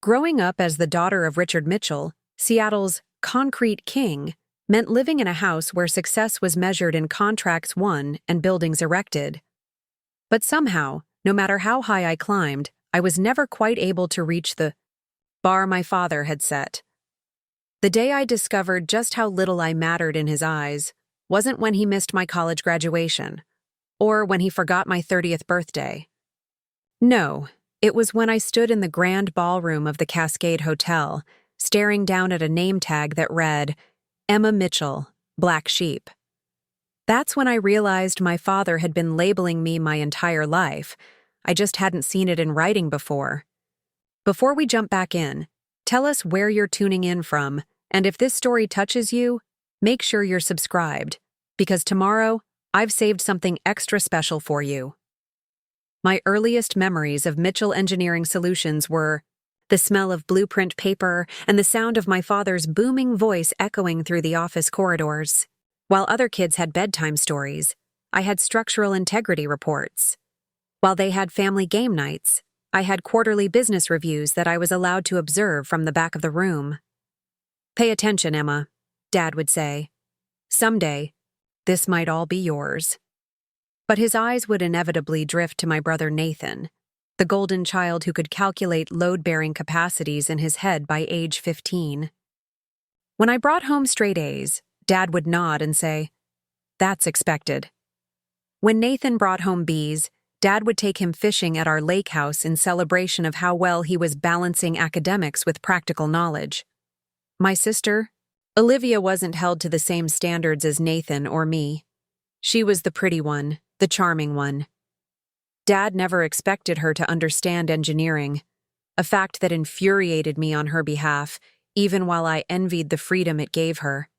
Growing up as the daughter of Richard Mitchell, Seattle's concrete king, meant living in a house where success was measured in contracts won and buildings erected. But somehow, no matter how high I climbed, I was never quite able to reach the bar my father had set. The day I discovered just how little I mattered in his eyes wasn't when he missed my college graduation, or when he forgot my 30th birthday. No, it was when I stood in the grand ballroom of the Cascade Hotel, staring down at a name tag that read, Emma Mitchell, Black Sheep. That's when I realized my father had been labeling me my entire life. I just hadn't seen it in writing before. Before we jump back in, tell us where you're tuning in from, and if this story touches you, make sure you're subscribed, because tomorrow, I've saved something extra special for you. My earliest memories of Mitchell Engineering Solutions were the smell of blueprint paper and the sound of my father's booming voice echoing through the office corridors. While other kids had bedtime stories, I had structural integrity reports. While they had family game nights, I had quarterly business reviews that I was allowed to observe from the back of the room. "Pay attention, Emma," Dad would say. "Someday, this might all be yours." But his eyes would inevitably drift to my brother Nathan, the golden child who could calculate load-bearing capacities in his head by age 15. When I brought home straight A's, Dad would nod and say, "That's expected." When Nathan brought home B's, Dad would take him fishing at our lake house in celebration of how well he was balancing academics with practical knowledge. My sister, Olivia, wasn't held to the same standards as Nathan or me. She was the pretty one, the charming one. Dad never expected her to understand engineering, a fact that infuriated me on her behalf, even while I envied the freedom it gave her.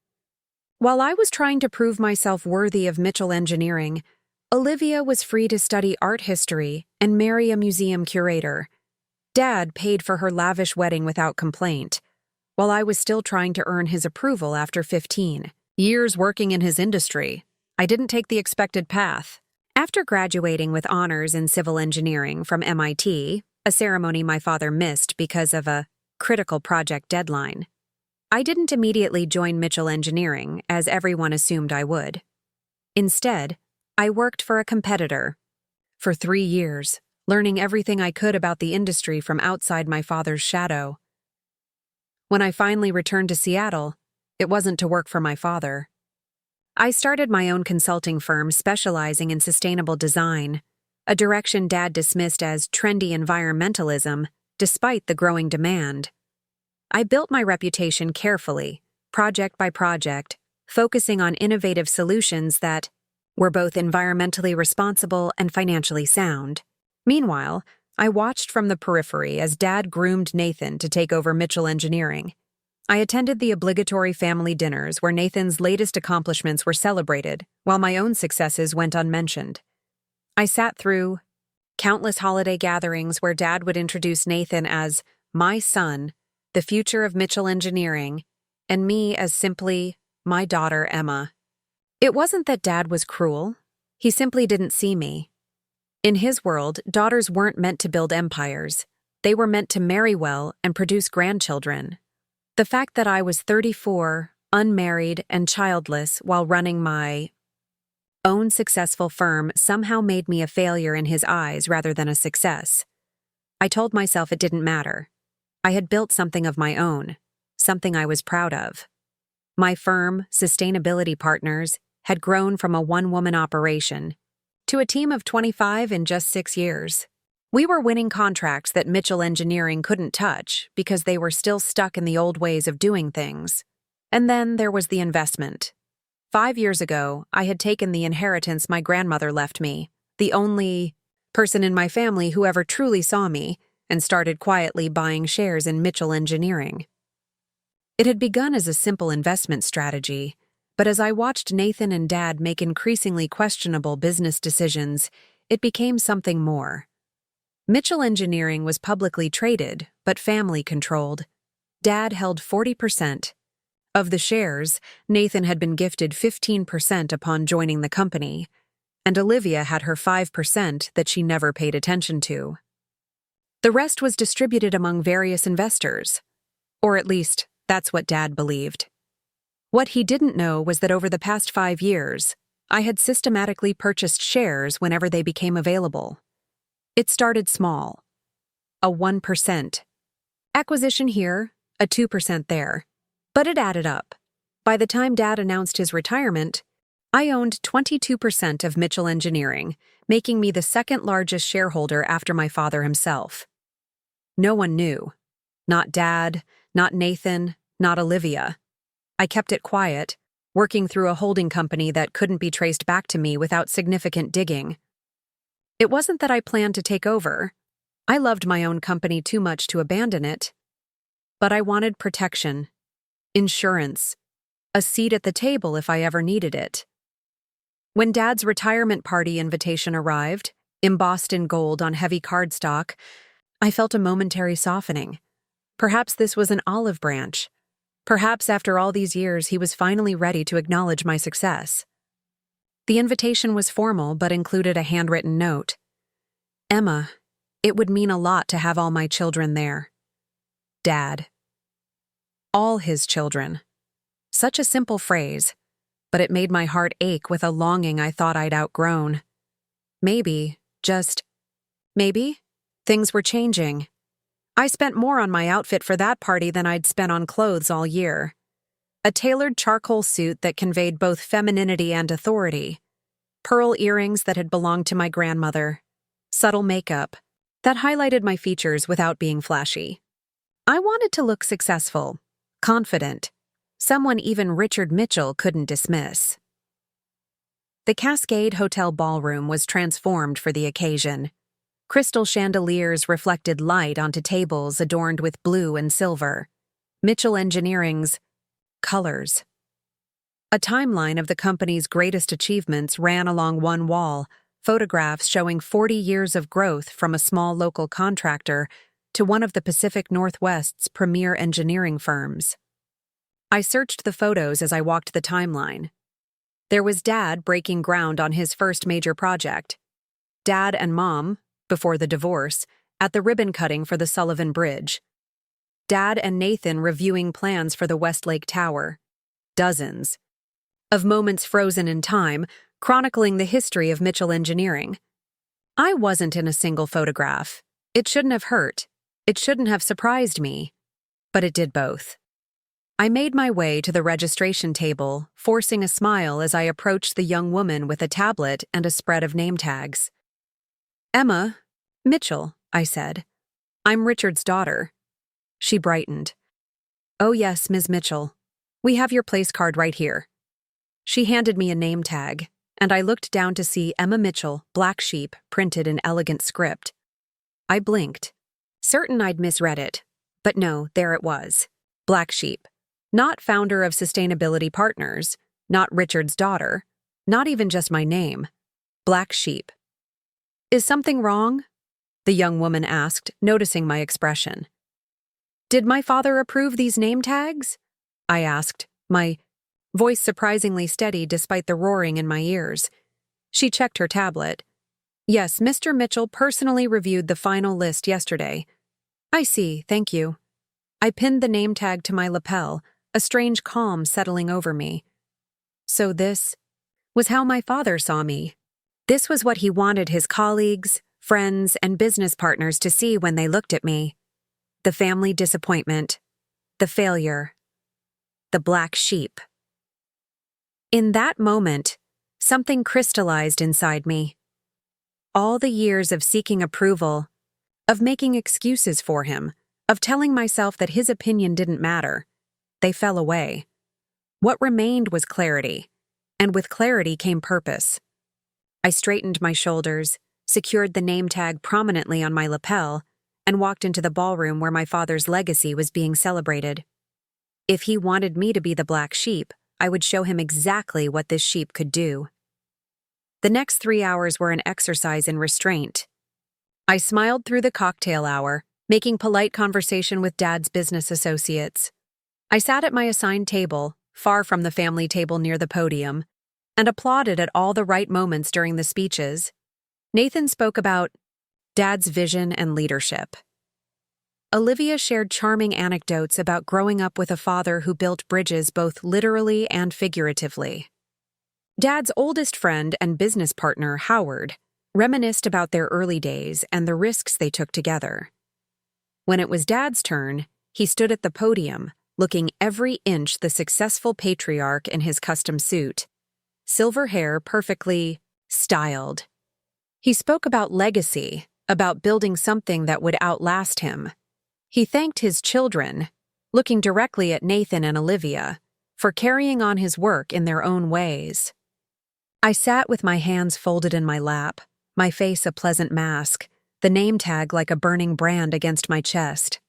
While I was trying to prove myself worthy of Mitchell Engineering, Olivia was free to study art history and marry a museum curator. Dad paid for her lavish wedding without complaint, while I was still trying to earn his approval after 15 years working in his industry. I didn't take the expected path. After graduating with honors in civil engineering from MIT, a ceremony my father missed because of a critical project deadline, I didn't immediately join Mitchell Engineering, as everyone assumed I would. Instead, I worked for a competitor for 3 years, learning everything I could about the industry from outside my father's shadow. When I finally returned to Seattle, it wasn't to work for my father. I started my own consulting firm specializing in sustainable design, a direction Dad dismissed as trendy environmentalism, despite the growing demand. I built my reputation carefully, project by project, focusing on innovative solutions that were both environmentally responsible and financially sound. Meanwhile, I watched from the periphery as Dad groomed Nathan to take over Mitchell Engineering. I attended the obligatory family dinners where Nathan's latest accomplishments were celebrated, while my own successes went unmentioned. I sat through countless holiday gatherings where Dad would introduce Nathan as my son, the future of Mitchell Engineering, and me as simply my daughter Emma. It wasn't that Dad was cruel. He simply didn't see me. In his world, daughters weren't meant to build empires. They were meant to marry well and produce grandchildren. The fact that I was 34, unmarried, and childless while running my own successful firm somehow made me a failure in his eyes rather than a success. I told myself it didn't matter. I had built something of my own, something I was proud of. My firm, Sustainability Partners, had grown from a one-woman operation to a team of 25 in just 6 years. We were winning contracts that Mitchell Engineering couldn't touch because they were still stuck in the old ways of doing things. And then there was the investment. 5 years ago, I had taken the inheritance my grandmother left me, the only person in my family who ever truly saw me, and started quietly buying shares in Mitchell Engineering. It had begun as a simple investment strategy, but as I watched Nathan and Dad make increasingly questionable business decisions, it became something more. Mitchell Engineering was publicly traded, but family-controlled. Dad held 40%. Of the shares, Nathan had been gifted 15% upon joining the company, and Olivia had her 5% that she never paid attention to. The rest was distributed among various investors. Or at least, that's what Dad believed. What he didn't know was that over the past 5 years, I had systematically purchased shares whenever they became available. It started small. A 1% acquisition here, a 2% there. But it added up. By the time Dad announced his retirement, I owned 22% of Mitchell Engineering, making me the second largest shareholder after my father himself. No one knew. Not Dad, not Nathan, not Olivia. I kept it quiet, working through a holding company that couldn't be traced back to me without significant digging. It wasn't that I planned to take over. I loved my own company too much to abandon it. But I wanted protection, insurance, a seat at the table if I ever needed it. When Dad's retirement party invitation arrived, embossed in gold on heavy cardstock, I felt a momentary softening. Perhaps this was an olive branch. Perhaps after all these years he was finally ready to acknowledge my success. The invitation was formal but included a handwritten note. Emma, it would mean a lot to have all my children there. Dad. All his children. Such a simple phrase, but it made my heart ache with a longing I thought I'd outgrown. Maybe, just maybe, things were changing. I spent more on my outfit for that party than I'd spent on clothes all year. A tailored charcoal suit that conveyed both femininity and authority. Pearl earrings that had belonged to my grandmother. Subtle makeup that highlighted my features without being flashy. I wanted to look successful, confident, someone even Richard Mitchell couldn't dismiss. The Cascade Hotel ballroom was transformed for the occasion. Crystal chandeliers reflected light onto tables adorned with blue and silver. Mitchell Engineering's colors. A timeline of the company's greatest achievements ran along one wall, photographs showing 40 years of growth from a small local contractor to one of the Pacific Northwest's premier engineering firms. I searched the photos as I walked the timeline. There was Dad breaking ground on his first major project. Dad and Mom, before the divorce, at the ribbon cutting for the Sullivan Bridge. Dad and Nathan reviewing plans for the Westlake Tower. Dozens of moments frozen in time, chronicling the history of Mitchell Engineering. I wasn't in a single photograph. It shouldn't have hurt. It shouldn't have surprised me. But it did both. I made my way to the registration table, forcing a smile as I approached the young woman with a tablet and a spread of name tags. Emma Mitchell, I said. I'm Richard's daughter. She brightened. Oh yes, Ms. Mitchell. We have your place card right here. She handed me a name tag, and I looked down to see Emma Mitchell, Black Sheep, printed in elegant script. I blinked, certain I'd misread it, but no, there it was. Black Sheep. Not founder of Sustainability Partners, not Richard's daughter, not even just my name. Black Sheep. Is something wrong? The young woman asked, noticing my expression. Did my father approve these name tags? I asked, my voice surprisingly steady despite the roaring in my ears. She checked her tablet. Yes, Mr. Mitchell personally reviewed the final list yesterday. I see, thank you. I pinned the name tag to my lapel, a strange calm settling over me. So this was how my father saw me. This was what he wanted his colleagues, friends, and business partners to see when they looked at me. The family disappointment, the failure, the black sheep. In that moment, something crystallized inside me. All the years of seeking approval, of making excuses for him, of telling myself that his opinion didn't matter, they fell away. What remained was clarity, and with clarity came purpose. I straightened my shoulders, secured the name tag prominently on my lapel, and walked into the ballroom where my father's legacy was being celebrated. If he wanted me to be the black sheep, I would show him exactly what this sheep could do. The next 3 hours were an exercise in restraint. I smiled through the cocktail hour, making polite conversation with Dad's business associates. I sat at my assigned table, far from the family table near the podium, and applauded at all the right moments during the speeches. Nathan spoke about Dad's vision and leadership. Olivia shared charming anecdotes about growing up with a father who built bridges both literally and figuratively. Dad's oldest friend and business partner, Howard, reminisced about their early days and the risks they took together. When it was Dad's turn, he stood at the podium, looking every inch the successful patriarch in his custom suit, silver hair perfectly styled. He spoke about legacy, about building something that would outlast him. He thanked his children, looking directly at Nathan and Olivia, for carrying on his work in their own ways. I sat with my hands folded in my lap, my face a pleasant mask, the name tag like a burning brand against my chest.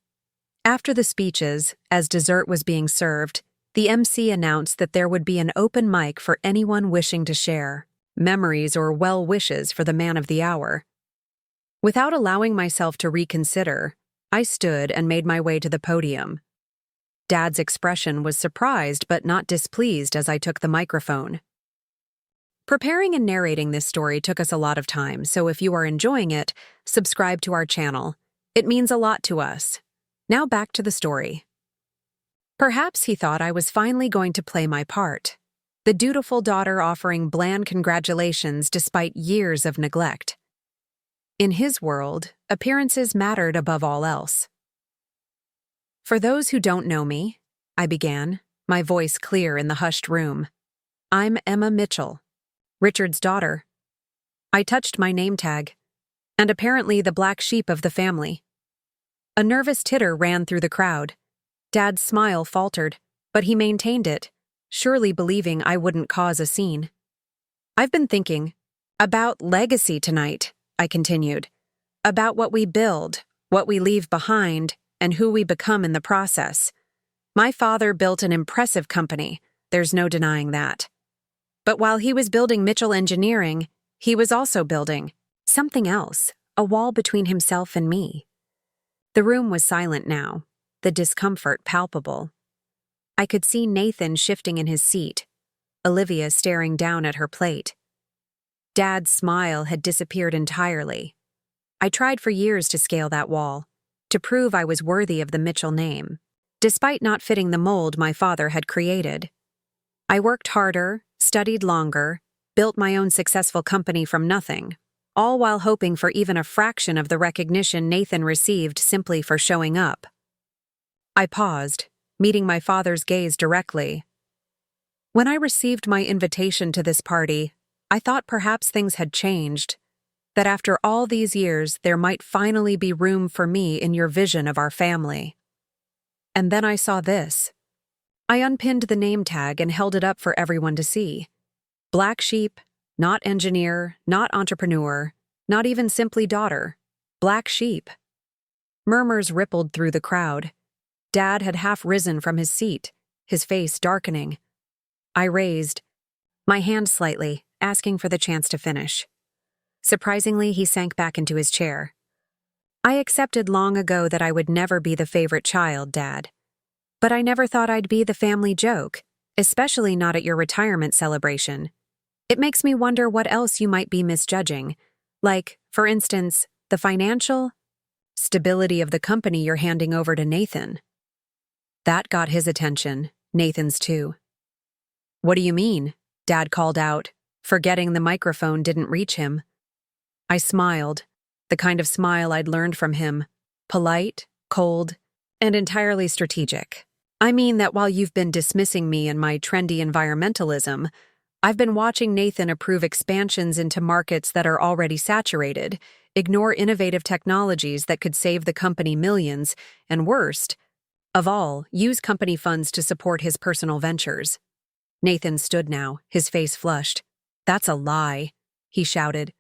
After the speeches, as dessert was being served, the MC announced that there would be an open mic for anyone wishing to share memories or well wishes for the man of the hour. Without allowing myself to reconsider, I stood and made my way to the podium. Dad's expression was surprised but not displeased as I took the microphone. Preparing and narrating this story took us a lot of time, so if you are enjoying it, subscribe to our channel. It means a lot to us. Now back to the story. Perhaps he thought I was finally going to play my part, the dutiful daughter offering bland congratulations despite years of neglect. In his world, appearances mattered above all else. For those who don't know me, I began, my voice clear in the hushed room, I'm Emma Mitchell, Richard's daughter. I touched my name tag, and apparently the black sheep of the family. A nervous titter ran through the crowd. Dad's smile faltered, but he maintained it, surely believing I wouldn't cause a scene. I've been thinking about legacy tonight, I continued. About what we build, what we leave behind, and who we become in the process. My father built an impressive company, there's no denying that. But while he was building Mitchell Engineering, he was also building something else, a wall between himself and me. The room was silent now, the discomfort palpable. I could see Nathan shifting in his seat, Olivia staring down at her plate. Dad's smile had disappeared entirely. I tried for years to scale that wall, to prove I was worthy of the Mitchell name, despite not fitting the mold my father had created. I worked harder, studied longer, built my own successful company from nothing, all while hoping for even a fraction of the recognition Nathan received simply for showing up. I paused, meeting my father's gaze directly. When I received my invitation to this party, I thought perhaps things had changed, that after all these years there might finally be room for me in your vision of our family. And then I saw this. I unpinned the name tag and held it up for everyone to see. Black sheep, not engineer, not entrepreneur, not even simply daughter. Black sheep. Murmurs rippled through the crowd. Dad had half risen from his seat, his face darkening. I raised my hand slightly, asking for the chance to finish. Surprisingly, he sank back into his chair. I accepted long ago that I would never be the favorite child, Dad. But I never thought I'd be the family joke, especially not at your retirement celebration. It makes me wonder what else you might be misjudging. Like, for instance, the financial stability of the company you're handing over to Nathan. That got his attention, Nathan's too. What do you mean? Dad called out, forgetting the microphone didn't reach him. I smiled, the kind of smile I'd learned from him, polite, cold, and entirely strategic. I mean that while you've been dismissing me and my trendy environmentalism, I've been watching Nathan approve expansions into markets that are already saturated, ignore innovative technologies that could save the company millions, and worst of all, use company funds to support his personal ventures. Nathan stood now, his face flushed. That's a lie, he shouted.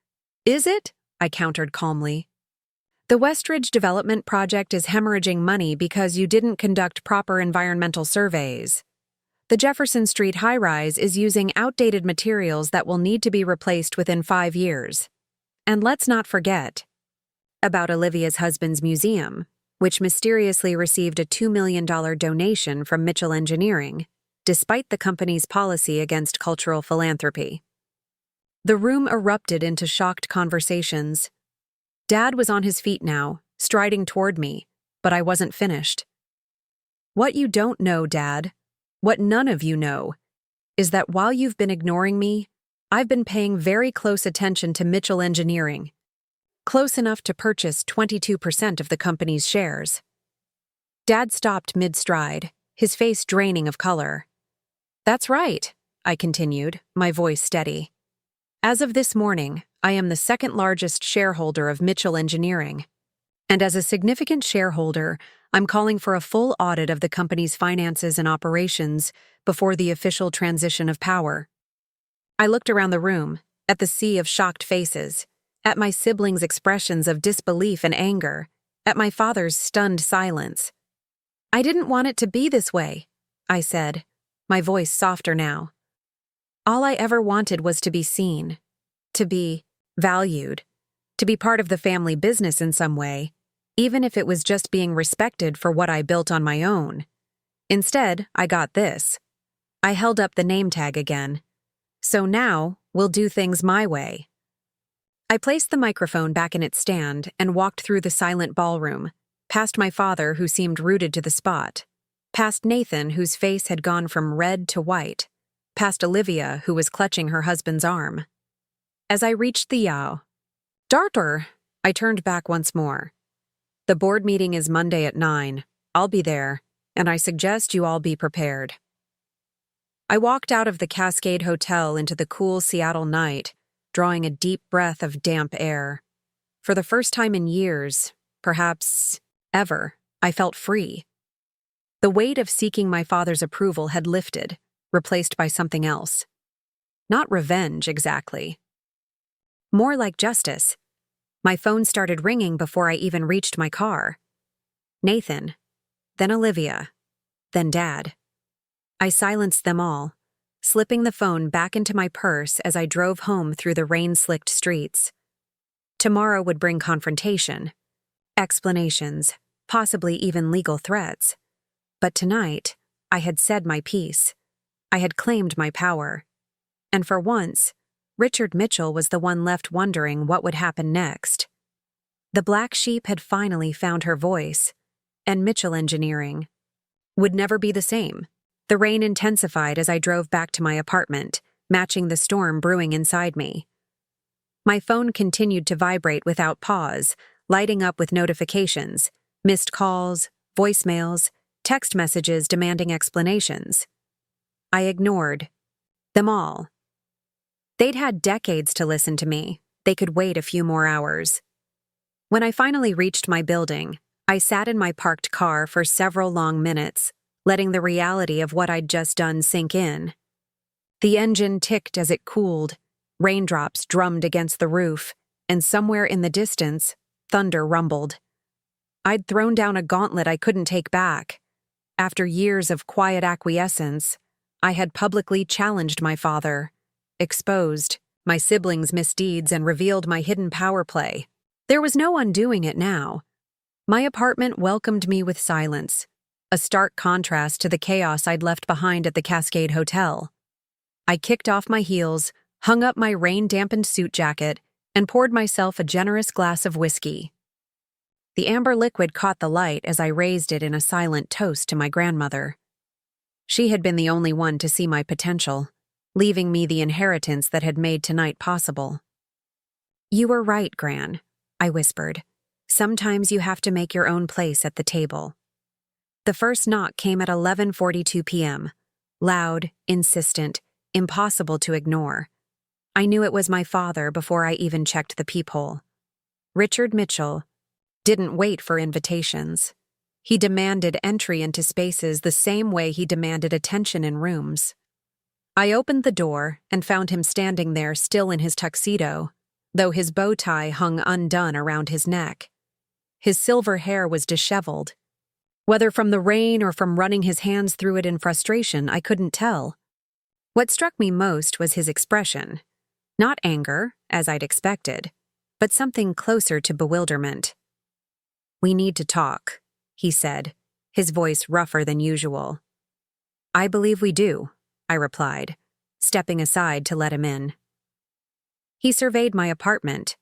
Is it? I countered calmly. The Westridge development project is hemorrhaging money because you didn't conduct proper environmental surveys. The Jefferson Street high-rise is using outdated materials that will need to be replaced within 5 years. And let's not forget about Olivia's husband's museum, which mysteriously received a $2 million donation from Mitchell Engineering, despite the company's policy against cultural philanthropy. The room erupted into shocked conversations. Dad was on his feet now, striding toward me, but I wasn't finished. What you don't know, Dad, what none of you know, is that while you've been ignoring me, I've been paying very close attention to Mitchell Engineering, close enough to purchase 22% of the company's shares. Dad stopped mid-stride, his face draining of color. That's right, I continued, my voice steady. As of this morning, I am the second largest shareholder of Mitchell Engineering. And as a significant shareholder, I'm calling for a full audit of the company's finances and operations before the official transition of power. I looked around the room, at the sea of shocked faces, at my siblings' expressions of disbelief and anger, at my father's stunned silence. I didn't want it to be this way, I said, my voice softer now. All I ever wanted was to be seen, to be valued, to be part of the family business in some way, even if it was just being respected for what I built on my own. Instead, I got this. I held up the name tag again. So now, we'll do things my way. I placed the microphone back in its stand and walked through the silent ballroom, past my father who seemed rooted to the spot, past Nathan whose face had gone from red to white, past Olivia who was clutching her husband's arm. As I reached the yaw, "Darter," I turned back once more. "The board meeting is Monday at 9. I'll be there, and I suggest you all be prepared." I walked out of the Cascade Hotel into the cool Seattle night, drawing a deep breath of damp air. For the first time in years, perhaps ever, I felt free. The weight of seeking my father's approval had lifted, replaced by something else. Not revenge, exactly. More like justice. My phone started ringing before I even reached my car. Nathan, then Olivia, then Dad. I silenced them all, slipping the phone back into my purse as I drove home through the rain-slicked streets. Tomorrow would bring confrontation, explanations, possibly even legal threats. But tonight, I had said my piece. I had claimed my power. And for once, Richard Mitchell was the one left wondering what would happen next. The black sheep had finally found her voice, and Mitchell Engineering would never be the same. The rain intensified as I drove back to my apartment, matching the storm brewing inside me. My phone continued to vibrate without pause, lighting up with notifications, missed calls, voicemails, text messages demanding explanations. I ignored them all. They'd had decades to listen to me. They could wait a few more hours. When I finally reached my building, I sat in my parked car for several long minutes, letting the reality of what I'd just done sink in. The engine ticked as it cooled, raindrops drummed against the roof, and somewhere in the distance, thunder rumbled. I'd thrown down a gauntlet I couldn't take back. After years of quiet acquiescence, I had publicly challenged my father, exposed my siblings' misdeeds, and revealed my hidden power play. There was no undoing it now. My apartment welcomed me with silence, a stark contrast to the chaos I'd left behind at the Cascade Hotel. I kicked off my heels, hung up my rain-dampened suit jacket, and poured myself a generous glass of whiskey. The amber liquid caught the light as I raised it in a silent toast to my grandmother. She had been the only one to see my potential, leaving me the inheritance that had made tonight possible. "You were right, Gran," I whispered. "Sometimes you have to make your own place at the table." The first knock came at 11:42 p.m., loud, insistent, impossible to ignore. I knew it was my father before I even checked the peephole. Richard Mitchell didn't wait for invitations. He demanded entry into spaces the same way he demanded attention in rooms. I opened the door and found him standing there still in his tuxedo, though his bow tie hung undone around his neck. His silver hair was disheveled. Whether from the rain or from running his hands through it in frustration, I couldn't tell. What struck me most was his expression. Not anger, as I'd expected, but something closer to bewilderment. "We need to talk," he said, his voice rougher than usual. "I believe we do," I replied, stepping aside to let him in. He surveyed my apartment.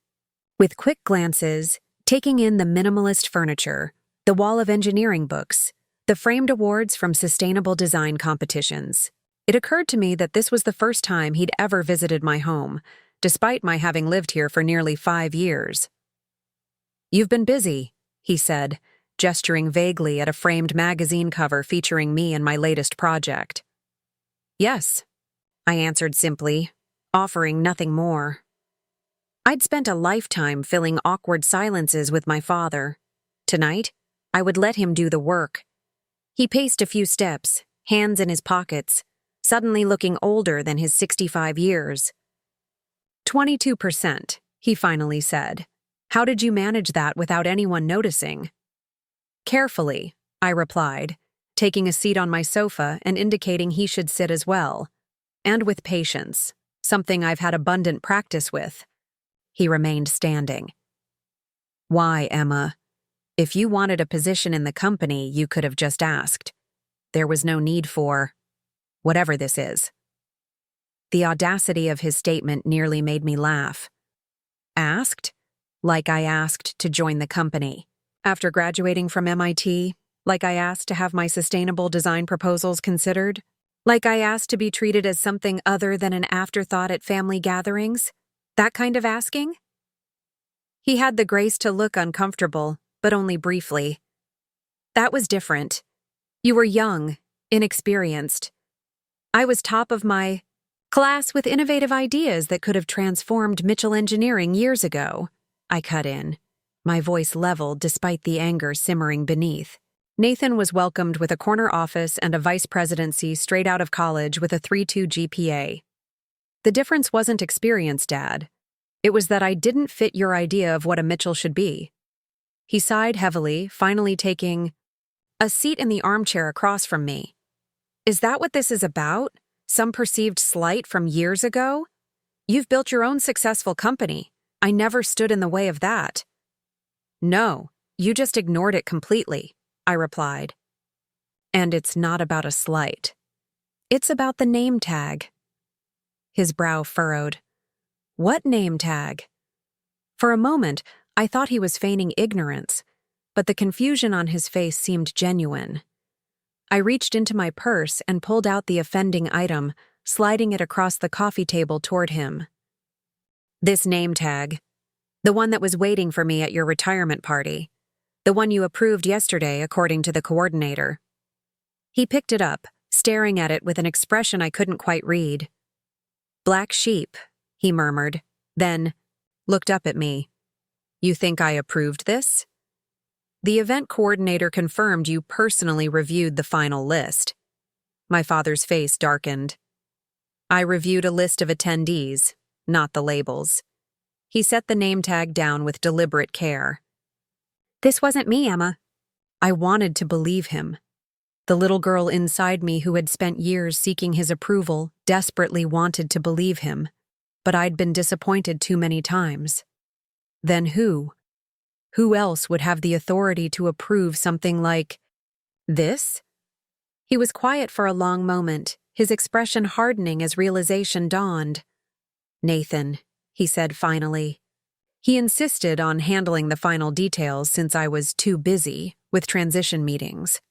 With quick glances, taking in the minimalist furniture, the wall of engineering books, the framed awards from sustainable design competitions. It occurred to me that this was the first time he'd ever visited my home, despite my having lived here for nearly 5 years. "You've been busy," he said, gesturing vaguely at a framed magazine cover featuring me and my latest project. "Yes," I answered simply, offering nothing more. I'd spent a lifetime filling awkward silences with my father. Tonight, I would let him do the work. He paced a few steps, hands in his pockets, suddenly looking older than his 65 years. 22%, he finally said. "How did you manage that without anyone noticing?" "Carefully," I replied, taking a seat on my sofa and indicating he should sit as well. "And with patience, something I've had abundant practice with." He remained standing. "Why, Emma? If you wanted a position in the company, you could have just asked. There was no need for whatever this is." The audacity of his statement nearly made me laugh. Asked? Like I asked to join the company. After graduating from MIT, like I asked to have my sustainable design proposals considered, like I asked to be treated as something other than an afterthought at family gatherings. That kind of asking? He had the grace to look uncomfortable, but only briefly. "That was different. You were young, inexperienced. I was top of my class with innovative ideas that could have transformed Mitchell Engineering years ago," I cut in, my voice leveled despite the anger simmering beneath. Nathan was welcomed with a corner office and a vice presidency straight out of college with a 3.2 GPA. "The difference wasn't experience, Dad. It was that I didn't fit your idea of what a Mitchell should be." He sighed heavily, finally taking a seat in the armchair across from me. "Is that what this is about? Some perceived slight from years ago? You've built your own successful company. I never stood in the way of that." "No, you just ignored it completely," I replied. "And it's not about a slight. It's about the name tag." His brow furrowed. "What name tag?" For a moment, I thought he was feigning ignorance, but the confusion on his face seemed genuine. I reached into my purse and pulled out the offending item, sliding it across the coffee table toward him. "This name tag. The one that was waiting for me at your retirement party. The one you approved yesterday, according to the coordinator." He picked it up, staring at it with an expression I couldn't quite read. "Black sheep," he murmured, then looked up at me. "You think I approved this?" "The event coordinator confirmed you personally reviewed the final list." My father's face darkened. "I reviewed a list of attendees, not the labels." He set the name tag down with deliberate care. "This wasn't me, Emma." I wanted to believe him. The little girl inside me who had spent years seeking his approval desperately wanted to believe him, but I'd been disappointed too many times. Then who? Who else would have the authority to approve something like this? He was quiet for a long moment, his expression hardening as realization dawned. "Nathan," he said finally. He insisted on handling the final details since I was too busy with transition meetings.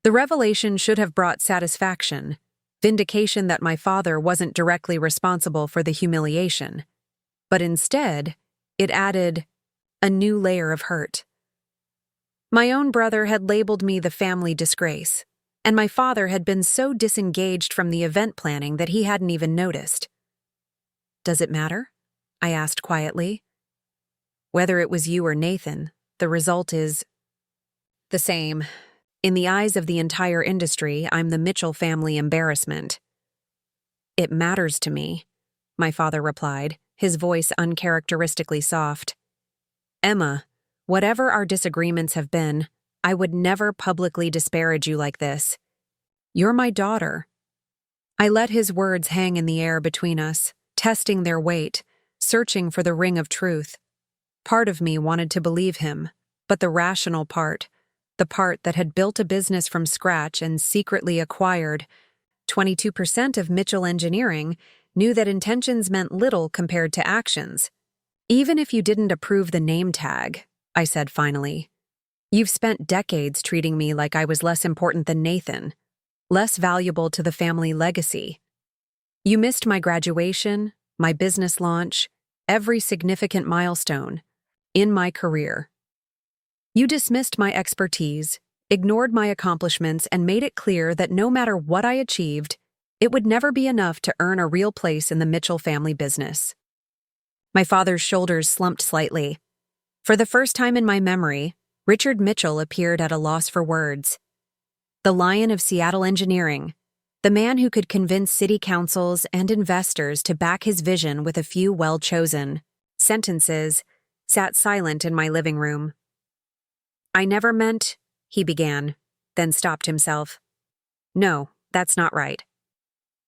The revelation should have brought satisfaction, vindication that my father wasn't directly responsible for the humiliation. But instead, it added a new layer of hurt. My own brother had labeled me the family disgrace, and my father had been so disengaged from the event planning that he hadn't even noticed. "Does it matter?" I asked quietly. "Whether it was you or Nathan, the result is the same. In the eyes of the entire industry, I'm the Mitchell family embarrassment." "It matters to me," my father replied, his voice uncharacteristically soft. "Emma, whatever our disagreements have been, I would never publicly disparage you like this. You're my daughter." I let his words hang in the air between us, testing their weight, searching for the ring of truth. Part of me wanted to believe him, but the rational part, the part that had built a business from scratch and secretly acquired 22% of Mitchell Engineering, knew that intentions meant little compared to actions. "Even if you didn't approve the name tag," I said finally, You've spent decades treating me like I was less important than Nathan, less valuable to the family legacy. You missed my graduation, my business launch, every significant milestone in my career. You dismissed my expertise, ignored my accomplishments, and made it clear that no matter what I achieved, it would never be enough to earn a real place in the Mitchell family business. My father's shoulders slumped slightly. For the first time in my memory, Richard Mitchell appeared at a loss for words. The Lion of Seattle engineering, the man who could convince city councils and investors to back his vision with a few well-chosen sentences, sat silent in my living room. "I never meant," he began, then stopped himself. "No, that's not right.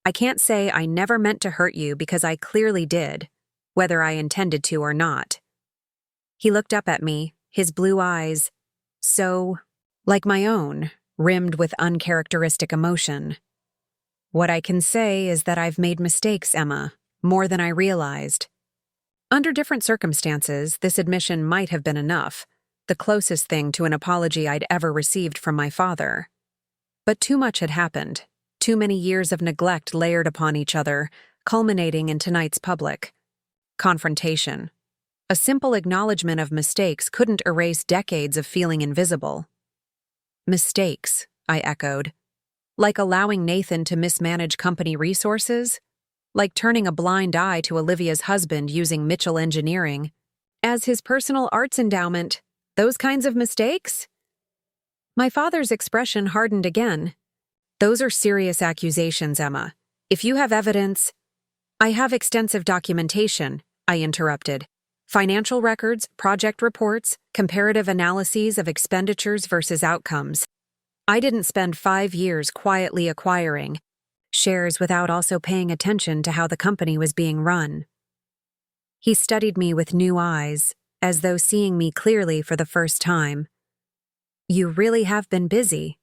I can't say I never meant to hurt you because I clearly did, whether I intended to or not." He looked up at me, his blue eyes, so like my own, rimmed with uncharacteristic emotion. "What I can say is that I've made mistakes, Emma, more than I realized." Under different circumstances, this admission might have been enough, the closest thing to an apology I'd ever received from my father. But too much had happened, too many years of neglect layered upon each other, culminating in tonight's public confrontation. A simple acknowledgement of mistakes couldn't erase decades of feeling invisible. "Mistakes," I echoed. "Like allowing Nathan to mismanage company resources? Like turning a blind eye to Olivia's husband using Mitchell Engineering as his personal arts endowment? Those kinds of mistakes?" My father's expression hardened again. "Those are serious accusations, Emma. If you have evidence—" "I have extensive documentation," I interrupted. "Financial records, project reports, comparative analyses of expenditures versus outcomes. I didn't spend 5 years quietly acquiring shares without also paying attention to how the company was being run." He studied me with new eyes, as though seeing me clearly for the first time. "You really have been busy.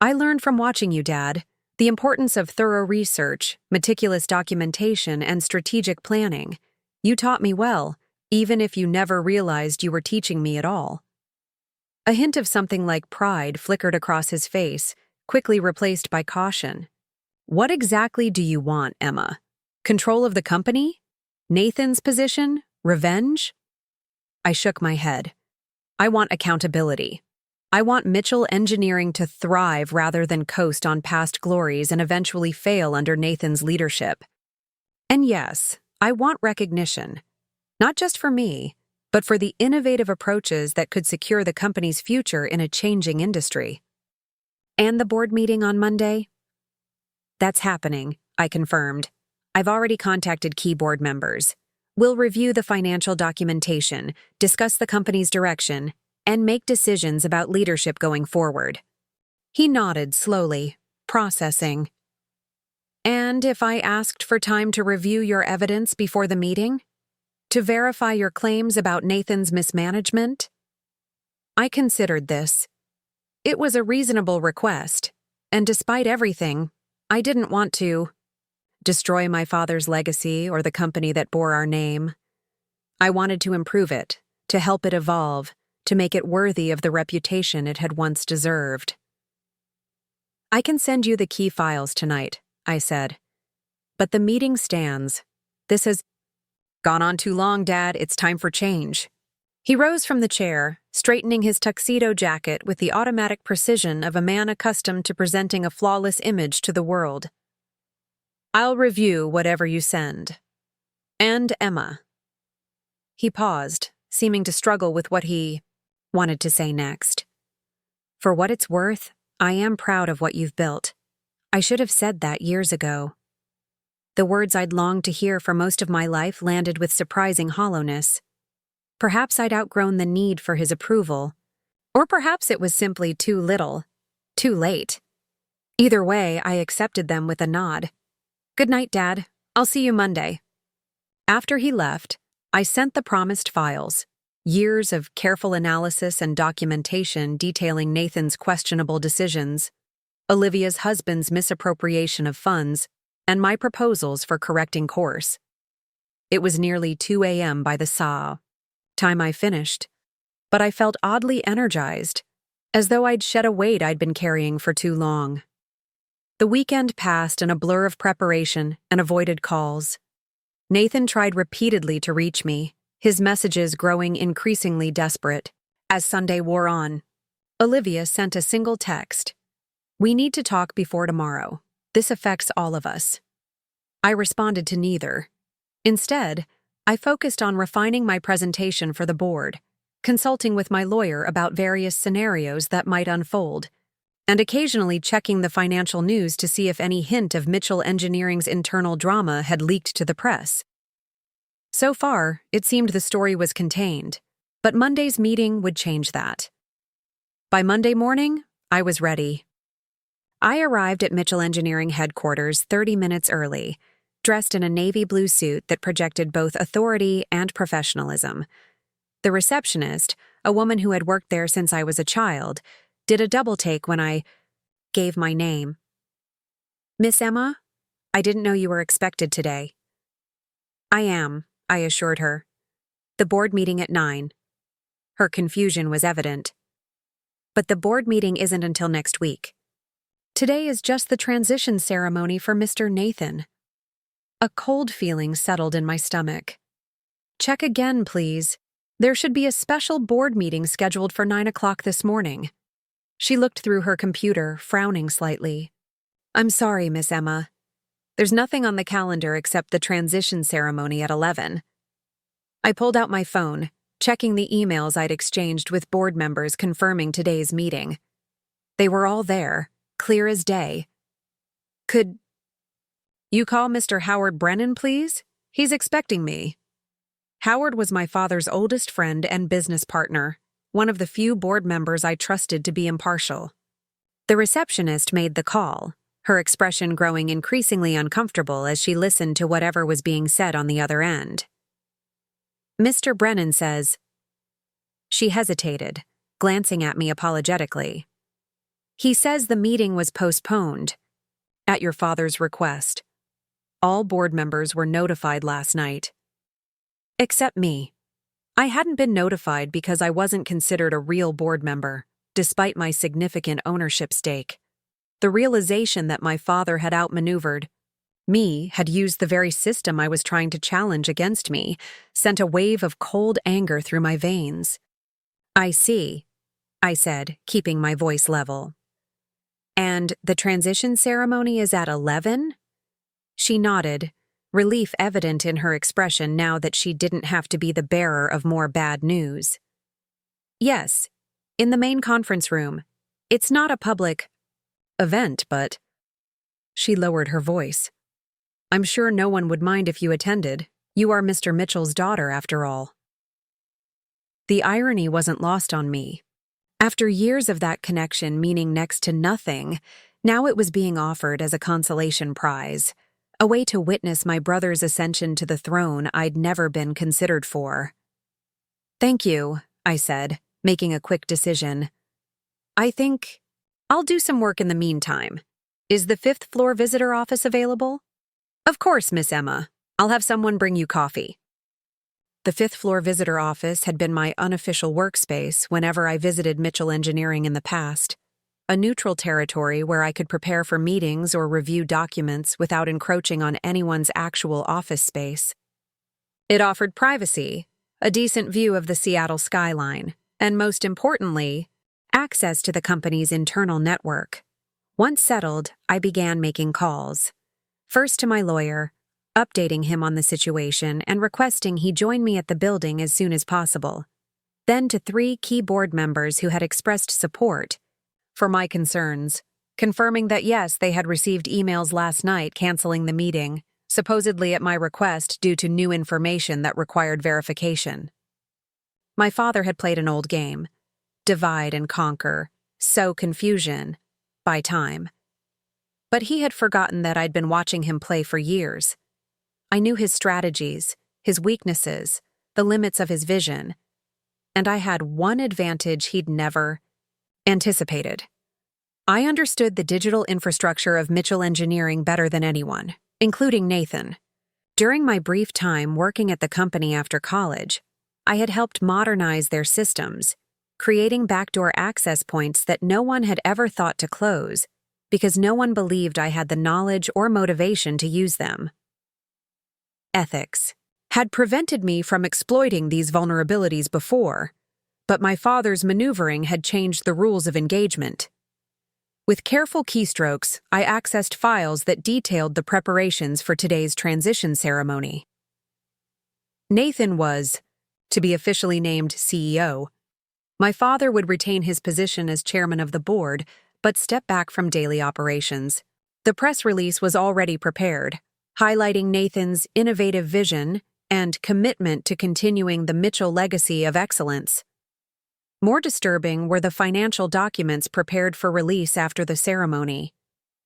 I learned from watching you, Dad, the importance of thorough research, meticulous documentation, and strategic planning. You taught me well, even if you never realized you were teaching me at all." A hint of something like pride flickered across his face, quickly replaced by caution. "What exactly do you want, Emma? Control of the company? Nathan's position? Revenge?" I shook my head. "I want accountability. I want Mitchell Engineering to thrive rather than coast on past glories and eventually fail under Nathan's leadership. And yes, I want recognition. Not just for me, but for the innovative approaches that could secure the company's future in a changing industry." "And the board meeting on Monday?" "That's happening," I confirmed. "I've already contacted key board members. We'll review the financial documentation, discuss the company's direction, and make decisions about leadership going forward." He nodded slowly, processing. "And if I asked for time to review your evidence before the meeting? To verify your claims about Nathan's mismanagement?" I considered this. It was a reasonable request, and despite everything, I didn't want to destroy my father's legacy or the company that bore our name. I wanted to improve it, to help it evolve, to make it worthy of the reputation it had once deserved. "I can send you the key files tonight," I said. "But the meeting stands. This has gone on too long, Dad. It's time for change." He rose from the chair, straightening his tuxedo jacket with the automatic precision of a man accustomed to presenting a flawless image to the world. "I'll review whatever you send. And Emma." He paused, seeming to struggle with what he wanted to say next. "For what it's worth, I am proud of what you've built. I should have said that years ago." The words I'd longed to hear for most of my life landed with surprising hollowness. Perhaps I'd outgrown the need for his approval, or perhaps it was simply too little, too late. Either way, I accepted them with a nod. "Good night, Dad. I'll see you Monday." After he left, I sent the promised files, years of careful analysis and documentation detailing Nathan's questionable decisions, Olivia's husband's misappropriation of funds, and my proposals for correcting course. It was nearly 2 a.m. by the time I finished. but I felt oddly energized, as though I'd shed a weight I'd been carrying for too long. The weekend passed in a blur of preparation and avoided calls. Nathan tried repeatedly to reach me, his messages growing increasingly desperate. As Sunday wore on, Olivia sent a single text. "We need to talk before tomorrow. This affects all of us." I responded to neither. Instead, I focused on refining my presentation for the board, consulting with my lawyer about various scenarios that might unfold, and occasionally checking the financial news to see if any hint of Mitchell Engineering's internal drama had leaked to the press. So far, it seemed the story was contained, but Monday's meeting would change that. By Monday morning, I was ready. I arrived at Mitchell Engineering headquarters 30 minutes early, dressed in a navy blue suit that projected both authority and professionalism. The receptionist, a woman who had worked there since I was a child, did a double take when I gave my name. "Miss Emma, I didn't know you were expected today." "I am," I assured her. "The board meeting at 9. Her confusion was evident. "But the board meeting isn't until next week. Today is just the transition ceremony for Mr. Nathan." A cold feeling settled in my stomach. "Check again, please. There should be a special board meeting scheduled for 9 o'clock this morning." She looked through her computer, frowning slightly. "I'm sorry, Miss Emma. There's nothing on the calendar except the transition ceremony at 11. I pulled out my phone, checking the emails I'd exchanged with board members confirming today's meeting. They were all there, clear as day. "Could you call Mr. Howard Brennan, please? He's expecting me." Howard was my father's oldest friend and business partner, one of the few board members I trusted to be impartial. The receptionist made the call, her expression growing increasingly uncomfortable as she listened to whatever was being said on the other end. "Mr. Brennan says—" She hesitated, glancing at me apologetically. "He says the meeting was postponed, at your father's request. All board members were notified last night. Except me. I hadn't been notified because I wasn't considered a real board member, despite my significant ownership stake. The realization that my father had outmaneuvered me, had used the very system I was trying to challenge against me, sent a wave of cold anger through my veins. "I see," I said, keeping my voice level. "And the transition ceremony is at 11? She nodded, relief evident in her expression now that she didn't have to be the bearer of more bad news. "Yes, in the main conference room. It's not a public event, but—" She lowered her voice. "I'm sure no one would mind if you attended. You are Mr. Mitchell's daughter, after all." The irony wasn't lost on me. After years of that connection meaning next to nothing, now it was being offered as a consolation prize, a way to witness my brother's ascension to the throne I'd never been considered for. "Thank you," I said, making a quick decision. "I think I'll do some work in the meantime. Is the 5th floor visitor office available?" "Of course, Miss Emma. I'll have someone bring you coffee." The 5th floor visitor office had been my unofficial workspace whenever I visited Mitchell Engineering in the past, a neutral territory where I could prepare for meetings or review documents without encroaching on anyone's actual office space. It offered privacy, a decent view of the Seattle skyline, and most importantly, access to the company's internal network. Once settled, I began making calls. First to my lawyer, updating him on the situation and requesting he join me at the building as soon as possible. Then to 3 key board members who had expressed support for my concerns, confirming that yes, they had received emails last night canceling the meeting, supposedly at my request due to new information that required verification. My father had played an old game, divide and conquer, sow confusion, buy time. But he had forgotten that I'd been watching him play for years. I knew his strategies, his weaknesses, the limits of his vision, and I had one advantage he'd never anticipated. I understood the digital infrastructure of Mitchell Engineering better than anyone, including Nathan. During my brief time working at the company after college, I had helped modernize their systems, creating backdoor access points that no one had ever thought to close, because no one believed I had the knowledge or motivation to use them. Ethics had prevented me from exploiting these vulnerabilities before, but my father's maneuvering had changed the rules of engagement. With careful keystrokes, I accessed files that detailed the preparations for today's transition ceremony. Nathan was to be officially named CEO. My father would retain his position as chairman of the board, but step back from daily operations. The press release was already prepared, highlighting Nathan's innovative vision and commitment to continuing the Mitchell legacy of excellence. More disturbing were the financial documents prepared for release after the ceremony.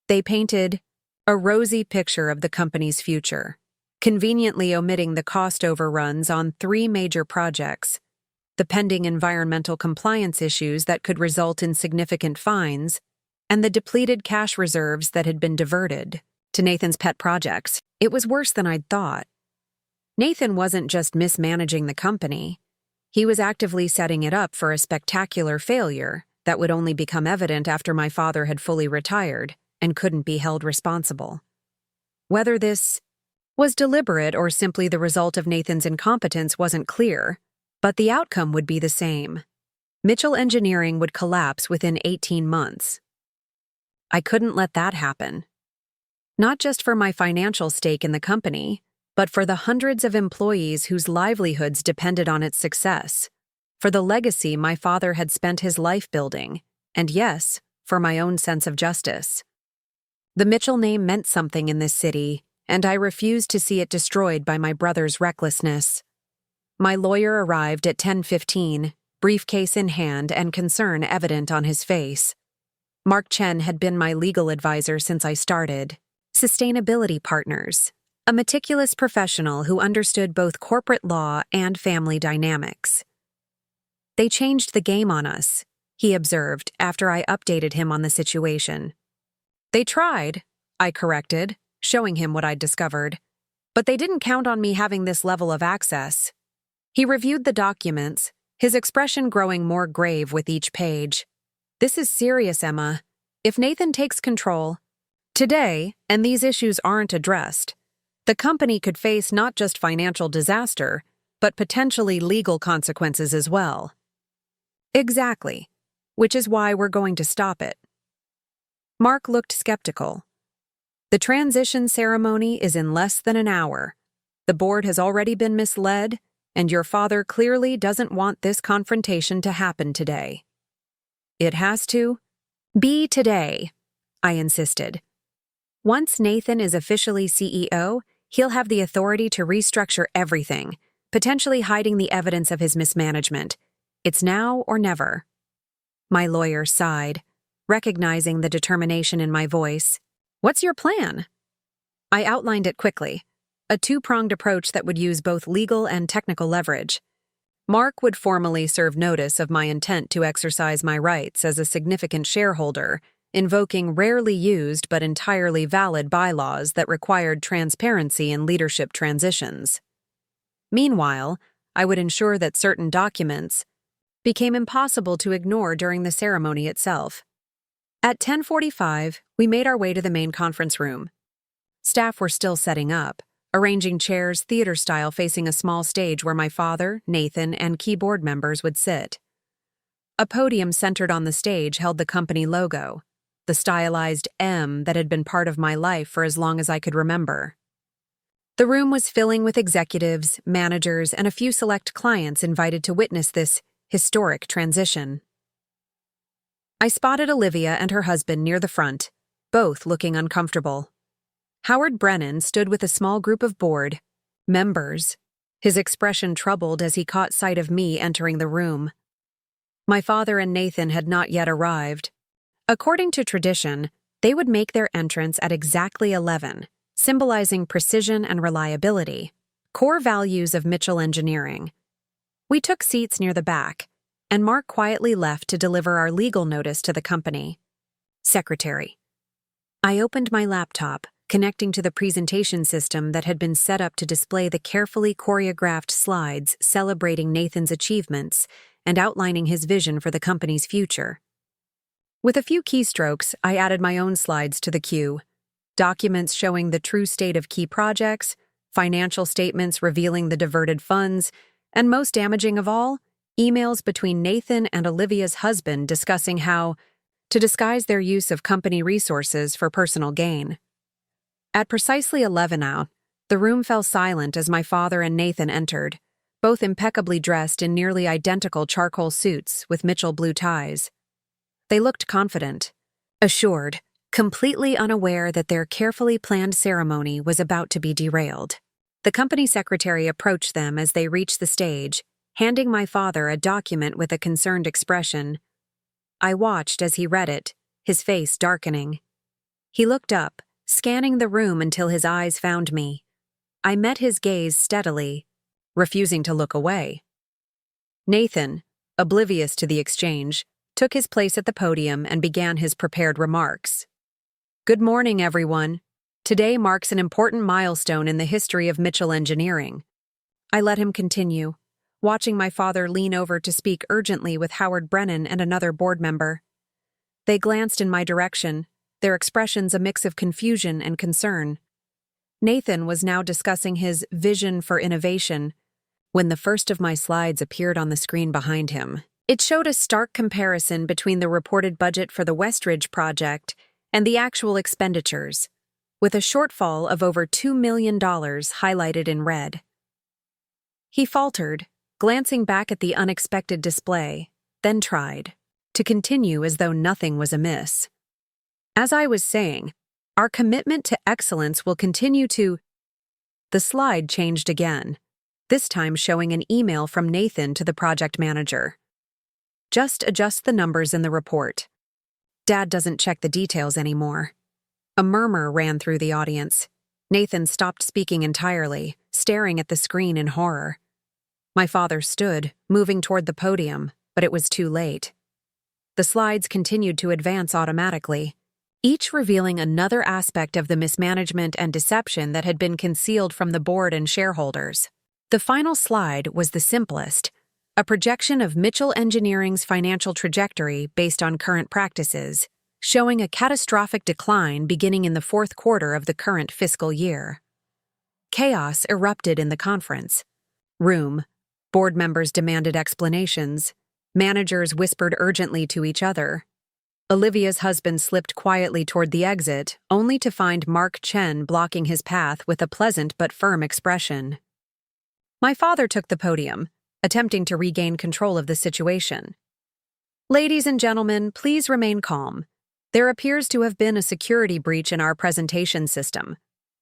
They painted a rosy picture of the company's future, conveniently omitting the cost overruns on 3 major projects, the pending environmental compliance issues that could result in significant fines, and the depleted cash reserves that had been diverted to Nathan's pet projects. It was worse than I'd thought. Nathan wasn't just mismanaging the company. He was actively setting it up for a spectacular failure that would only become evident after my father had fully retired and couldn't be held responsible. Whether this was deliberate or simply the result of Nathan's incompetence wasn't clear, but the outcome would be the same. Mitchell Engineering would collapse within 18 months. I couldn't let that happen. Not just for my financial stake in the company, but for the hundreds of employees whose livelihoods depended on its success, for the legacy my father had spent his life building, and yes, for my own sense of justice. The Mitchell name meant something in this city, and I refused to see it destroyed by my brother's recklessness. My lawyer arrived at 10:15, briefcase in hand and concern evident on his face. Mark Chen had been my legal advisor since I started. Sustainability partners, a meticulous professional who understood both corporate law and family dynamics. They changed the game on us, he observed after I updated him on the situation. They tried, I corrected, showing him what I'd discovered, but they didn't count on me having this level of access. He reviewed the documents, his expression growing more grave with each page. This is serious, Emma. If Nathan takes control today, and these issues aren't addressed, the company could face not just financial disaster, but potentially legal consequences as well. Exactly, which is why we're going to stop it. Mark looked skeptical. The transition ceremony is in less than an hour. The board has already been misled, and your father clearly doesn't want this confrontation to happen today. It has to be today, I insisted. Once Nathan is officially CEO, he'll have the authority to restructure everything, potentially hiding the evidence of his mismanagement. It's now or never. My lawyer sighed, recognizing the determination in my voice. What's your plan? I outlined it quickly, a 2-pronged approach that would use both legal and technical leverage. Mark would formally serve notice of my intent to exercise my rights as a significant shareholder, invoking rarely used but entirely valid bylaws that required transparency in leadership transitions. Meanwhile, I would ensure that certain documents became impossible to ignore during the ceremony itself. At 10:45, we made our way to the main conference room. Staff were still setting up, arranging chairs theater-style facing a small stage where my father, Nathan, and key board members would sit. A podium centered on the stage held the company logo, the stylized M that had been part of my life for as long as I could remember. The room was filling with executives, managers, and a few select clients invited to witness this historic transition. I spotted Olivia and her husband near the front, both looking uncomfortable. Howard Brennan stood with a small group of board members, his expression troubled as he caught sight of me entering the room. My father and Nathan had not yet arrived. According to tradition, they would make their entrance at exactly 11, symbolizing precision and reliability, core values of Mitchell Engineering. We took seats near the back, and Mark quietly left to deliver our legal notice to the company. Secretary. I opened my laptop, connecting to the presentation system that had been set up to display the carefully choreographed slides celebrating Nathan's achievements and outlining his vision for the company's future. With a few keystrokes, I added my own slides to the queue, documents showing the true state of key projects, financial statements revealing the diverted funds, and most damaging of all, emails between Nathan and Olivia's husband discussing how to disguise their use of company resources for personal gain. At precisely 11 out, the room fell silent as my father and Nathan entered, both impeccably dressed in nearly identical charcoal suits with Mitchell blue ties. They looked confident, assured, completely unaware that their carefully planned ceremony was about to be derailed. The company secretary approached them as they reached the stage, handing my father a document with a concerned expression. I watched as he read it, his face darkening. He looked up, scanning the room until his eyes found me. I met his gaze steadily, refusing to look away. Nathan, oblivious to the exchange, took his place at the podium and began his prepared remarks. Good morning, everyone. Today marks an important milestone in the history of Mitchell Engineering. I let him continue, watching my father lean over to speak urgently with Howard Brennan and another board member. They glanced in my direction, their expressions a mix of confusion and concern. Nathan was now discussing his vision for innovation when the first of my slides appeared on the screen behind him. It showed a stark comparison between the reported budget for the Westridge project and the actual expenditures, with a shortfall of over $2 million highlighted in red. He faltered, glancing back at the unexpected display, then tried to continue as though nothing was amiss. As I was saying, our commitment to excellence will continue to... The slide changed again, this time showing an email from Nathan to the project manager. Just adjust the numbers in the report. Dad doesn't check the details anymore. A murmur ran through the audience. Nathan stopped speaking entirely, staring at the screen in horror. My father stood, moving toward the podium, but it was too late. The slides continued to advance automatically, each revealing another aspect of the mismanagement and deception that had been concealed from the board and shareholders. The final slide was the simplest, a projection of Mitchell Engineering's financial trajectory based on current practices, showing a catastrophic decline beginning in the fourth quarter of the current fiscal year. Chaos erupted in the conference room. Board members demanded explanations. Managers whispered urgently to each other. Olivia's husband slipped quietly toward the exit, only to find Mark Chen blocking his path with a pleasant but firm expression. My father took the podium, attempting to regain control of the situation. Ladies and gentlemen, please remain calm. There appears to have been a security breach in our presentation system.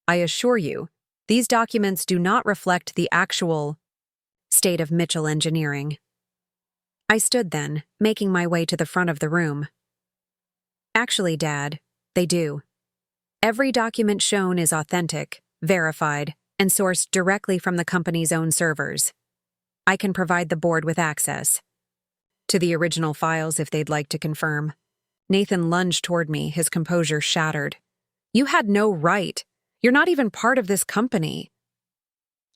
I assure you, these documents do not reflect the actual state of Mitchell Engineering. I stood then, making my way to the front of the room. Actually, Dad, they do. Every document shown is authentic, verified, and sourced directly from the company's own servers. I can provide the board with access to the original files if they'd like to confirm. Nathan lunged toward me, his composure shattered. You had no right. You're not even part of this company.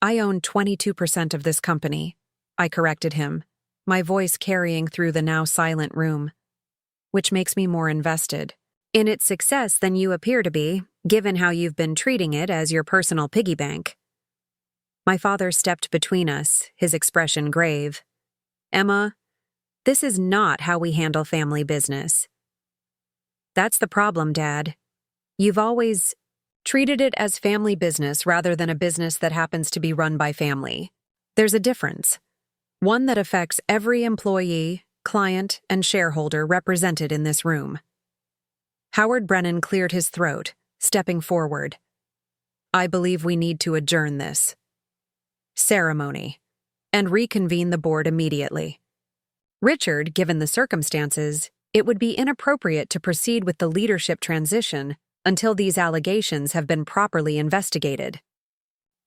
I own 22% of this company, I corrected him, my voice carrying through the now silent room, which makes me more invested in its success than you appear to be, given how you've been treating it as your personal piggy bank. My father stepped between us, his expression grave. Emma, this is not how we handle family business. That's the problem, Dad. You've always treated it as family business rather than a business that happens to be run by family. There's a difference. One that affects every employee, client, and shareholder represented in this room. Howard Brennan cleared his throat, stepping forward. I believe we need to adjourn this ceremony and reconvene the board immediately. Richard, given the circumstances, it would be inappropriate to proceed with the leadership transition until these allegations have been properly investigated.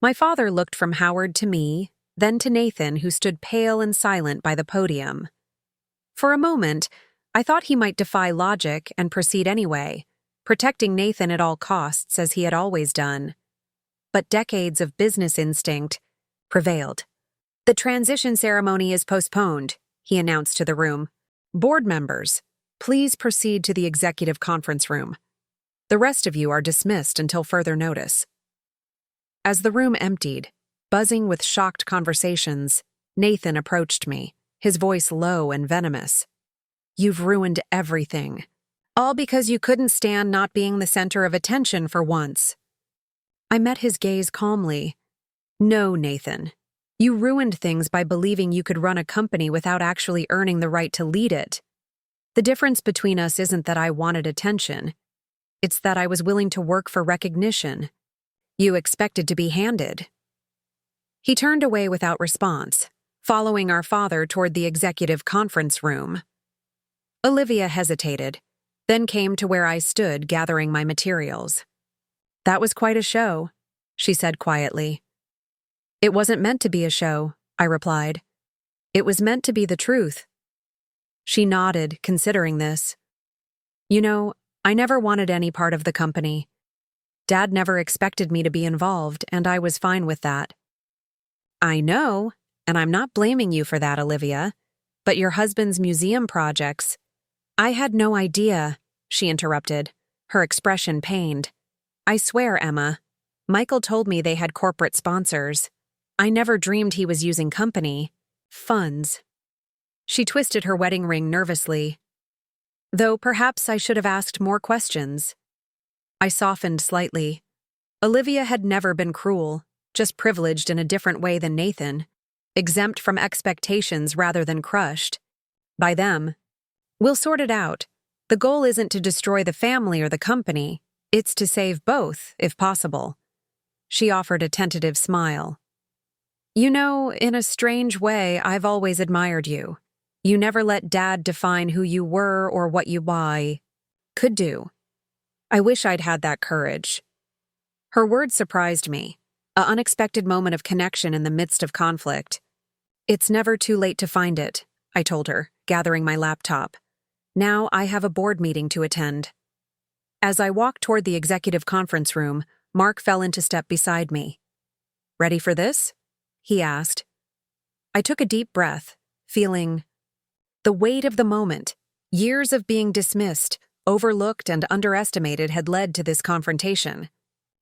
My father looked from Howard to me, then to Nathan, who stood pale and silent by the podium. For a moment, I thought he might defy logic and proceed anyway, protecting Nathan at all costs as he had always done. But decades of business instinct prevailed. "The transition ceremony is postponed," he announced to the room. "Board members, please proceed to the executive conference room. The rest of you are dismissed until further notice." As the room emptied, buzzing with shocked conversations, Nathan approached me, his voice low and venomous. "You've ruined everything. All because you couldn't stand not being the center of attention for once." I met his gaze calmly. "No, Nathan. You ruined things by believing you could run a company without actually earning the right to lead it. The difference between us isn't that I wanted attention. It's that I was willing to work for recognition. You expected to be handed." He turned away without response, following our father toward the executive conference room. Olivia hesitated, then came to where I stood gathering my materials. "That was quite a show," she said quietly. "It wasn't meant to be a show," I replied. "It was meant to be the truth." She nodded, considering this. "You know, I never wanted any part of the company. Dad never expected me to be involved, and I was fine with that." "I know, and I'm not blaming you for that, Olivia. But your husband's museum projects—" "I had no idea," she interrupted, her expression pained. "I swear, Emma, Michael told me they had corporate sponsors. I never dreamed he was using company funds." She twisted her wedding ring nervously. "Though perhaps I should have asked more questions." I softened slightly. Olivia had never been cruel, just privileged in a different way than Nathan, exempt from expectations rather than crushed by them. "We'll sort it out. The goal isn't to destroy the family or the company. It's to save both, if possible." She offered a tentative smile. "You know, in a strange way, I've always admired you. You never let Dad define who you were or what you could do. I wish I'd had that courage." Her words surprised me, an unexpected moment of connection in the midst of conflict. "It's never too late to find it," I told her, gathering my laptop. "Now I have a board meeting to attend." As I walked toward the executive conference room, Mark fell into step beside me. "Ready for this?" he asked. I took a deep breath, feeling the weight of the moment. Years of being dismissed, overlooked, and underestimated had led to this confrontation.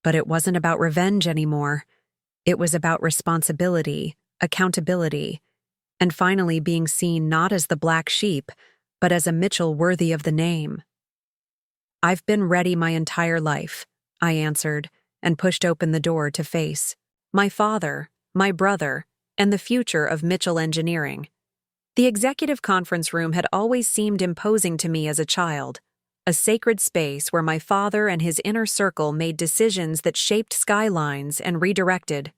But it wasn't about revenge anymore. It was about responsibility, accountability, and finally being seen not as the black sheep, but as a Mitchell worthy of the name. "I've been ready my entire life," I answered, and pushed open the door to face my father, my brother, and the future of Mitchell Engineering. The executive conference room had always seemed imposing to me as a child, a sacred space where my father and his inner circle made decisions that shaped skylines and redirected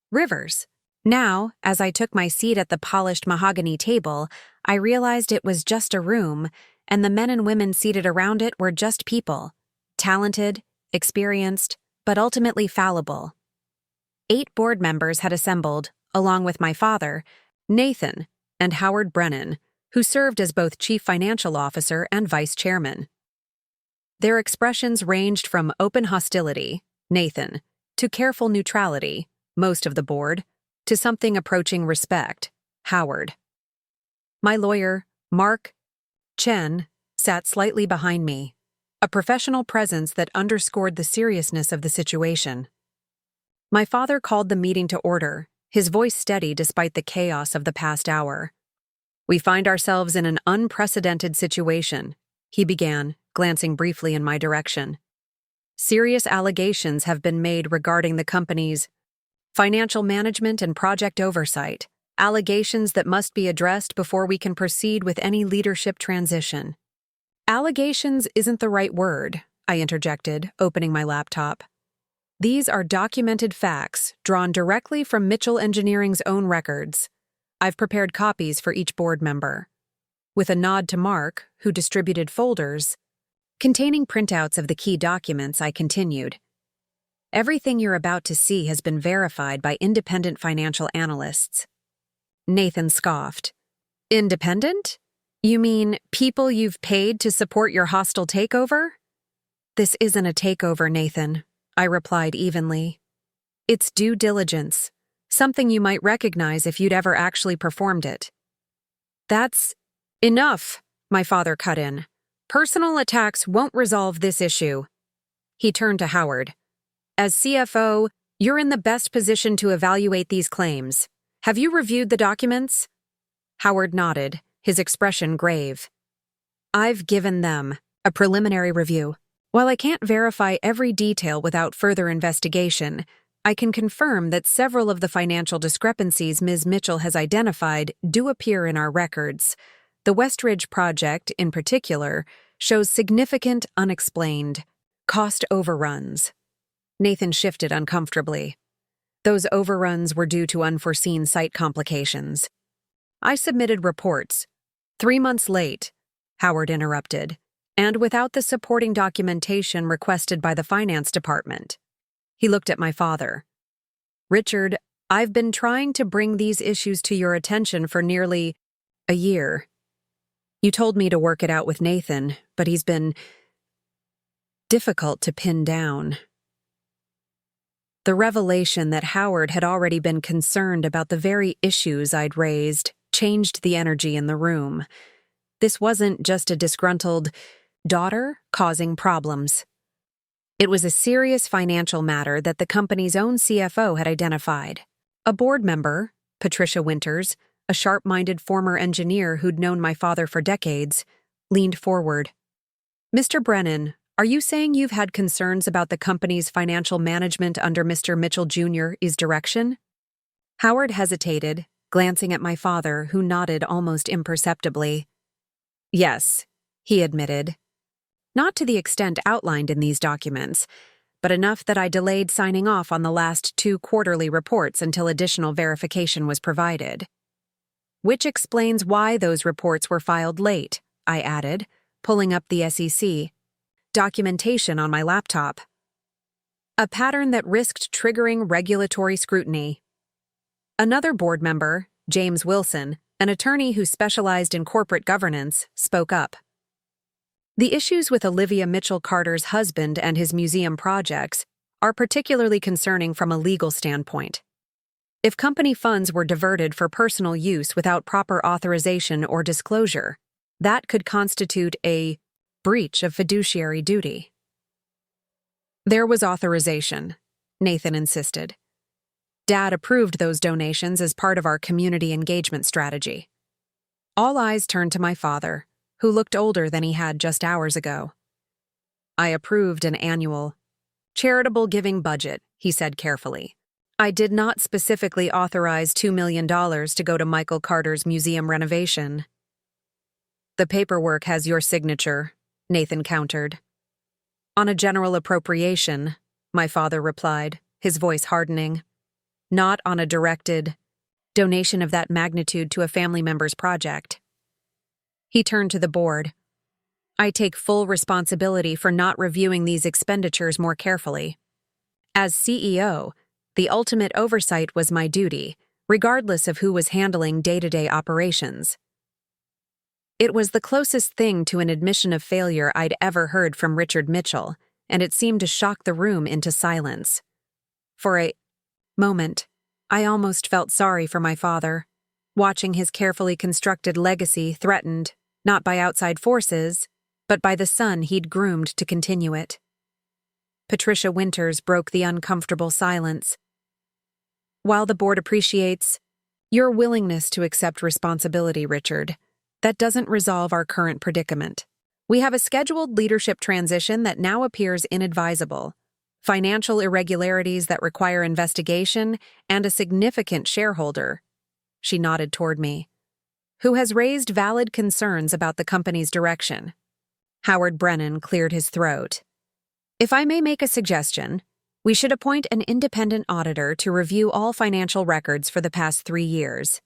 rivers. Now, as I took my seat at the polished mahogany table, I realized it was just a room, and the men and women seated around it were just people, talented, experienced, but ultimately fallible. 8 board members had assembled, along with my father, Nathan, and Howard Brennan, who served as both chief financial officer and vice chairman. Their expressions ranged from open hostility, Nathan, to careful neutrality, most of the board, to something approaching respect, Howard. My lawyer, Mark Chen, sat slightly behind me, a professional presence that underscored the seriousness of the situation. My father called the meeting to order, his voice steady despite the chaos of the past hour. "We find ourselves in an unprecedented situation," he began, glancing briefly in my direction. "Serious allegations have been made regarding the company's financial management and project oversight, allegations that must be addressed before we can proceed with any leadership transition." "Allegations isn't the right word," I interjected, opening my laptop. "These are documented facts drawn directly from Mitchell Engineering's own records. I've prepared copies for each board member." With a nod to Mark, who distributed folders containing printouts of the key documents, I continued. "Everything you're about to see has been verified by independent financial analysts." Nathan scoffed. "Independent? You mean people you've paid to support your hostile takeover?" This isn't a takeover, Nathan, I replied evenly. It's due diligence, something you might recognize if you'd ever actually performed it. That's enough, my father cut in. Personal attacks won't resolve this issue. He turned to Howard. As CFO, you're in the best position to evaluate these claims. Have you reviewed the documents? Howard nodded, his expression grave. I've given them a preliminary review. While I can't verify every detail without further investigation, I can confirm that several of the financial discrepancies Ms. Mitchell has identified do appear in our records. The Westridge project, in particular, shows significant unexplained cost overruns. Nathan shifted uncomfortably. Those overruns were due to unforeseen site complications. I submitted reports. 3 months late, Howard interrupted, and without the supporting documentation requested by the finance department. He looked at my father. Richard, I've been trying to bring these issues to your attention for nearly a year. You told me to work it out with Nathan, but he's been difficult to pin down. The revelation that Howard had already been concerned about the very issues I'd raised changed the energy in the room. This wasn't just a disgruntled daughter causing problems. It was a serious financial matter that the company's own CFO had identified. A board member, Patricia Winters, a sharp-minded former engineer who'd known my father for decades, leaned forward. Mr. Brennan, are you saying you've had concerns about the company's financial management under Mr. Mitchell Jr.'s direction? Howard hesitated, glancing at my father, who nodded almost imperceptibly. Yes, he admitted. Not to the extent outlined in these documents, but enough that I delayed signing off on the last 2 quarterly reports until additional verification was provided. Which explains why those reports were filed late, I added, pulling up the SEC documentation on my laptop. A pattern that risked triggering regulatory scrutiny. Another board member, James Wilson, an attorney who specialized in corporate governance, spoke up. The issues with Olivia Mitchell Carter's husband and his museum projects are particularly concerning from a legal standpoint. If company funds were diverted for personal use without proper authorization or disclosure, that could constitute a breach of fiduciary duty. There was authorization, Nathan insisted. Dad approved those donations as part of our community engagement strategy. All eyes turned to my father, who looked older than he had just hours ago. I approved an annual charitable giving budget, he said carefully. I did not specifically authorize $2 million to go to Michael Carter's museum renovation. The paperwork has your signature, Nathan countered. On a general appropriation, my father replied, his voice hardening. Not on a directed donation of that magnitude to a family member's project. He turned to the board. I take full responsibility for not reviewing these expenditures more carefully. As CEO, the ultimate oversight was my duty, regardless of who was handling day-to-day operations. It was the closest thing to an admission of failure I'd ever heard from Richard Mitchell, and it seemed to shock the room into silence. For a moment, I almost felt sorry for my father, watching his carefully constructed legacy threatened, not by outside forces, but by the son he'd groomed to continue it. Patricia Winters broke the uncomfortable silence. While the board appreciates your willingness to accept responsibility, Richard, that doesn't resolve our current predicament. We have a scheduled leadership transition that now appears inadvisable, financial irregularities that require investigation, and a significant shareholder, she nodded toward me, who has raised valid concerns about the company's direction. Howard Brennan cleared his throat. If I may make a suggestion, we should appoint an independent auditor to review all financial records for the past 3 years.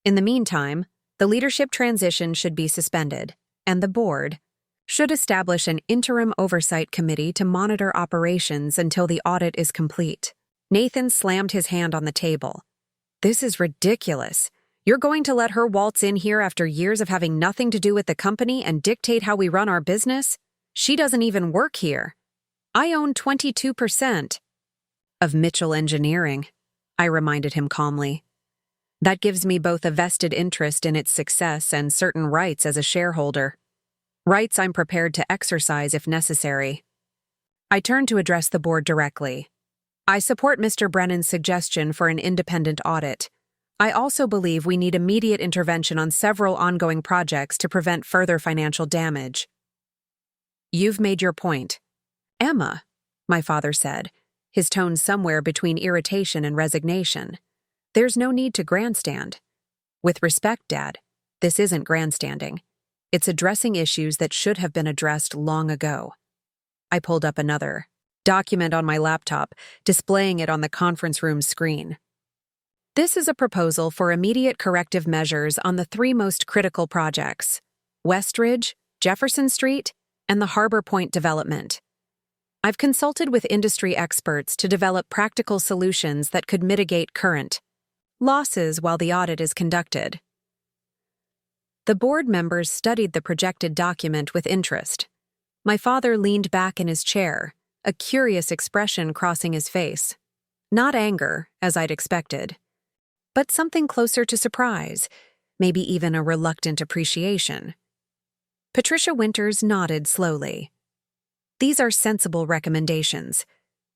In the meantime, the leadership transition should be suspended, and the board should establish an interim oversight committee to monitor operations until the audit is complete. Nathan slammed his hand on the table. This is ridiculous. You're going to let her waltz in here after years of having nothing to do with the company and dictate how we run our business? She doesn't even work here. I own 22% of Mitchell Engineering, I reminded him calmly. That gives me both a vested interest in its success and certain rights as a shareholder. Rights I'm prepared to exercise if necessary. I turned to address the board directly. I support Mr. Brennan's suggestion for an independent audit. I also believe we need immediate intervention on several ongoing projects to prevent further financial damage. You've made your point. Emma, my father said, his tone somewhere between irritation and resignation. There's no need to grandstand. With respect, Dad, this isn't grandstanding. It's addressing issues that should have been addressed long ago. I pulled up another document on my laptop, displaying it on the conference room screen. This is a proposal for immediate corrective measures on the three most critical projects: Westridge, Jefferson Street, and the Harbor Point development. I've consulted with industry experts to develop practical solutions that could mitigate current losses while the audit is conducted. The board members studied the projected document with interest. My father leaned back in his chair, a curious expression crossing his face. Not anger, as I'd expected, but something closer to surprise, maybe even a reluctant appreciation. Patricia Winters nodded slowly. These are sensible recommendations.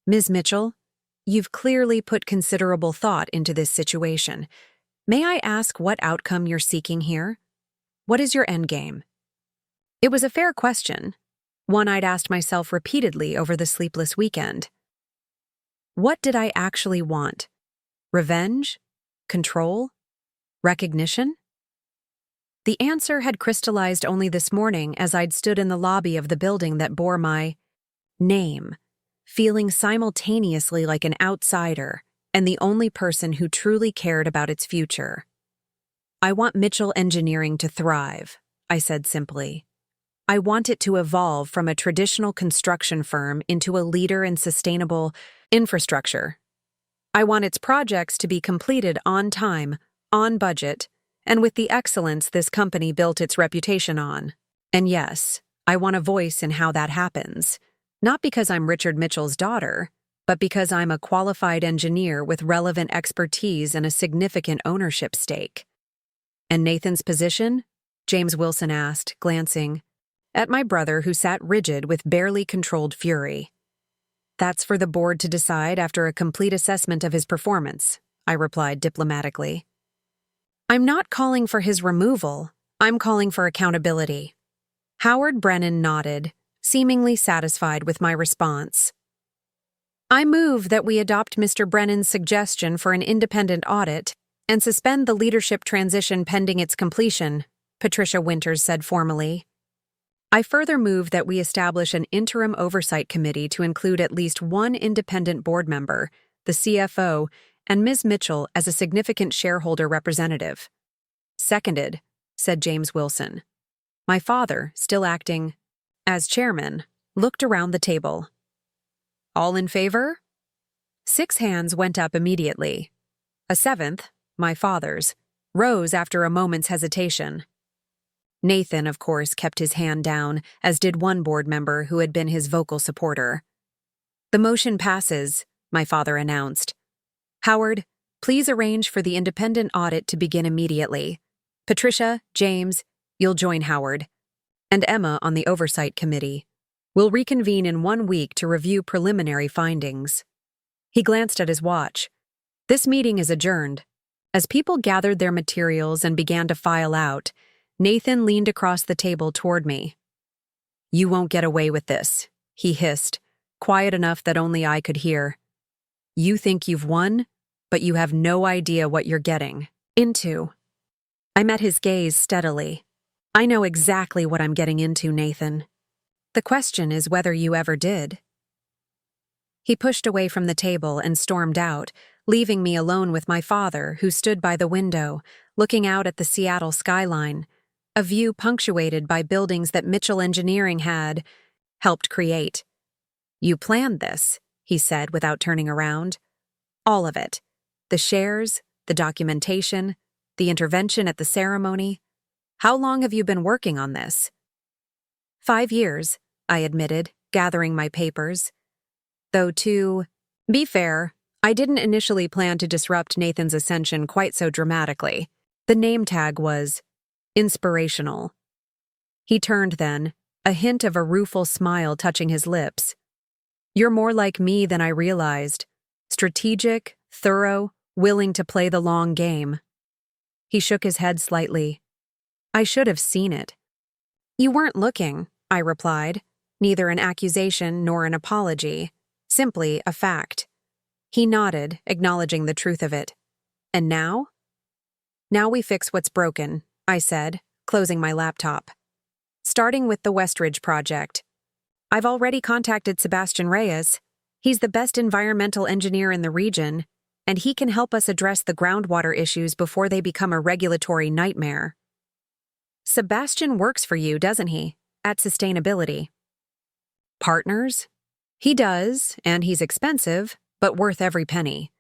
Ms. Mitchell, you've clearly put considerable thought into this situation. May I ask what outcome you're seeking here? What is your endgame? It was a fair question, one I'd asked myself repeatedly over the sleepless weekend. What did I actually want? Revenge? Control? Recognition? The answer had crystallized only this morning as I'd stood in the lobby of the building that bore my name, feeling simultaneously like an outsider and the only person who truly cared about its future. I want Mitchell Engineering to thrive, I said simply. I want it to evolve from a traditional construction firm into a leader in sustainable infrastructure. I want its projects to be completed on time, on budget, and with the excellence this company built its reputation on. And yes, I want a voice in how that happens, not because I'm Richard Mitchell's daughter, but because I'm a qualified engineer with relevant expertise and a significant ownership stake. And Nathan's position? James Wilson asked, glancing at my brother who sat rigid with barely controlled fury. That's for the board to decide after a complete assessment of his performance, I replied diplomatically. I'm not calling for his removal, I'm calling for accountability. Howard Brennan nodded, seemingly satisfied with my response. I move that we adopt Mr. Brennan's suggestion for an independent audit and suspend the leadership transition pending its completion, Patricia Winters said formally. I further move that we establish an interim oversight committee to include at least one independent board member, the CFO, and Ms. Mitchell as a significant shareholder representative. Seconded, said James Wilson. My father, still acting as chairman, looked around the table. All in favor? 6 hands went up immediately. A 7th, my father's, rose after a moment's hesitation. Nathan, of course, kept his hand down, as did one board member who had been his vocal supporter. The motion passes, my father announced. Howard, please arrange for the independent audit to begin immediately. Patricia, James, you'll join Howard. And Emma on the oversight committee. We'll reconvene in 1 week to review preliminary findings. He glanced at his watch. This meeting is adjourned. As people gathered their materials and began to file out, Nathan leaned across the table toward me. You won't get away with this, he hissed, quiet enough that only I could hear. You think you've won, but you have no idea what you're getting into. I met his gaze steadily. I know exactly what I'm getting into, Nathan. The question is whether you ever did. He pushed away from the table and stormed out, leaving me alone with my father, who stood by the window, looking out at the Seattle skyline, a view punctuated by buildings that Mitchell Engineering had helped create. You planned this, he said without turning around. All of it. The shares, the documentation, the intervention at the ceremony. How long have you been working on this? 5 years, I admitted, gathering my papers. Though to be fair, I didn't initially plan to disrupt Nathan's ascension quite so dramatically. The name tag was inspirational. He turned then, a hint of a rueful smile touching his lips. You're more like me than I realized. Strategic, thorough, willing to play the long game. He shook his head slightly. I should have seen it. You weren't looking, I replied, neither an accusation nor an apology, simply a fact. He nodded, acknowledging the truth of it. And now? Now we fix what's broken, I said, closing my laptop. Starting with the Westridge project. I've already contacted Sebastian Reyes. He's the best environmental engineer in the region, and he can help us address the groundwater issues before they become a regulatory nightmare. Sebastian works for you, doesn't he, at Sustainability? Partners? He does, and he's expensive, but worth every penny.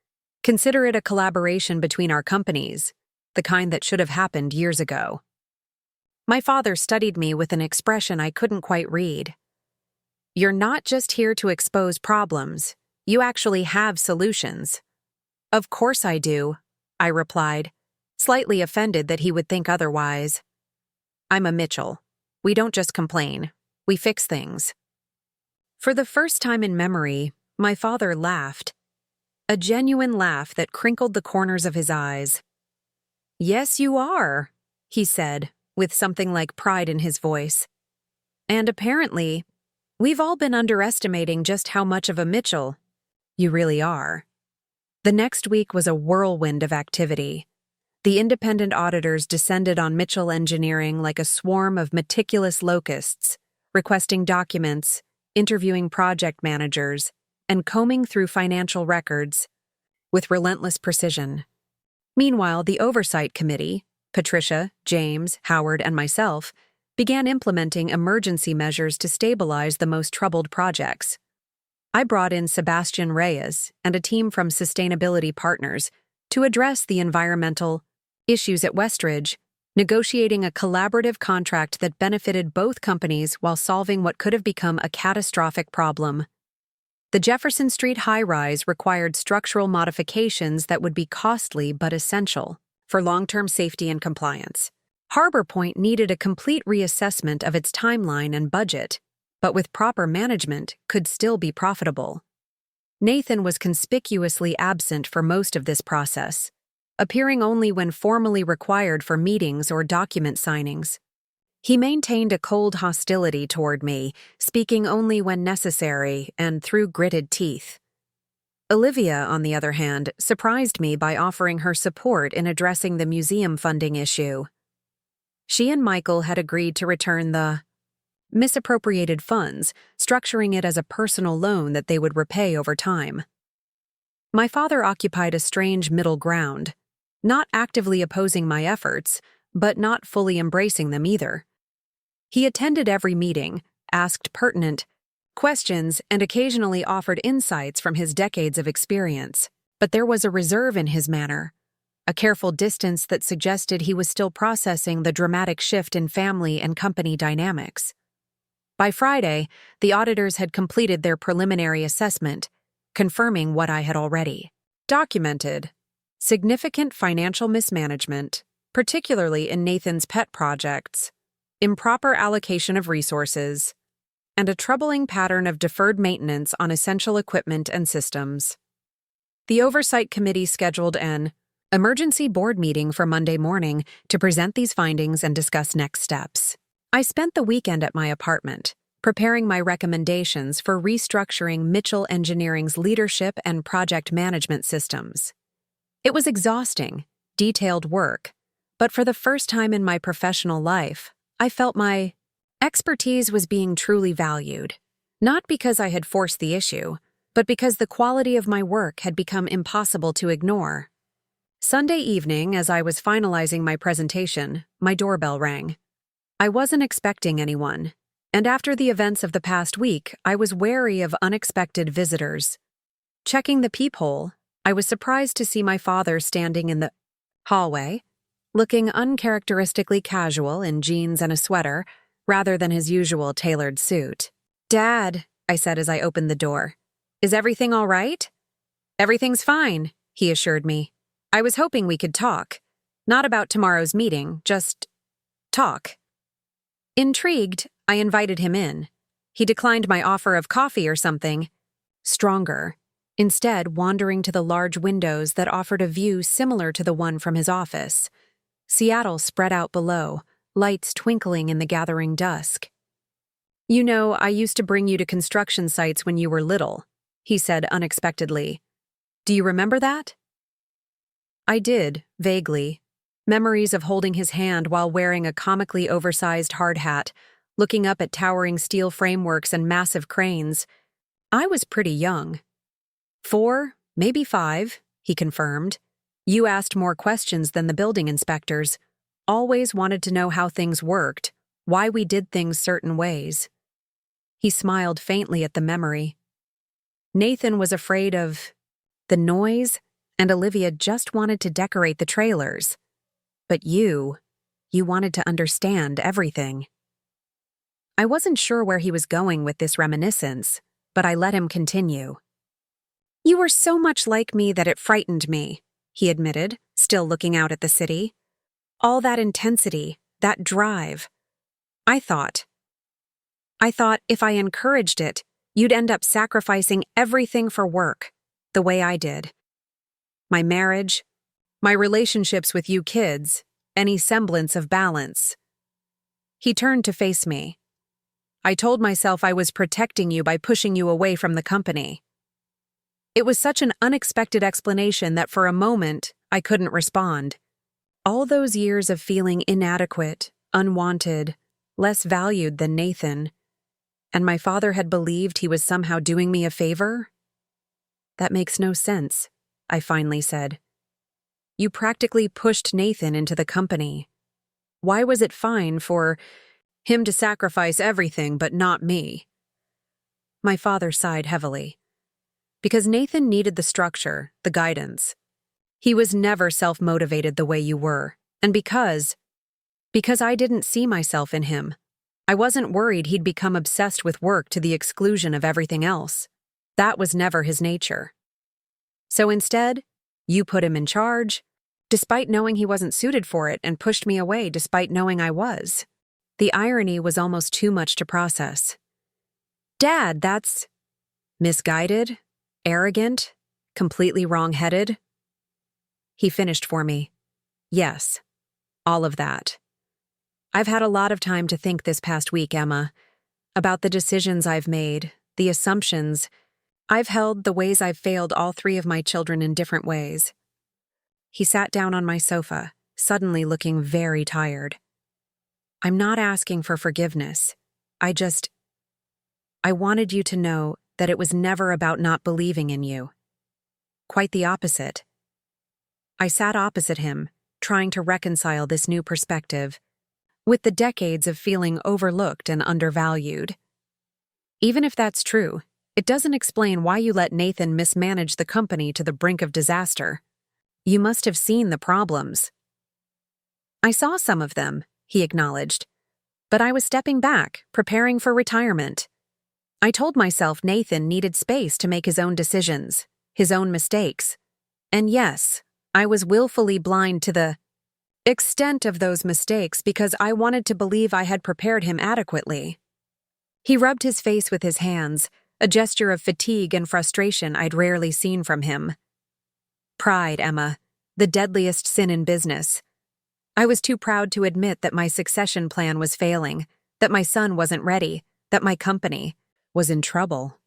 Consider it a collaboration between our companies, the kind that should have happened years ago. My father studied me with an expression I couldn't quite read. You're not just here to expose problems, you actually have solutions. Of course I do, I replied, slightly offended that he would think otherwise. I'm a Mitchell. We don't just complain, we fix things. For the first time in memory, my father laughed. A genuine laugh that crinkled the corners of his eyes. Yes, you are, he said, with something like pride in his voice. And apparently, we've all been underestimating just how much of a Mitchell you really are. The next week was a whirlwind of activity. The independent auditors descended on Mitchell Engineering like a swarm of meticulous locusts, requesting documents, interviewing project managers, and combing through financial records with relentless precision. Meanwhile, the Oversight Committee, Patricia, James, Howard, and myself, began implementing emergency measures to stabilize the most troubled projects. I brought in Sebastian Reyes and a team from Sustainability Partners to address the environmental issues at Westridge, negotiating a collaborative contract that benefited both companies while solving what could have become a catastrophic problem. The Jefferson Street high-rise required structural modifications that would be costly but essential for long-term safety and compliance. Harbor Point needed a complete reassessment of its timeline and budget, but with proper management could still be profitable. Nathan was conspicuously absent for most of this process, appearing only when formally required for meetings or document signings. He maintained a cold hostility toward me, speaking only when necessary and through gritted teeth. Olivia, on the other hand, surprised me by offering her support in addressing the museum funding issue. She and Michael had agreed to return the misappropriated funds, structuring it as a personal loan that they would repay over time. My father occupied a strange middle ground, not actively opposing my efforts, but not fully embracing them either. He attended every meeting, asked pertinent questions, and occasionally offered insights from his decades of experience, but there was a reserve in his manner, a careful distance that suggested he was still processing the dramatic shift in family and company dynamics. By Friday, the auditors had completed their preliminary assessment, confirming what I had already documented: significant financial mismanagement, particularly in Nathan's pet projects, improper allocation of resources, and a troubling pattern of deferred maintenance on essential equipment and systems. The Oversight Committee scheduled an emergency board meeting for Monday morning to present these findings and discuss next steps. I spent the weekend at my apartment, preparing my recommendations for restructuring Mitchell Engineering's leadership and project management systems. It was exhausting, detailed work, but for the first time in my professional life, I felt my expertise was being truly valued, not because I had forced the issue, but because the quality of my work had become impossible to ignore. Sunday evening, as I was finalizing my presentation, my doorbell rang. I wasn't expecting anyone, and after the events of the past week, I was wary of unexpected visitors. Checking the peephole, I was surprised to see my father standing in the hallway, looking uncharacteristically casual in jeans and a sweater, rather than his usual tailored suit. "Dad," I said as I opened the door, Is everything all right? Everything's fine, he assured me. I was hoping we could talk. Not about tomorrow's meeting, just talk. Intrigued, I invited him in. He declined my offer of coffee or something stronger, instead wandering to the large windows that offered a view similar to the one from his office. Seattle spread out below, lights twinkling in the gathering dusk. You know, I used to bring you to construction sites when you were little, he said unexpectedly. Do you remember that? I did, vaguely. Memories of holding his hand while wearing a comically oversized hard hat, looking up at towering steel frameworks and massive cranes. I was pretty young. 4, maybe 5, he confirmed. You asked more questions than the building inspectors. Always wanted to know how things worked, why we did things certain ways. He smiled faintly at the memory. Nathan was afraid of the noise, and Olivia just wanted to decorate the trailers. But you wanted to understand everything. I wasn't sure where he was going with this reminiscence, but I let him continue. You were so much like me that it frightened me, he admitted, still looking out at the city. All that intensity, that drive. I thought if I encouraged it, you'd end up sacrificing everything for work, the way I did. My marriage, my relationships with you kids, any semblance of balance. He turned to face me. I told myself I was protecting you by pushing you away from the company. It was such an unexpected explanation that for a moment I couldn't respond. All those years of feeling inadequate, unwanted, less valued than Nathan, and my father had believed he was somehow doing me a favor? That makes no sense, I finally said. You practically pushed Nathan into the company. Why was it fine for him to sacrifice everything but not me? My father sighed heavily. Because Nathan needed the structure, the guidance. He was never self-motivated the way you were, and because I didn't see myself in him. I wasn't worried he'd become obsessed with work to the exclusion of everything else. That was never his nature. So instead, you put him in charge, despite knowing he wasn't suited for it, and pushed me away despite knowing I was. The irony was almost too much to process. Dad, that's misguided, arrogant, completely wrong-headed. He finished for me. Yes, all of that. I've had a lot of time to think this past week, Emma, about the decisions I've made, the assumptions I've held, the ways I've failed all 3 of my children in different ways. He sat down on my sofa, suddenly looking very tired. I'm not asking for forgiveness. I wanted you to know that it was never about not believing in you. Quite the opposite. I sat opposite him, trying to reconcile this new perspective with the decades of feeling overlooked and undervalued. Even if that's true, it doesn't explain why you let Nathan mismanage the company to the brink of disaster. You must have seen the problems. I saw some of them, he acknowledged, but I was stepping back, preparing for retirement. I told myself Nathan needed space to make his own decisions, his own mistakes. And yes, I was willfully blind to the extent of those mistakes because I wanted to believe I had prepared him adequately. He rubbed his face with his hands, a gesture of fatigue and frustration I'd rarely seen from him. Pride, Emma, the deadliest sin in business. I was too proud to admit that my succession plan was failing, that my son wasn't ready, that my company was in trouble.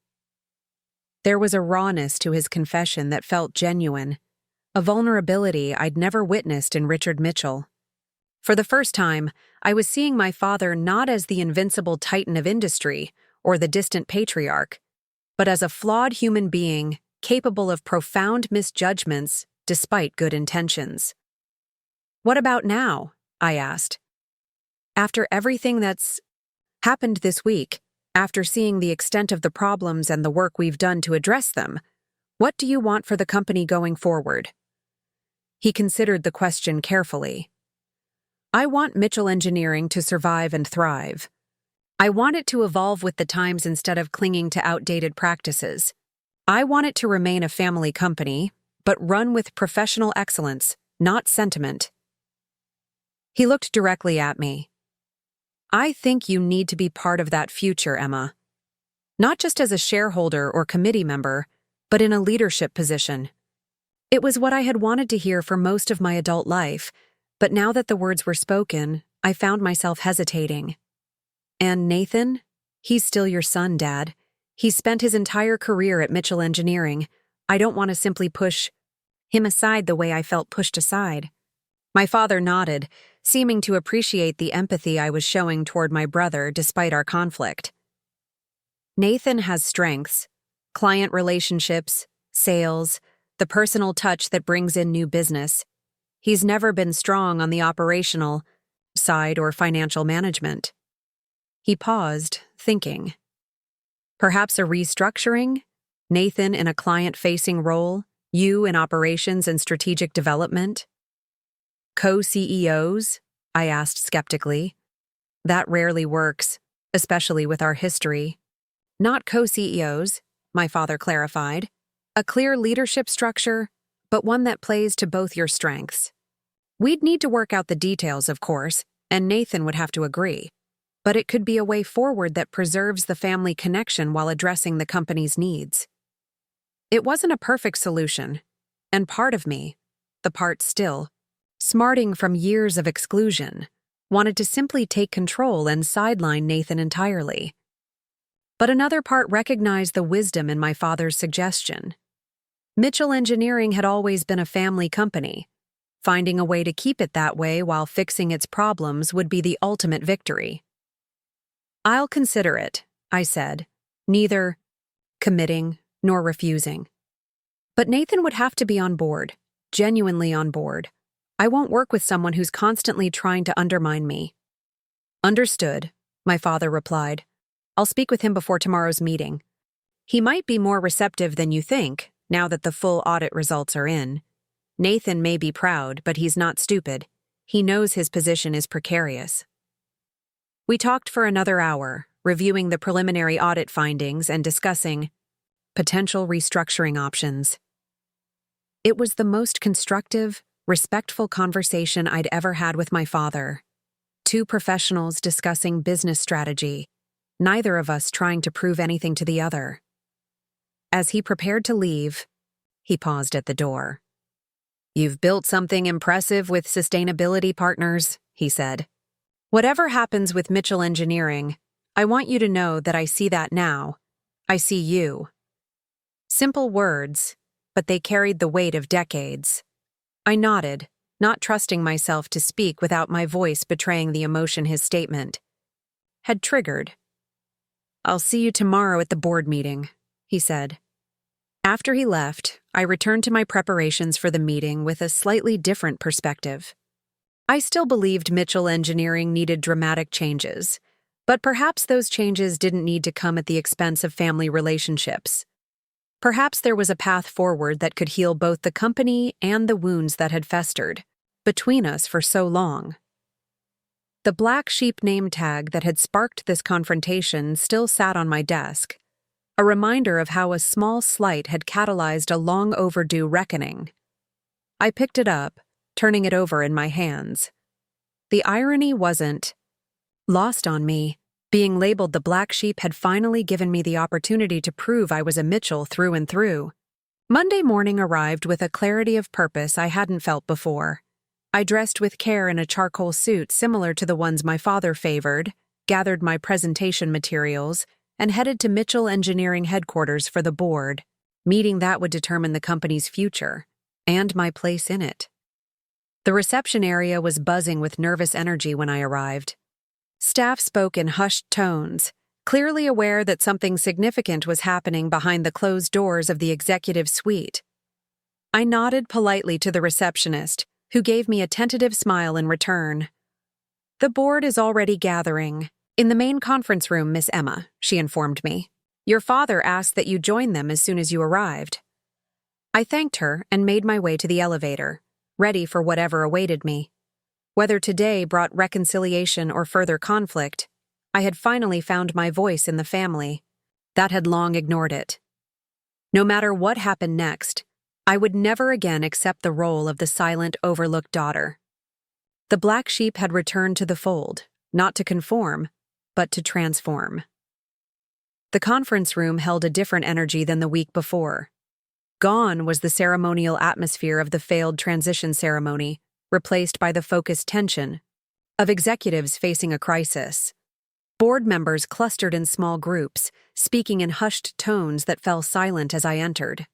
There was a rawness to his confession that felt genuine, a vulnerability I'd never witnessed in Richard Mitchell. For the first time, I was seeing my father not as the invincible titan of industry or the distant patriarch, but as a flawed human being capable of profound misjudgments despite good intentions. What about now? I asked. After everything that's happened this week, after seeing the extent of the problems and the work we've done to address them, what do you want for the company going forward? He considered the question carefully. I want Mitchell Engineering to survive and thrive. I want it to evolve with the times instead of clinging to outdated practices. I want it to remain a family company, but run with professional excellence, not sentiment. He looked directly at me. I think you need to be part of that future, Emma. Not just as a shareholder or committee member, but in a leadership position. It was what I had wanted to hear for most of my adult life, but now that the words were spoken, I found myself hesitating. And Nathan? He's still your son, Dad. He's spent his entire career at Mitchell Engineering. I don't want to simply push him aside the way I felt pushed aside. My father nodded, seeming to appreciate the empathy I was showing toward my brother despite our conflict. Nathan has strengths: client relationships, sales, the personal touch that brings in new business. He's never been strong on the operational side or financial management. He paused, thinking. Perhaps a restructuring? Nathan in a client-facing role, you in operations and strategic development? Co-CEOs? I asked skeptically. That rarely works, especially with our history. Not co-CEOs, my father clarified. A clear leadership structure, but one that plays to both your strengths. We'd need to work out the details, of course, and Nathan would have to agree. But it could be a way forward that preserves the family connection while addressing the company's needs. It wasn't a perfect solution, and part of me, the part still, smarting from years of exclusion, wanted to simply take control and sideline Nathan entirely. But another part recognized the wisdom in my father's suggestion. Mitchell Engineering had always been a family company. Finding a way to keep it that way while fixing its problems would be the ultimate victory. I'll consider it, I said, neither committing nor refusing. But Nathan would have to be on board, genuinely on board. I won't work with someone who's constantly trying to undermine me. Understood, my father replied. I'll speak with him before tomorrow's meeting. He might be more receptive than you think, now that the full audit results are in. Nathan may be proud, but he's not stupid. He knows his position is precarious. We talked for another hour, reviewing the preliminary audit findings and discussing potential restructuring options. It was the most constructive, respectful conversation I'd ever had with my father. Two professionals discussing business strategy, neither of us trying to prove anything to the other. As he prepared to leave, he paused at the door. You've built something impressive with sustainability partners, he said. Whatever happens with Mitchell Engineering, I want you to know that I see that now. I see you. Simple words, but they carried the weight of decades. I nodded, not trusting myself to speak without my voice betraying the emotion his statement had triggered. I'll see you tomorrow at the board meeting, he said. After he left, I returned to my preparations for the meeting with a slightly different perspective. I still believed Mitchell Engineering needed dramatic changes, but perhaps those changes didn't need to come at the expense of family relationships. Perhaps there was a path forward that could heal both the company and the wounds that had festered between us for so long. The black sheep name tag that had sparked this confrontation still sat on my desk, a reminder of how a small slight had catalyzed a long-overdue reckoning. I picked it up, turning it over in my hands. The irony wasn't lost on me. Being labeled the black sheep had finally given me the opportunity to prove I was a Mitchell through and through. Monday morning arrived with a clarity of purpose I hadn't felt before. I dressed with care in a charcoal suit similar to the ones my father favored, gathered my presentation materials, and headed to Mitchell Engineering headquarters for the board, meeting that would determine the company's future, and my place in it. The reception area was buzzing with nervous energy when I arrived. Staff spoke in hushed tones, clearly aware that something significant was happening behind the closed doors of the executive suite. I nodded politely to the receptionist, who gave me a tentative smile in return. The board is already gathering. In the main conference room, Miss Emma, she informed me. Your father asked that you join them as soon as you arrived. I thanked her and made my way to the elevator, ready for whatever awaited me. Whether today brought reconciliation or further conflict, I had finally found my voice in the family that had long ignored it. No matter what happened next, I would never again accept the role of the silent, overlooked daughter. The black sheep had returned to the fold, not to conform, but to transform. The conference room held a different energy than the week before. Gone was the ceremonial atmosphere of the failed transition ceremony, replaced by the focused tension of executives facing a crisis. Board members clustered in small groups, speaking in hushed tones that fell silent as I entered.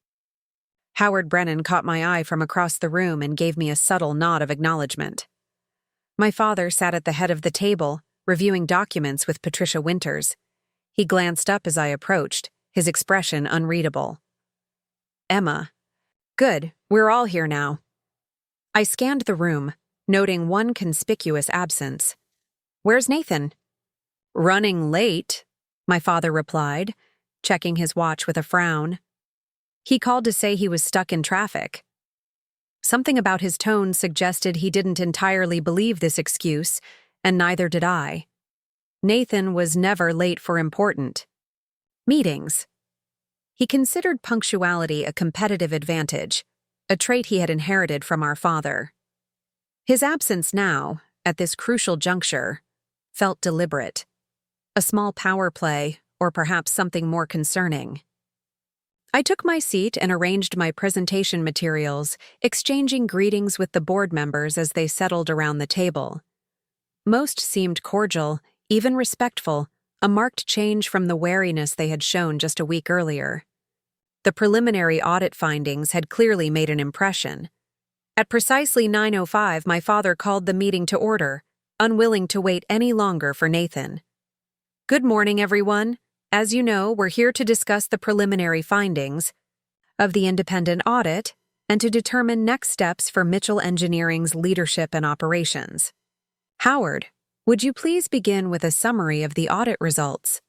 Howard Brennan caught my eye from across the room and gave me a subtle nod of acknowledgement. My father sat at the head of the table, reviewing documents with Patricia Winters. He glanced up as I approached, his expression unreadable. Emma. Good, we're all here now. I scanned the room, noting one conspicuous absence. Where's Nathan? Running late, my father replied, checking his watch with a frown. He called to say he was stuck in traffic. Something about his tone suggested he didn't entirely believe this excuse, and neither did I. Nathan was never late for important meetings. He considered punctuality a competitive advantage, a trait he had inherited from our father. His absence now, at this crucial juncture, felt deliberate. A small power play, or perhaps something more concerning. I took my seat and arranged my presentation materials, exchanging greetings with the board members as they settled around the table. Most seemed cordial, even respectful, a marked change from the wariness they had shown just a week earlier. The preliminary audit findings had clearly made an impression. At precisely 9:05, my father called the meeting to order, unwilling to wait any longer for Nathan. Good morning, everyone. As you know, we're here to discuss the preliminary findings of the independent audit and to determine next steps for Mitchell Engineering's leadership and operations. Howard, would you please begin with a summary of the audit results?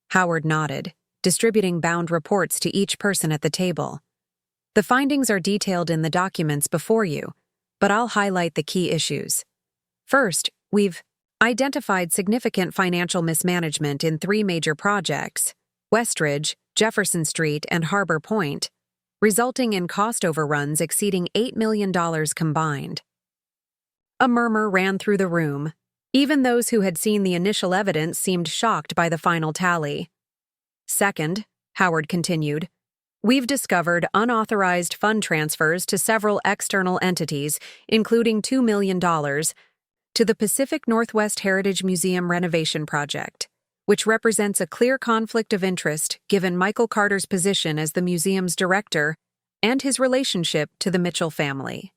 Howard nodded, distributing bound reports to each person at the table. The findings are detailed in the documents before you, but I'll highlight the key issues. First, we've identified significant financial mismanagement in 3 major projects, Westridge, Jefferson Street, and Harbor Point, resulting in cost overruns exceeding $8 million combined. A murmur ran through the room. Even those who had seen the initial evidence seemed shocked by the final tally. Second, Howard continued, we've discovered unauthorized fund transfers to several external entities, including $2 million, to the Pacific Northwest Heritage Museum renovation project, which represents a clear conflict of interest given Michael Carter's position as the museum's director and his relationship to the Mitchell family.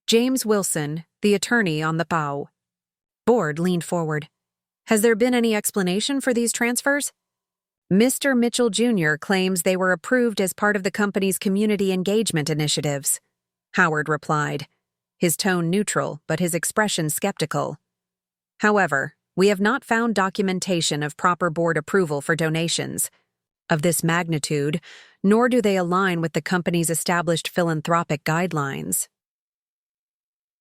James Wilson, the attorney on the PAO board, leaned forward. Has there been any explanation for these transfers? Mr. Mitchell Jr. claims they were approved as part of the company's community engagement initiatives, Howard replied, his tone neutral but his expression skeptical. However, we have not found documentation of proper board approval for donations of this magnitude, nor do they align with the company's established philanthropic guidelines.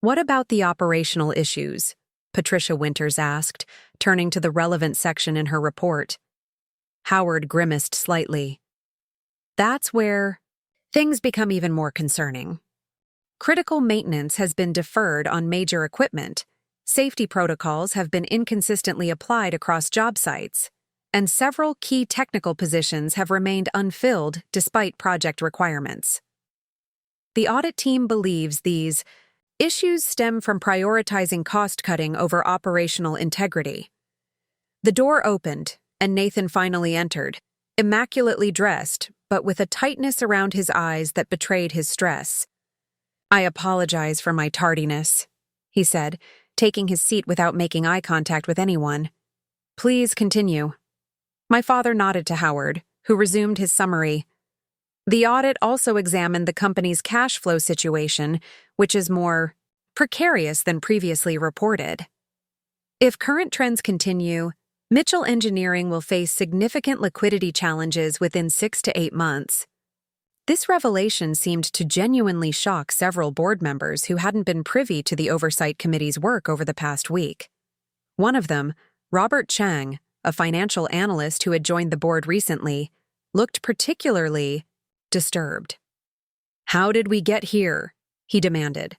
What about the operational issues? Patricia Winters asked, turning to the relevant section in her report. Howard grimaced slightly. That's where things become even more concerning. Critical maintenance has been deferred on major equipment, safety protocols have been inconsistently applied across job sites, and several key technical positions have remained unfilled despite project requirements. The audit team believes these issues stem from prioritizing cost-cutting over operational integrity. The door opened, and Nathan finally entered, immaculately dressed, but with a tightness around his eyes that betrayed his stress. I apologize for my tardiness, he said, taking his seat without making eye contact with anyone. Please continue. My father nodded to Howard, who resumed his summary. The audit also examined the company's cash flow situation, which is more precarious than previously reported. If current trends continue, Mitchell Engineering will face significant liquidity challenges within 6 to 8 months. This revelation seemed to genuinely shock several board members who hadn't been privy to the Oversight Committee's work over the past week. One of them, Robert Chang, a financial analyst who had joined the board recently, looked particularly disturbed. "How did we get here?" he demanded.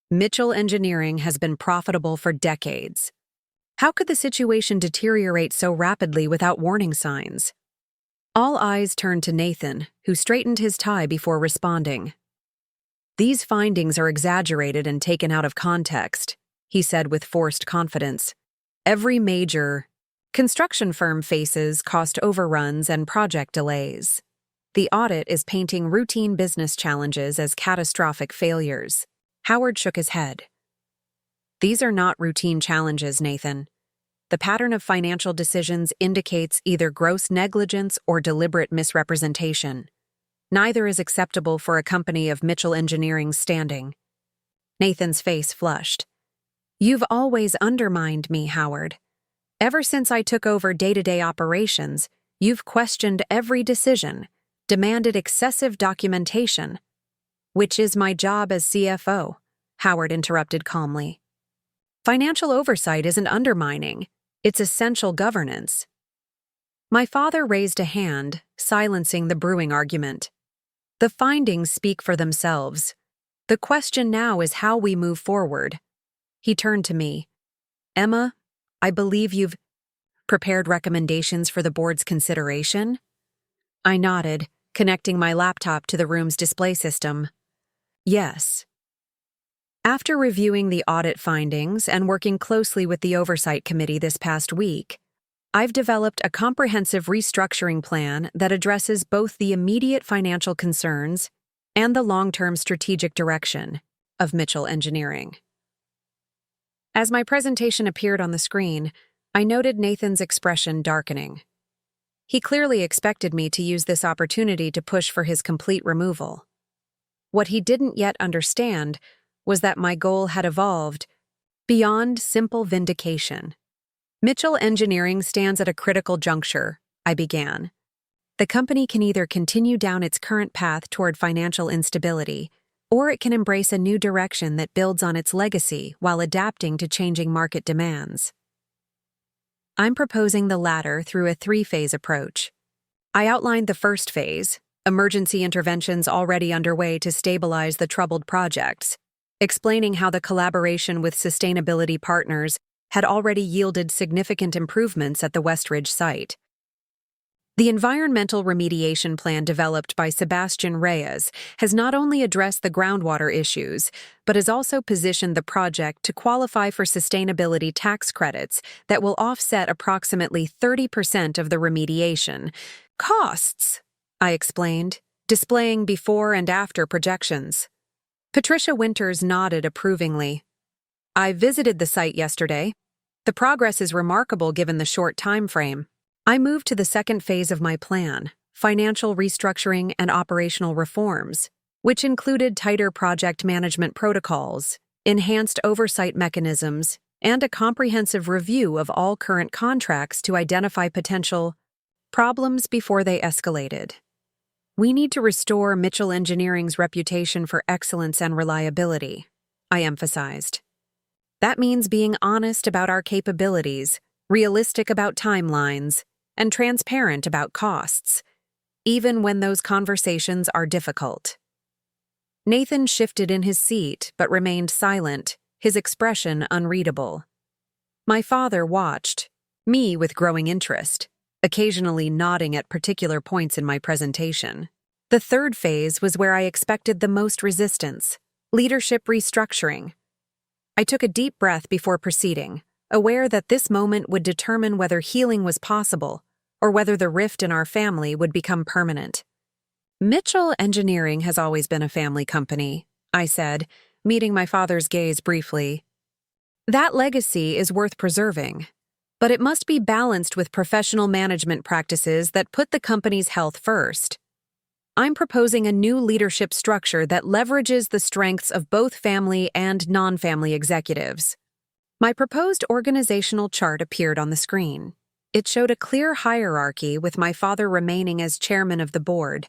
"Mitchell Engineering has been profitable for decades. How could the situation deteriorate so rapidly without warning signs?" All eyes turned to Nathan, who straightened his tie before responding. "These findings are exaggerated and taken out of context," he said with forced confidence. "Every major construction firm faces cost overruns and project delays. The audit is painting routine business challenges as catastrophic failures." Howard shook his head. "These are not routine challenges, Nathan. The pattern of financial decisions indicates either gross negligence or deliberate misrepresentation. Neither is acceptable for a company of Mitchell Engineering's standing." Nathan's face flushed. "You've always undermined me, Howard. Ever since I took over day-to-day operations, you've questioned every decision, demanded excessive documentation." "Which is my job as CFO," Howard interrupted calmly. "Financial oversight isn't undermining. It's essential governance." My father raised a hand, silencing the brewing argument. "The findings speak for themselves. The question now is how we move forward." He turned to me. "Emma, I believe you've prepared recommendations for the board's consideration?" I nodded, connecting my laptop to the room's display system. "Yes." After reviewing the audit findings and working closely with the Oversight Committee this past week, I've developed a comprehensive restructuring plan that addresses both the immediate financial concerns and the long-term strategic direction of Mitchell Engineering. As my presentation appeared on the screen, I noted Nathan's expression darkening. He clearly expected me to use this opportunity to push for his complete removal. What he didn't yet understand was that my goal had evolved beyond simple vindication. "Mitchell Engineering stands at a critical juncture," I began. "The company can either continue down its current path toward financial instability, or it can embrace a new direction that builds on its legacy while adapting to changing market demands. I'm proposing the latter through a three-phase approach. I outlined the first phase, emergency interventions already underway to stabilize the troubled projects, explaining how the collaboration with sustainability partners had already yielded significant improvements at the Westridge site. The environmental remediation plan developed by Sebastian Reyes has not only addressed the groundwater issues, but has also positioned the project to qualify for sustainability tax credits that will offset approximately 30% of the remediation costs, I explained, displaying before and after projections. Patricia Winters nodded approvingly. "I visited the site yesterday. The progress is remarkable given the short time frame." I moved to the second phase of my plan, financial restructuring and operational reforms, which included tighter project management protocols, enhanced oversight mechanisms, and a comprehensive review of all current contracts to identify potential problems before they escalated. "We need to restore Mitchell Engineering's reputation for excellence and reliability," I emphasized. "That means being honest about our capabilities, realistic about timelines, and transparent about costs, even when those conversations are difficult." Nathan shifted in his seat but remained silent, his expression unreadable. My father watched, me with growing interest, occasionally nodding at particular points in my presentation. The third phase was where I expected the most resistance, leadership restructuring. I took a deep breath before proceeding, aware that this moment would determine whether healing was possible or whether the rift in our family would become permanent. "Mitchell Engineering has always been a family company," I said, meeting my father's gaze briefly. "That legacy is worth preserving, but it must be balanced with professional management practices that put the company's health first. I'm proposing a new leadership structure that leverages the strengths of both family and non-family executives." My proposed organizational chart appeared on the screen. It showed a clear hierarchy with my father remaining as chairman of the board,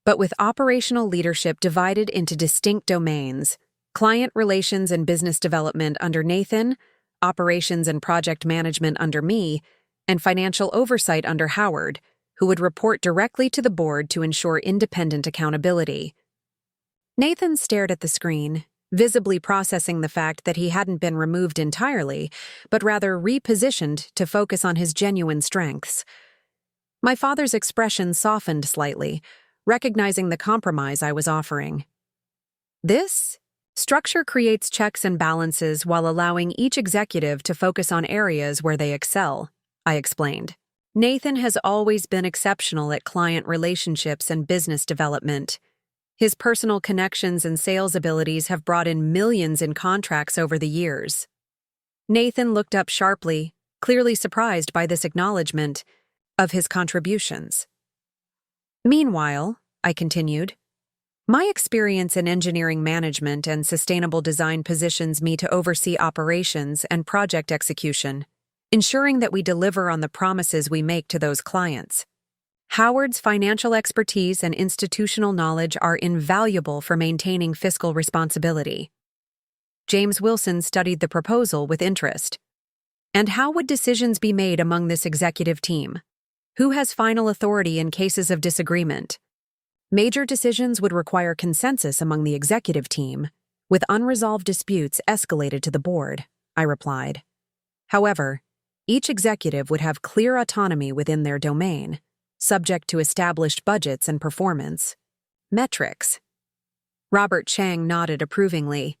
but with operational leadership divided into distinct domains: client relations and business development under Nathan, operations and project management under me, and financial oversight under Howard, who would report directly to the board to ensure independent accountability. Nathan stared at the screen, visibly processing the fact that he hadn't been removed entirely, but rather repositioned to focus on his genuine strengths. My father's expression softened slightly, recognizing the compromise I was offering. This structure creates checks and balances while allowing each executive to focus on areas where they excel, I explained. Nathan has always been exceptional at client relationships and business development. His personal connections and sales abilities have brought in millions in contracts over the years. Nathan looked up sharply, clearly surprised by this acknowledgement of his contributions. Meanwhile, I continued, my experience in engineering management and sustainable design positions me to oversee operations and project execution, ensuring that we deliver on the promises we make to those clients. Howard's financial expertise and institutional knowledge are invaluable for maintaining fiscal responsibility. James Wilson studied the proposal with interest. And how would decisions be made among this executive team? Who has final authority in cases of disagreement? Major decisions would require consensus among the executive team, with unresolved disputes escalated to the board, I replied. However, each executive would have clear autonomy within their domain, subject to established budgets and performance metrics. Robert Chang nodded approvingly.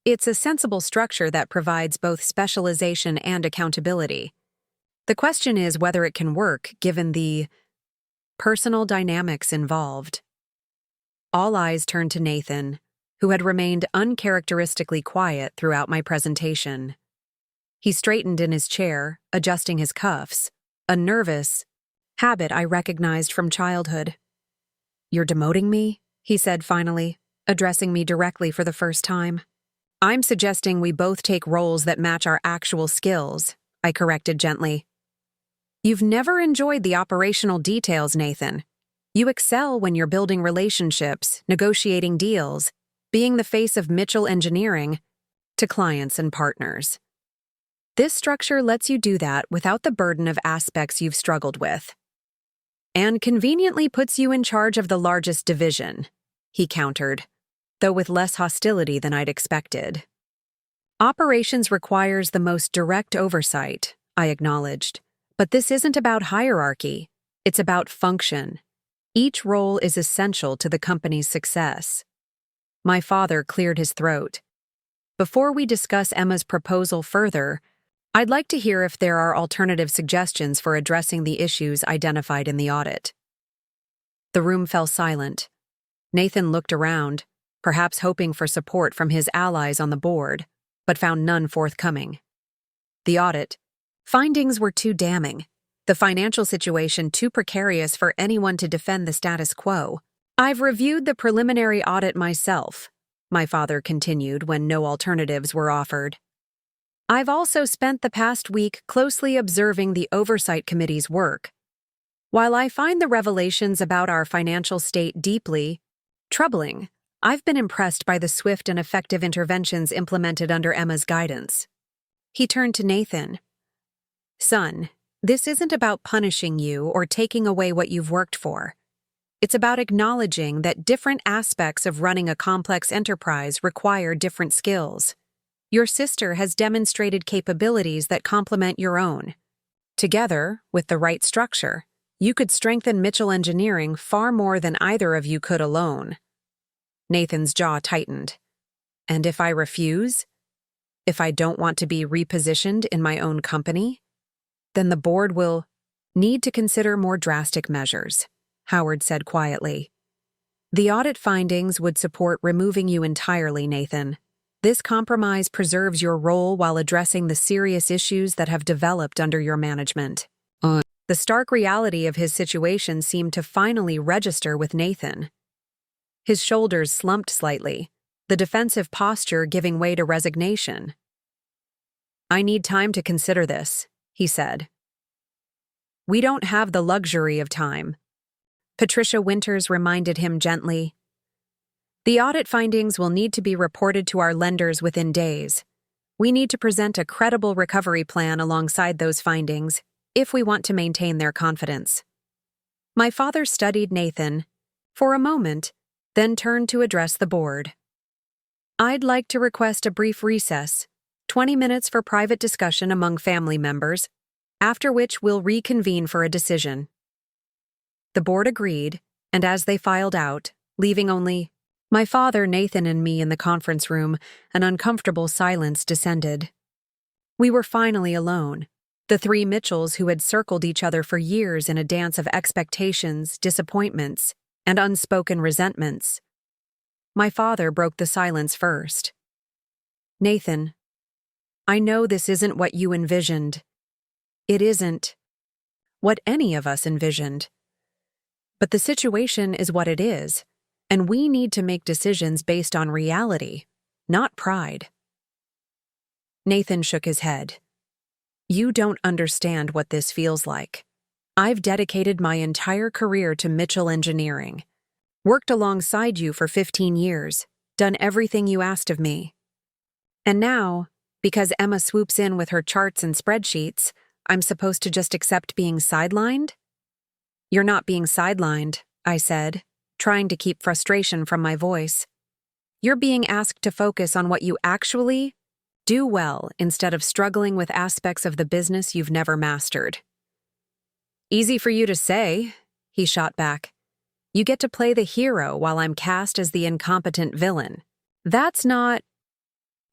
It's a sensible structure that provides both specialization and accountability. The question is whether it can work given the personal dynamics involved. All eyes turned to Nathan, who had remained uncharacteristically quiet throughout my presentation. He straightened in his chair, adjusting his cuffs, a nervous habit I recognized from childhood. You're demoting me? He said finally, addressing me directly for the first time. I'm suggesting we both take roles that match our actual skills, I corrected gently. You've never enjoyed the operational details, Nathan. You excel when you're building relationships, negotiating deals, being the face of Mitchell Engineering to clients and partners. This structure lets you do that without the burden of aspects you've struggled with. And conveniently puts you in charge of the largest division, he countered, though with less hostility than I'd expected. Operations requires the most direct oversight, I acknowledged. But this isn't about hierarchy, it's about function. Each role is essential to the company's success. My father cleared his throat. Before we discuss Emma's proposal further, I'd like to hear if there are alternative suggestions for addressing the issues identified in the audit. The room fell silent. Nathan looked around, perhaps hoping for support from his allies on the board, but found none forthcoming. The audit findings were too damning, the financial situation too precarious for anyone to defend the status quo. I've reviewed the preliminary audit myself, my father continued when no alternatives were offered. I've also spent the past week closely observing the Oversight Committee's work. While I find the revelations about our financial state deeply troubling, I've been impressed by the swift and effective interventions implemented under Emma's guidance. He turned to Nathan. Son, this isn't about punishing you or taking away what you've worked for. It's about acknowledging that different aspects of running a complex enterprise require different skills. Your sister has demonstrated capabilities that complement your own. Together, with the right structure, you could strengthen Mitchell Engineering far more than either of you could alone. Nathan's jaw tightened. And if I refuse? If I don't want to be repositioned in my own company? Then the board will need to consider more drastic measures, Howard said quietly. The audit findings would support removing you entirely, Nathan. This compromise preserves your role while addressing the serious issues that have developed under your management. The stark reality of his situation seemed to finally register with Nathan. His shoulders slumped slightly, the defensive posture giving way to resignation. I need time to consider this, he said. We don't have the luxury of time, Patricia Winters reminded him gently. The audit findings will need to be reported to our lenders within days. We need to present a credible recovery plan alongside those findings if we want to maintain their confidence. My father studied Nathan for a moment, then turned to address the board. I'd like to request a brief recess, 20 minutes for private discussion among family members, after which we'll reconvene for a decision. The board agreed, and as they filed out, leaving only my father, Nathan, and me in the conference room, an uncomfortable silence descended. We were finally alone, the three Mitchells who had circled each other for years in a dance of expectations, disappointments, and unspoken resentments. My father broke the silence first. Nathan, I know this isn't what you envisioned. It isn't what any of us envisioned. But the situation is what it is, and we need to make decisions based on reality, not pride. Nathan shook his head. You don't understand what this feels like. I've dedicated my entire career to Mitchell Engineering, worked alongside you for 15 years, done everything you asked of me. And now, because Emma swoops in with her charts and spreadsheets, I'm supposed to just accept being sidelined? You're not being sidelined, I said, trying to keep frustration from my voice. You're being asked to focus on what you actually do well instead of struggling with aspects of the business you've never mastered. Easy for you to say, he shot back. You get to play the hero while I'm cast as the incompetent villain. That's not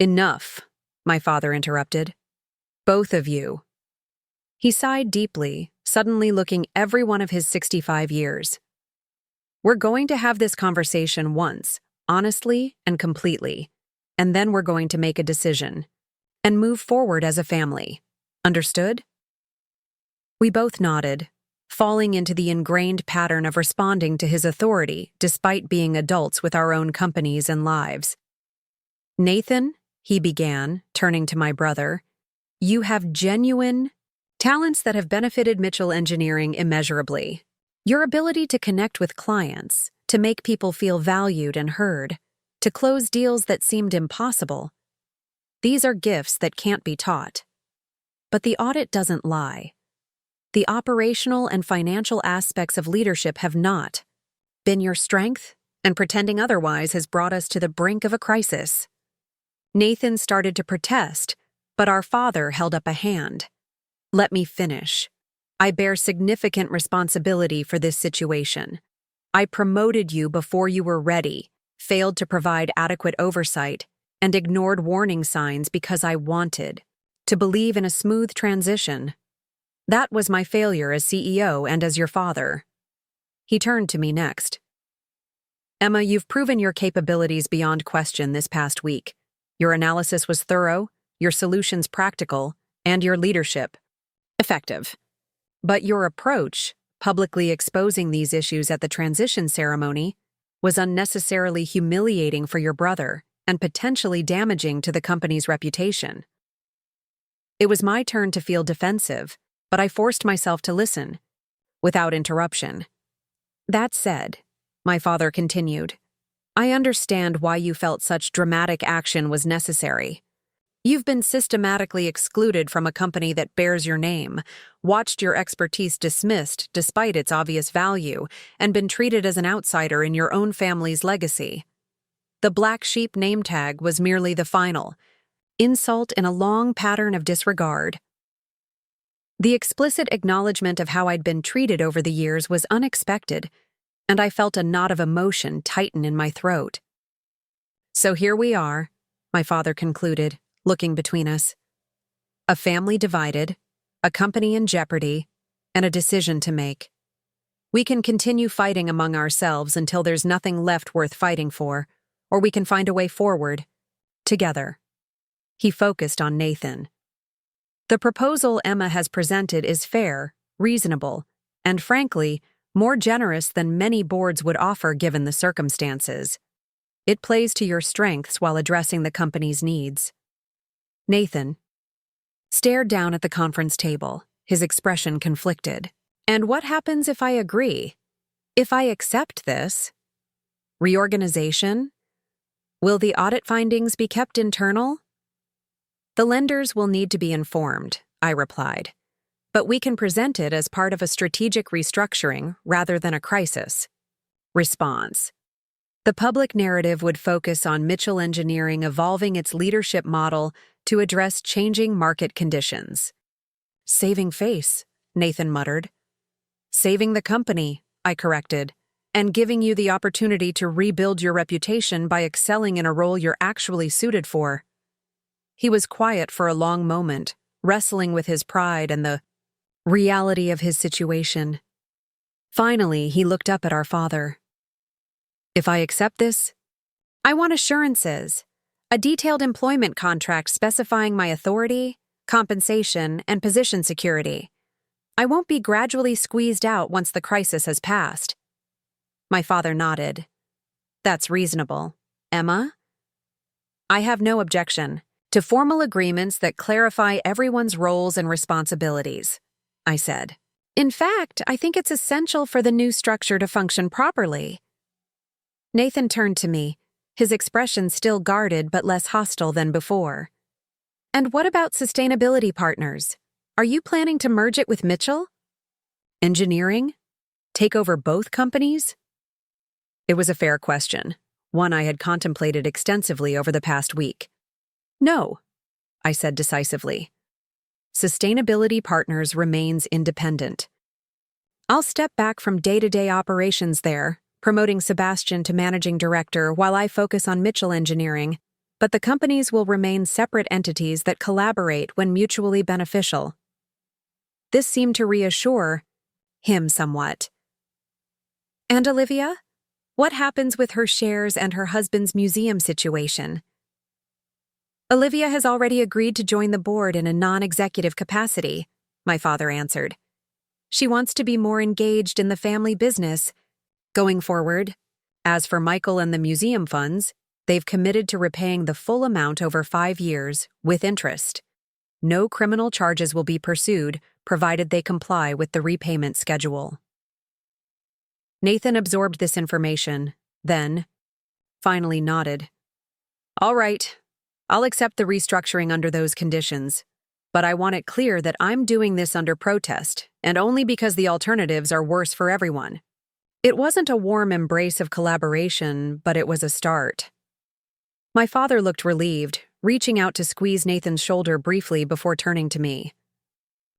enough, my father interrupted. Both of you. He sighed deeply, suddenly looking every one of his 65 years. We're going to have this conversation once, honestly and completely, and then we're going to make a decision and move forward as a family. Understood? We both nodded, falling into the ingrained pattern of responding to his authority despite being adults with our own companies and lives. Nathan, he began, turning to my brother, you have genuine talents that have benefited Mitchell Engineering immeasurably. Your ability to connect with clients, to make people feel valued and heard, to close deals that seemed impossible. These are gifts that can't be taught. But the audit doesn't lie. The operational and financial aspects of leadership have not been your strength, and pretending otherwise has brought us to the brink of a crisis. Nathan started to protest, but our father held up a hand. Let me finish. I bear significant responsibility for this situation. I promoted you before you were ready, failed to provide adequate oversight, and ignored warning signs because I wanted to believe in a smooth transition. That was my failure as CEO and as your father. He turned to me next. Emma, you've proven your capabilities beyond question this past week. Your analysis was thorough, your solutions practical, and your leadership effective. But your approach, publicly exposing these issues at the transition ceremony, was unnecessarily humiliating for your brother and potentially damaging to the company's reputation. It was my turn to feel defensive, but I forced myself to listen, without interruption. That said, my father continued, I understand why you felt such dramatic action was necessary. You've been systematically excluded from a company that bears your name, watched your expertise dismissed despite its obvious value, and been treated as an outsider in your own family's legacy. The black sheep name tag was merely the final insult in a long pattern of disregard. The explicit acknowledgement of how I'd been treated over the years was unexpected, and I felt a knot of emotion tighten in my throat. So here we are, my father concluded, looking between us. A family divided, a company in jeopardy, and a decision to make. We can continue fighting among ourselves until there's nothing left worth fighting for, or we can find a way forward, together. He focused on Nathan. The proposal Emma has presented is fair, reasonable, and frankly, more generous than many boards would offer given the circumstances. It plays to your strengths while addressing the company's needs. Nathan stared down at the conference table, his expression conflicted. And what happens if I agree? If I accept this? Reorganization? Will the audit findings be kept internal? The lenders will need to be informed, I replied. but we can present it as part of a strategic restructuring rather than a crisis. Response. The public narrative would focus on Mitchell Engineering evolving its leadership model to address changing market conditions. Saving face, Nathan muttered. Saving the company, I corrected, and giving you the opportunity to rebuild your reputation by excelling in a role you're actually suited for. He was quiet for a long moment, wrestling with his pride and the reality of his situation. Finally, he looked up at our father. If I accept this, I want assurances, a detailed employment contract specifying my authority, compensation, and position security. I won't be gradually squeezed out once the crisis has passed. My father nodded. That's reasonable. Emma? I have no objection to formal agreements that clarify everyone's roles and responsibilities, I said. In fact, I think it's essential for the new structure to function properly. Nathan turned to me, his expression still guarded but less hostile than before. And what about sustainability partners? Are you planning to merge it with Mitchell? Engineering? Take over both companies? It was a fair question, one I had contemplated extensively over the past week. No, I said decisively. Sustainability Partners remains independent. I'll step back from day-to-day operations there, promoting Sebastian to managing director while I focus on Mitchell Engineering, but the companies will remain separate entities that collaborate when mutually beneficial. This seemed to reassure him somewhat. And Olivia? What happens with her shares and her husband's museum situation? Olivia has already agreed to join the board in a non-executive capacity, my father answered. She wants to be more engaged in the family business going forward. As for Michael and the museum funds, they've committed to repaying the full amount over 5 years, with interest. No criminal charges will be pursued, provided they comply with the repayment schedule. Nathan absorbed this information, then finally nodded. All right, I'll accept the restructuring under those conditions, but I want it clear that I'm doing this under protest, and only because the alternatives are worse for everyone. It wasn't a warm embrace of collaboration, but it was a start. My father looked relieved, reaching out to squeeze Nathan's shoulder briefly before turning to me.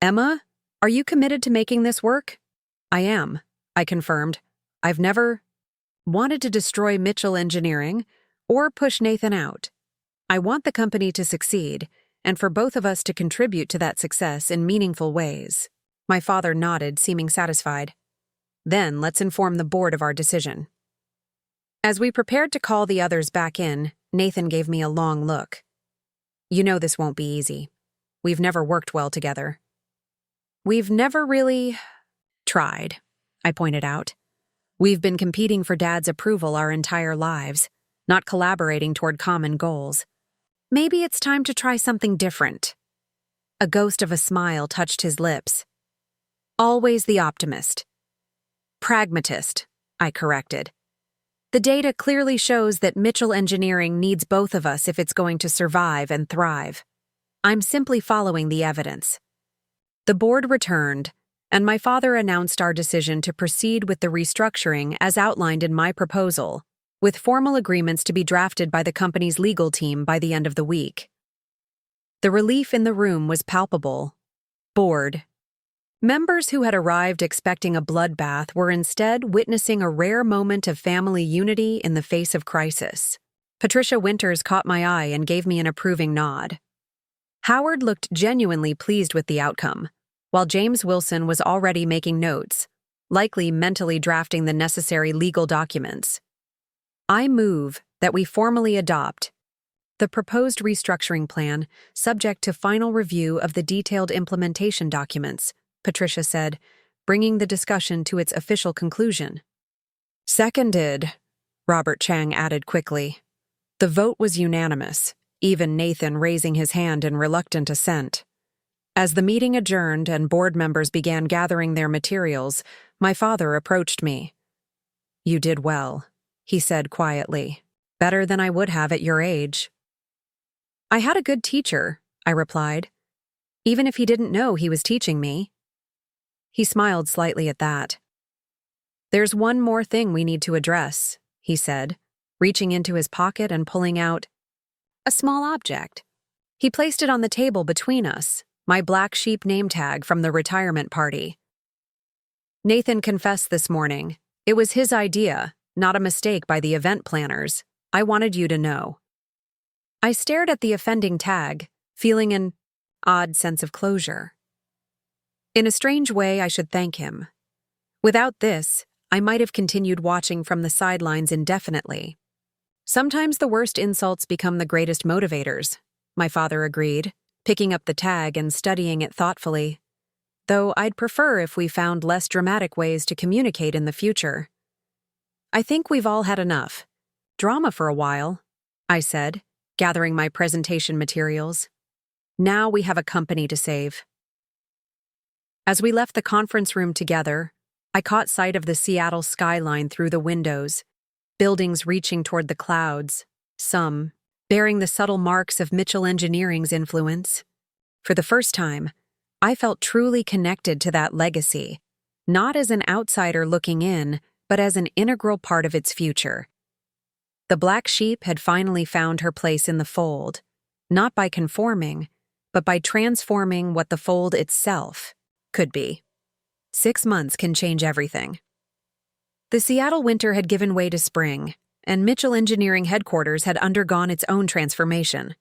Emma, are you committed to making this work? I am, I confirmed. I've never wanted to destroy Mitchell Engineering or push Nathan out. I want the company to succeed, and for both of us to contribute to that success in meaningful ways. My father nodded, seeming satisfied. Then let's inform the board of our decision. As we prepared to call the others back in, Nathan gave me a long look. You know this won't be easy. We've never worked well together. We've never really tried, I pointed out. We've been competing for Dad's approval our entire lives, not collaborating toward common goals. Maybe it's time to try something different. A ghost of a smile touched his lips. Always the optimist. Pragmatist, I corrected. The data clearly shows that Mitchell Engineering needs both of us if it's going to survive and thrive. I'm simply following the evidence. The board returned, and my father announced our decision to proceed with the restructuring as outlined in my proposal, with formal agreements to be drafted by the company's legal team by the end of the week. The relief in the room was palpable. Board. Members who had arrived expecting a bloodbath were instead witnessing a rare moment of family unity in the face of crisis. Patricia Winters caught my eye and gave me an approving nod. Howard looked genuinely pleased with the outcome, while James Wilson was already making notes, likely mentally drafting the necessary legal documents. I move that we formally adopt the proposed restructuring plan, subject to final review of the detailed implementation documents, Patricia said, bringing the discussion to its official conclusion. Seconded, Robert Chang added quickly. The vote was unanimous, even Nathan raising his hand in reluctant assent. As the meeting adjourned and board members began gathering their materials, my father approached me. You did well, he said quietly. Better than I would have at your age. I had a good teacher, I replied. Even if he didn't know he was teaching me, He smiled slightly at that. "There's one more thing we need to address," he said, reaching into his pocket and pulling out a small object. He placed it on the table between us, my black sheep name tag from the retirement party. "Nathan confessed this morning. It was his idea, not a mistake by the event planners. I wanted you to know." I stared at the offending tag, feeling an odd sense of closure. In a strange way, I should thank him. Without this, I might have continued watching from the sidelines indefinitely. "Sometimes the worst insults become the greatest motivators," my father agreed, picking up the tag and studying it thoughtfully. "Though I'd prefer if we found less dramatic ways to communicate in the future. I think we've all had enough drama for a while," I said, gathering my presentation materials. "Now we have a company to save." As we left the conference room together, I caught sight of the Seattle skyline through the windows, buildings reaching toward the clouds, some bearing the subtle marks of Mitchell Engineering's influence. For the first time, I felt truly connected to that legacy, not as an outsider looking in, but as an integral part of its future. The black sheep had finally found her place in the fold, not by conforming, but by transforming what the fold itself could be. 6 months can change everything. The Seattle winter had given way to spring, and Mitchell Engineering headquarters had undergone its own transformation.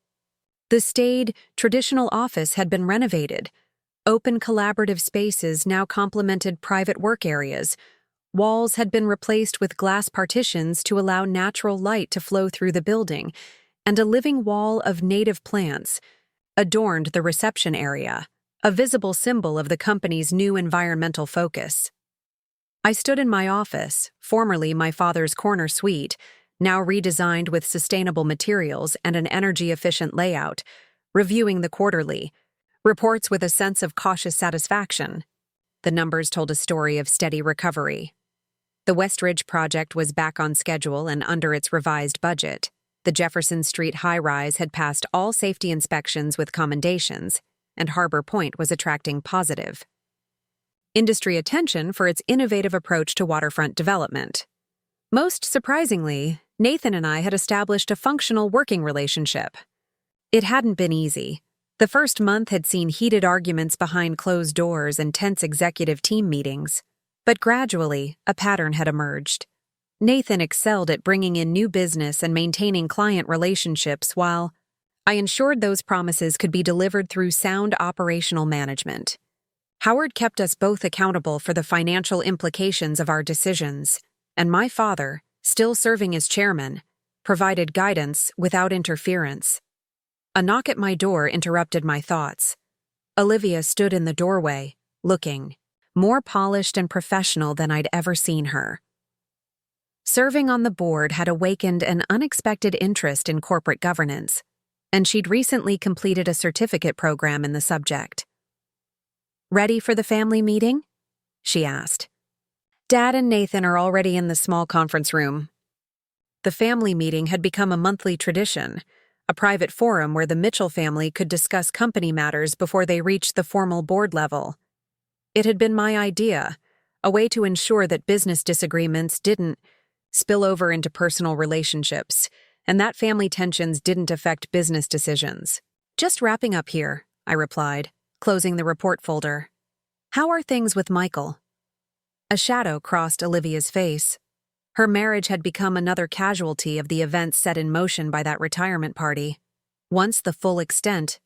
The staid, traditional office had been renovated. Open collaborative spaces now complemented private work areas. Walls had been replaced with glass partitions to allow natural light to flow through the building, and a living wall of native plants adorned the reception area, a visible symbol of the company's new environmental focus. I stood in my office, formerly my father's corner suite, now redesigned with sustainable materials and an energy-efficient layout, reviewing the quarterly reports with a sense of cautious satisfaction. The numbers told a story of steady recovery. The West Ridge project was back on schedule and under its revised budget. The Jefferson Street high-rise had passed all safety inspections with commendations, and Harbor Point was attracting positive industry attention for its innovative approach to waterfront development. Most surprisingly, Nathan and I had established a functional working relationship. It hadn't been easy. The first month had seen heated arguments behind closed doors and tense executive team meetings, but gradually, a pattern had emerged. Nathan excelled at bringing in new business and maintaining client relationships while I ensured those promises could be delivered through sound operational management. Howard kept us both accountable for the financial implications of our decisions, and my father, still serving as chairman, provided guidance without interference. A knock at my door interrupted my thoughts. Olivia stood in the doorway, looking more polished and professional than I'd ever seen her. Serving on the board had awakened an unexpected interest in corporate governance, and she'd recently completed a certificate program in the subject. "Ready for the family meeting?" she asked. "Dad and Nathan are already in the small conference room." The family meeting had become a monthly tradition, a private forum where the Mitchell family could discuss company matters before they reached the formal board level. It had been my idea, a way to ensure that business disagreements didn't spill over into personal relationships, and that family tensions didn't affect business decisions. "Just wrapping up here," I replied, closing the report folder. "How are things with Michael?" A shadow crossed Olivia's face. Her marriage had become another casualty of the events set in motion by that retirement party. Once the full extent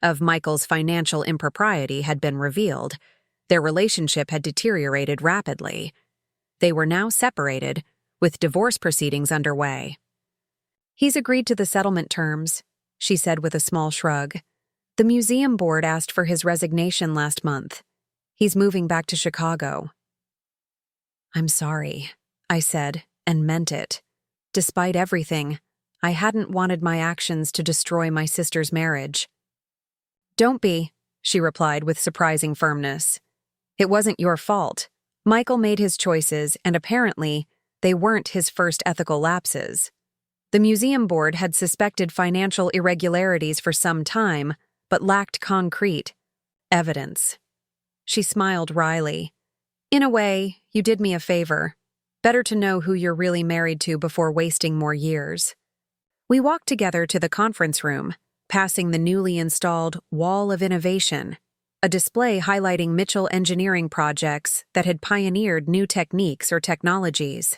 of Michael's financial impropriety had been revealed, their relationship had deteriorated rapidly. They were now separated, with divorce proceedings underway. "He's agreed to the settlement terms," she said with a small shrug. "The museum board asked for his resignation last month. He's moving back to Chicago." "I'm sorry," I said, and meant it. Despite everything, I hadn't wanted my actions to destroy my sister's marriage. "Don't be," she replied with surprising firmness. "It wasn't your fault. Michael made his choices, and apparently, they weren't his first ethical lapses. The museum board had suspected financial irregularities for some time, but lacked concrete evidence." She smiled wryly, In a way, you did me a favor. Better to know who you're really married to before wasting more years. We walked together to the conference room, passing the newly installed Wall of Innovation, a display highlighting Mitchell engineering projects that had pioneered new techniques or technologies.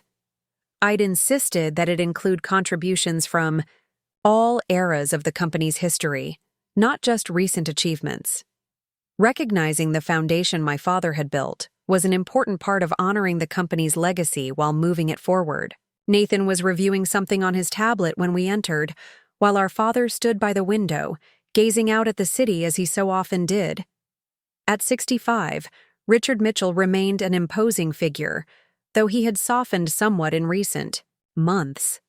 I'd insisted that it include contributions from all eras of the company's history, not just recent achievements. Recognizing the foundation my father had built was an important part of honoring the company's legacy while moving it forward. Nathan was reviewing something on his tablet when we entered, while our father stood by the window, gazing out at the city as he so often did. At 65, Richard Mitchell remained an imposing figure, though he had softened somewhat in recent months.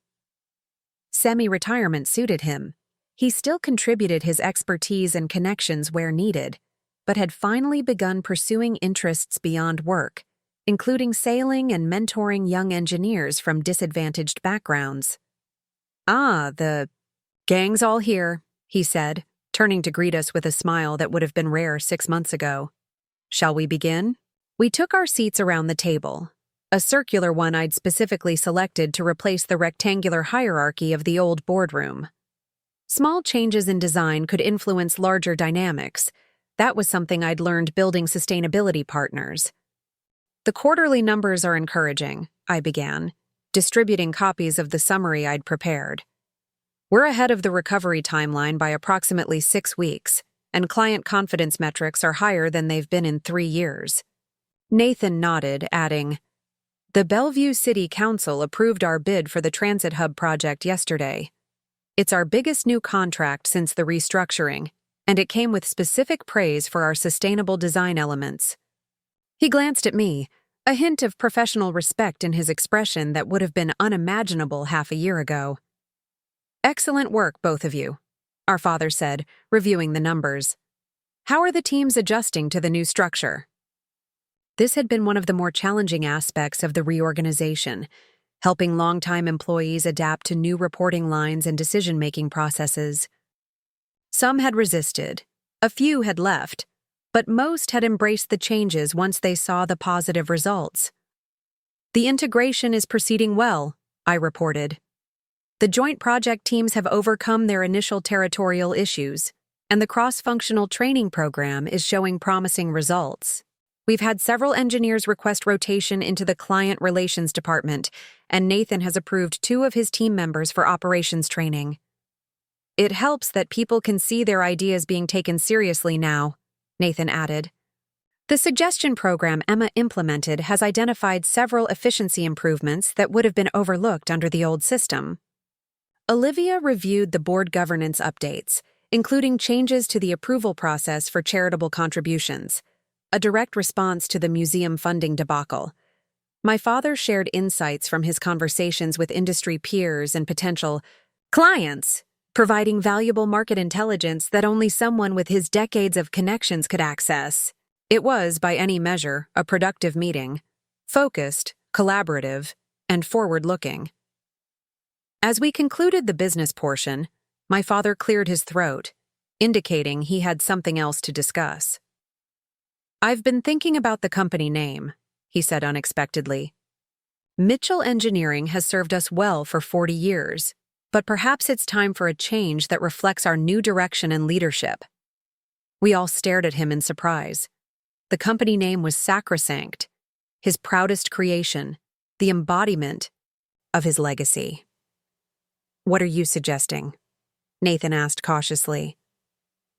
Semi-retirement suited him. He still contributed his expertise and connections where needed, but had finally begun pursuing interests beyond work, including sailing and mentoring young engineers from disadvantaged backgrounds. "Ah, the gang's all here," he said, turning to greet us with a smile that would have been rare 6 months ago. "Shall we begin?" We took our seats around the table, a circular one I'd specifically selected to replace the rectangular hierarchy of the old boardroom. Small changes in design could influence larger dynamics. That was something I'd learned building sustainability partners. "The quarterly numbers are encouraging," I began, distributing copies of the summary I'd prepared. "We're ahead of the recovery timeline by approximately 6 weeks, and client confidence metrics are higher than they've been in 3 years. Nathan nodded, adding, "The Bellevue City Council approved our bid for the Transit Hub project yesterday. It's our biggest new contract since the restructuring, and it came with specific praise for our sustainable design elements." He glanced at me, a hint of professional respect in his expression that would have been unimaginable half a year ago. "Excellent work, both of you," our father said, reviewing the numbers. "How are the teams adjusting to the new structure?" This had been one of the more challenging aspects of the reorganization, helping longtime employees adapt to new reporting lines and decision-making processes. Some had resisted, a few had left, but most had embraced the changes once they saw the positive results. "The integration is proceeding well," I reported. "The joint project teams have overcome their initial territorial issues, and the cross-functional training program is showing promising results. We've had several engineers request rotation into the client relations department, and Nathan has approved 2 of his team members for operations training. It helps that people can see their ideas being taken seriously now," Nathan added. "The suggestion program Emma implemented has identified several efficiency improvements that would have been overlooked under the old system." Olivia reviewed the board governance updates, including changes to the approval process for charitable contributions, a direct response to the museum funding debacle. My father shared insights from his conversations with industry peers and potential clients, providing valuable market intelligence that only someone with his decades of connections could access. It was, by any measure, a productive meeting, focused, collaborative, and forward-looking. As we concluded the business portion, my father cleared his throat, indicating he had something else to discuss. "I've been thinking about the company name," he said unexpectedly. "Mitchell Engineering has served us well for 40 years, but perhaps it's time for a change that reflects our new direction and leadership." We all stared at him in surprise. The company name was sacrosanct, his proudest creation, the embodiment of his legacy. "What are you suggesting?" Nathan asked cautiously.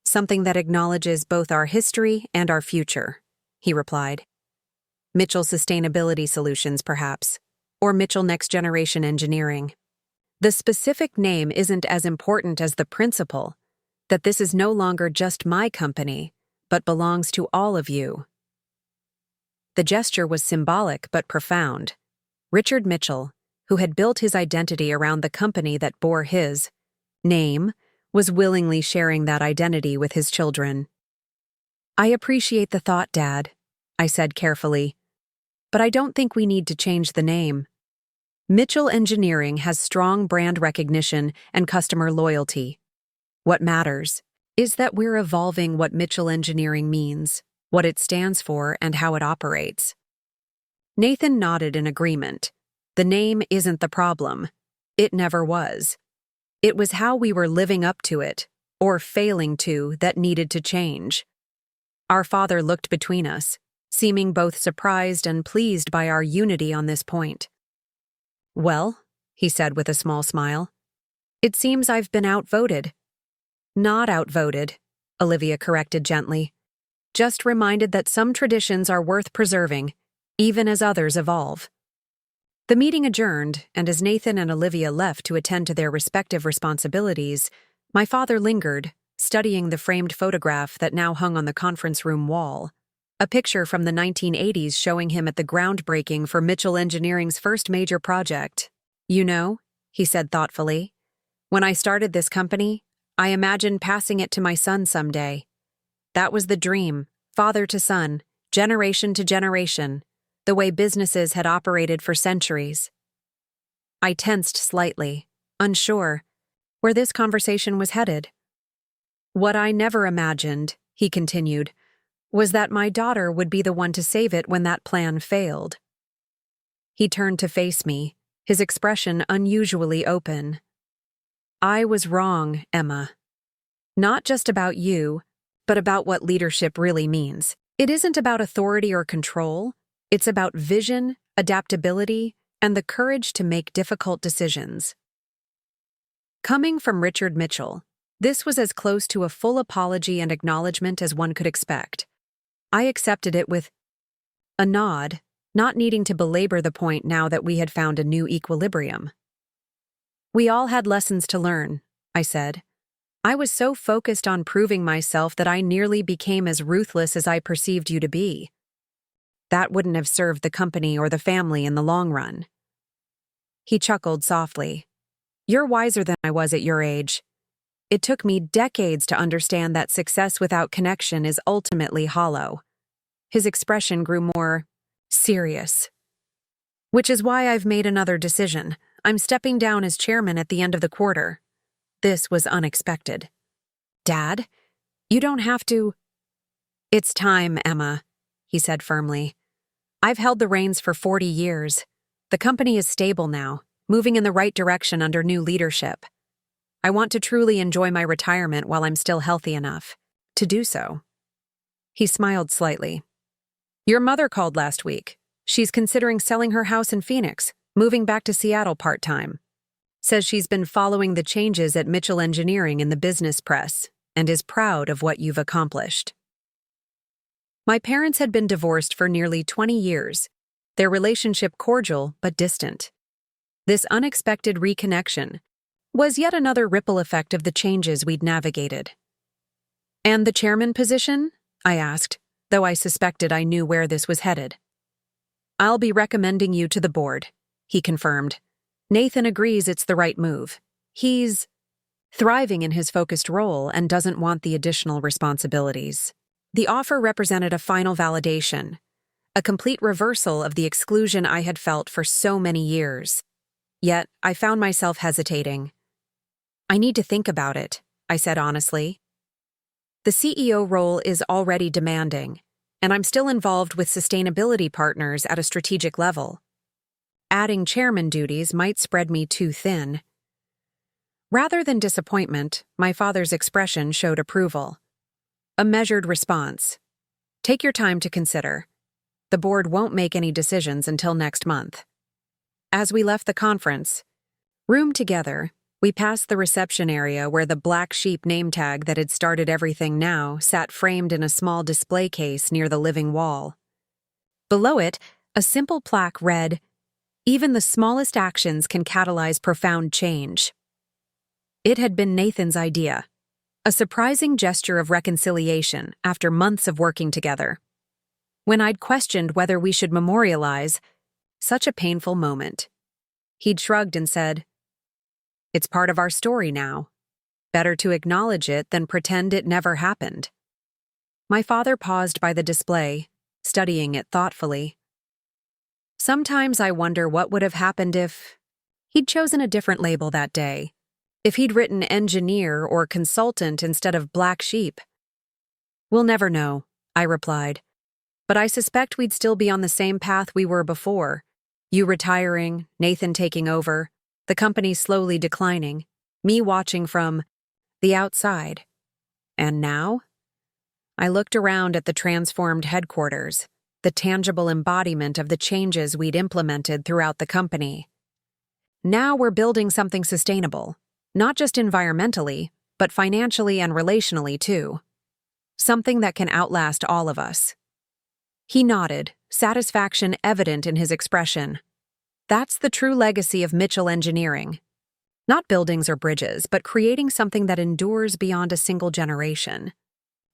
"Something that acknowledges both our history and our future," he replied. "Mitchell Sustainability Solutions, perhaps, or Mitchell Next Generation Engineering. The specific name isn't as important as the principle that this is no longer just my company, but belongs to all of you." The gesture was symbolic but profound. Richard Mitchell, who had built his identity around the company that bore his name, was willingly sharing that identity with his children. "I appreciate the thought, Dad," I said carefully, "but I don't think we need to change the name. Mitchell Engineering has strong brand recognition and customer loyalty. What matters is that we're evolving what Mitchell Engineering means, what it stands for, and how it operates." Nathan nodded in agreement. The name isn't the problem. It never was. It was how we were living up to it, or failing to, that needed to change. Our father looked between us, seeming both surprised and pleased by our unity on this point. "Well," he said with a small smile, "it seems I've been outvoted." "Not outvoted," Olivia corrected gently. "Just reminded that some traditions are worth preserving, even as others evolve." The meeting adjourned, and as Nathan and Olivia left to attend to their respective responsibilities, my father lingered, studying the framed photograph that now hung on the conference room wall. A picture from the 1980s showing him at the groundbreaking for Mitchell Engineering's first major project. "You know," he said thoughtfully, "when I started this company, I imagined passing it to my son someday. That was the dream, father to son, generation to generation, the way businesses had operated for centuries." I tensed slightly, unsure where this conversation was headed. "What I never imagined," he continued, "was that my daughter would be the one to save it when that plan failed." He turned to face me, his expression unusually open. "I was wrong, Emma. Not just about you, but about what leadership really means. It isn't about authority or control. It's about vision, adaptability, and the courage to make difficult decisions." Coming from Richard Mitchell, this was as close to a full apology and acknowledgement as one could expect. I accepted it with a nod, not needing to belabor the point now that we had found a new equilibrium. "We all had lessons to learn," I said. "I was so focused on proving myself that I nearly became as ruthless as I perceived you to be. That wouldn't have served the company or the family in the long run." He chuckled softly. "You're wiser than I was at your age. It took me decades to understand that success without connection is ultimately hollow." His expression grew more serious. "Which is why I've made another decision. I'm stepping down as chairman at the end of the quarter." This was unexpected. "Dad, you don't have to—" "It's time, Emma," he said firmly. "I've held the reins for 40 years. The company is stable now, moving in the right direction under new leadership. I want to truly enjoy my retirement while I'm still healthy enough to do so." He smiled slightly. "Your mother called last week. She's considering selling her house in Phoenix, moving back to Seattle part-time. Says she's been following the changes at Mitchell Engineering in the business press and is proud of what you've accomplished." My parents had been divorced for nearly 20 years, their relationship cordial but distant. This unexpected reconnection was yet another ripple effect of the changes we'd navigated. "And the chairman position?" I asked, though I suspected I knew where this was headed. "I'll be recommending you to the board," he confirmed. "Nathan agrees it's the right move. He's thriving in his focused role and doesn't want the additional responsibilities." The offer represented a final validation, a complete reversal of the exclusion I had felt for so many years. Yet, I found myself hesitating. "I need to think about it," I said honestly. "The CEO role is already demanding, and I'm still involved with sustainability partners at a strategic level. Adding chairman duties might spread me too thin." Rather than disappointment, my father's expression showed approval. A measured response. "Take your time to consider. The board won't make any decisions until next month." As we left the conference room together, we passed the reception area where the black sheep name tag that had started everything now sat framed in a small display case near the living wall. Below it, a simple plaque read, "Even the smallest actions can catalyze profound change." It had been Nathan's idea, a surprising gesture of reconciliation after months of working together. When I'd questioned whether we should memorialize such a painful moment, he'd shrugged and said, "It's part of our story now. Better to acknowledge it than pretend it never happened." My father paused by the display, studying it thoughtfully. "Sometimes I wonder what would have happened if he'd chosen a different label that day. If he'd written engineer or consultant instead of black sheep." "We'll never know," I replied. But I suspect we'd still be on the same path we were before. You retiring, Nathan taking over, the company slowly declining, me watching from the outside. And now? I looked around at the transformed headquarters, the tangible embodiment of the changes we'd implemented throughout the company. Now we're building something sustainable, not just environmentally, but financially and relationally too. Something that can outlast all of us. He nodded, satisfaction evident in his expression. That's the true legacy of Mitchell Engineering. Not buildings or bridges, but creating something that endures beyond a single generation.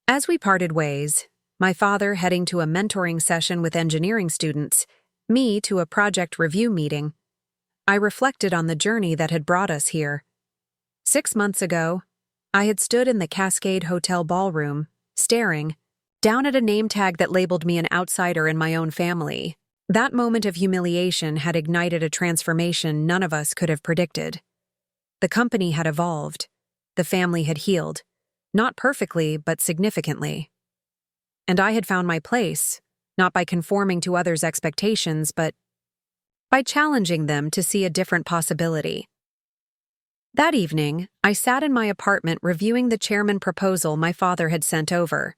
As we parted ways, my father heading to a mentoring session with engineering students, me to a project review meeting, I reflected on the journey that had brought us here. 6 months ago, I had stood in the Cascade Hotel ballroom, staring down at a name tag that labeled me an outsider in my own family. That moment of humiliation had ignited a transformation none of us could have predicted. The company had evolved. The family had healed. Not perfectly, but significantly. And I had found my place, not by conforming to others' expectations, but by challenging them to see a different possibility. That evening, I sat in my apartment reviewing the chairman proposal my father had sent over.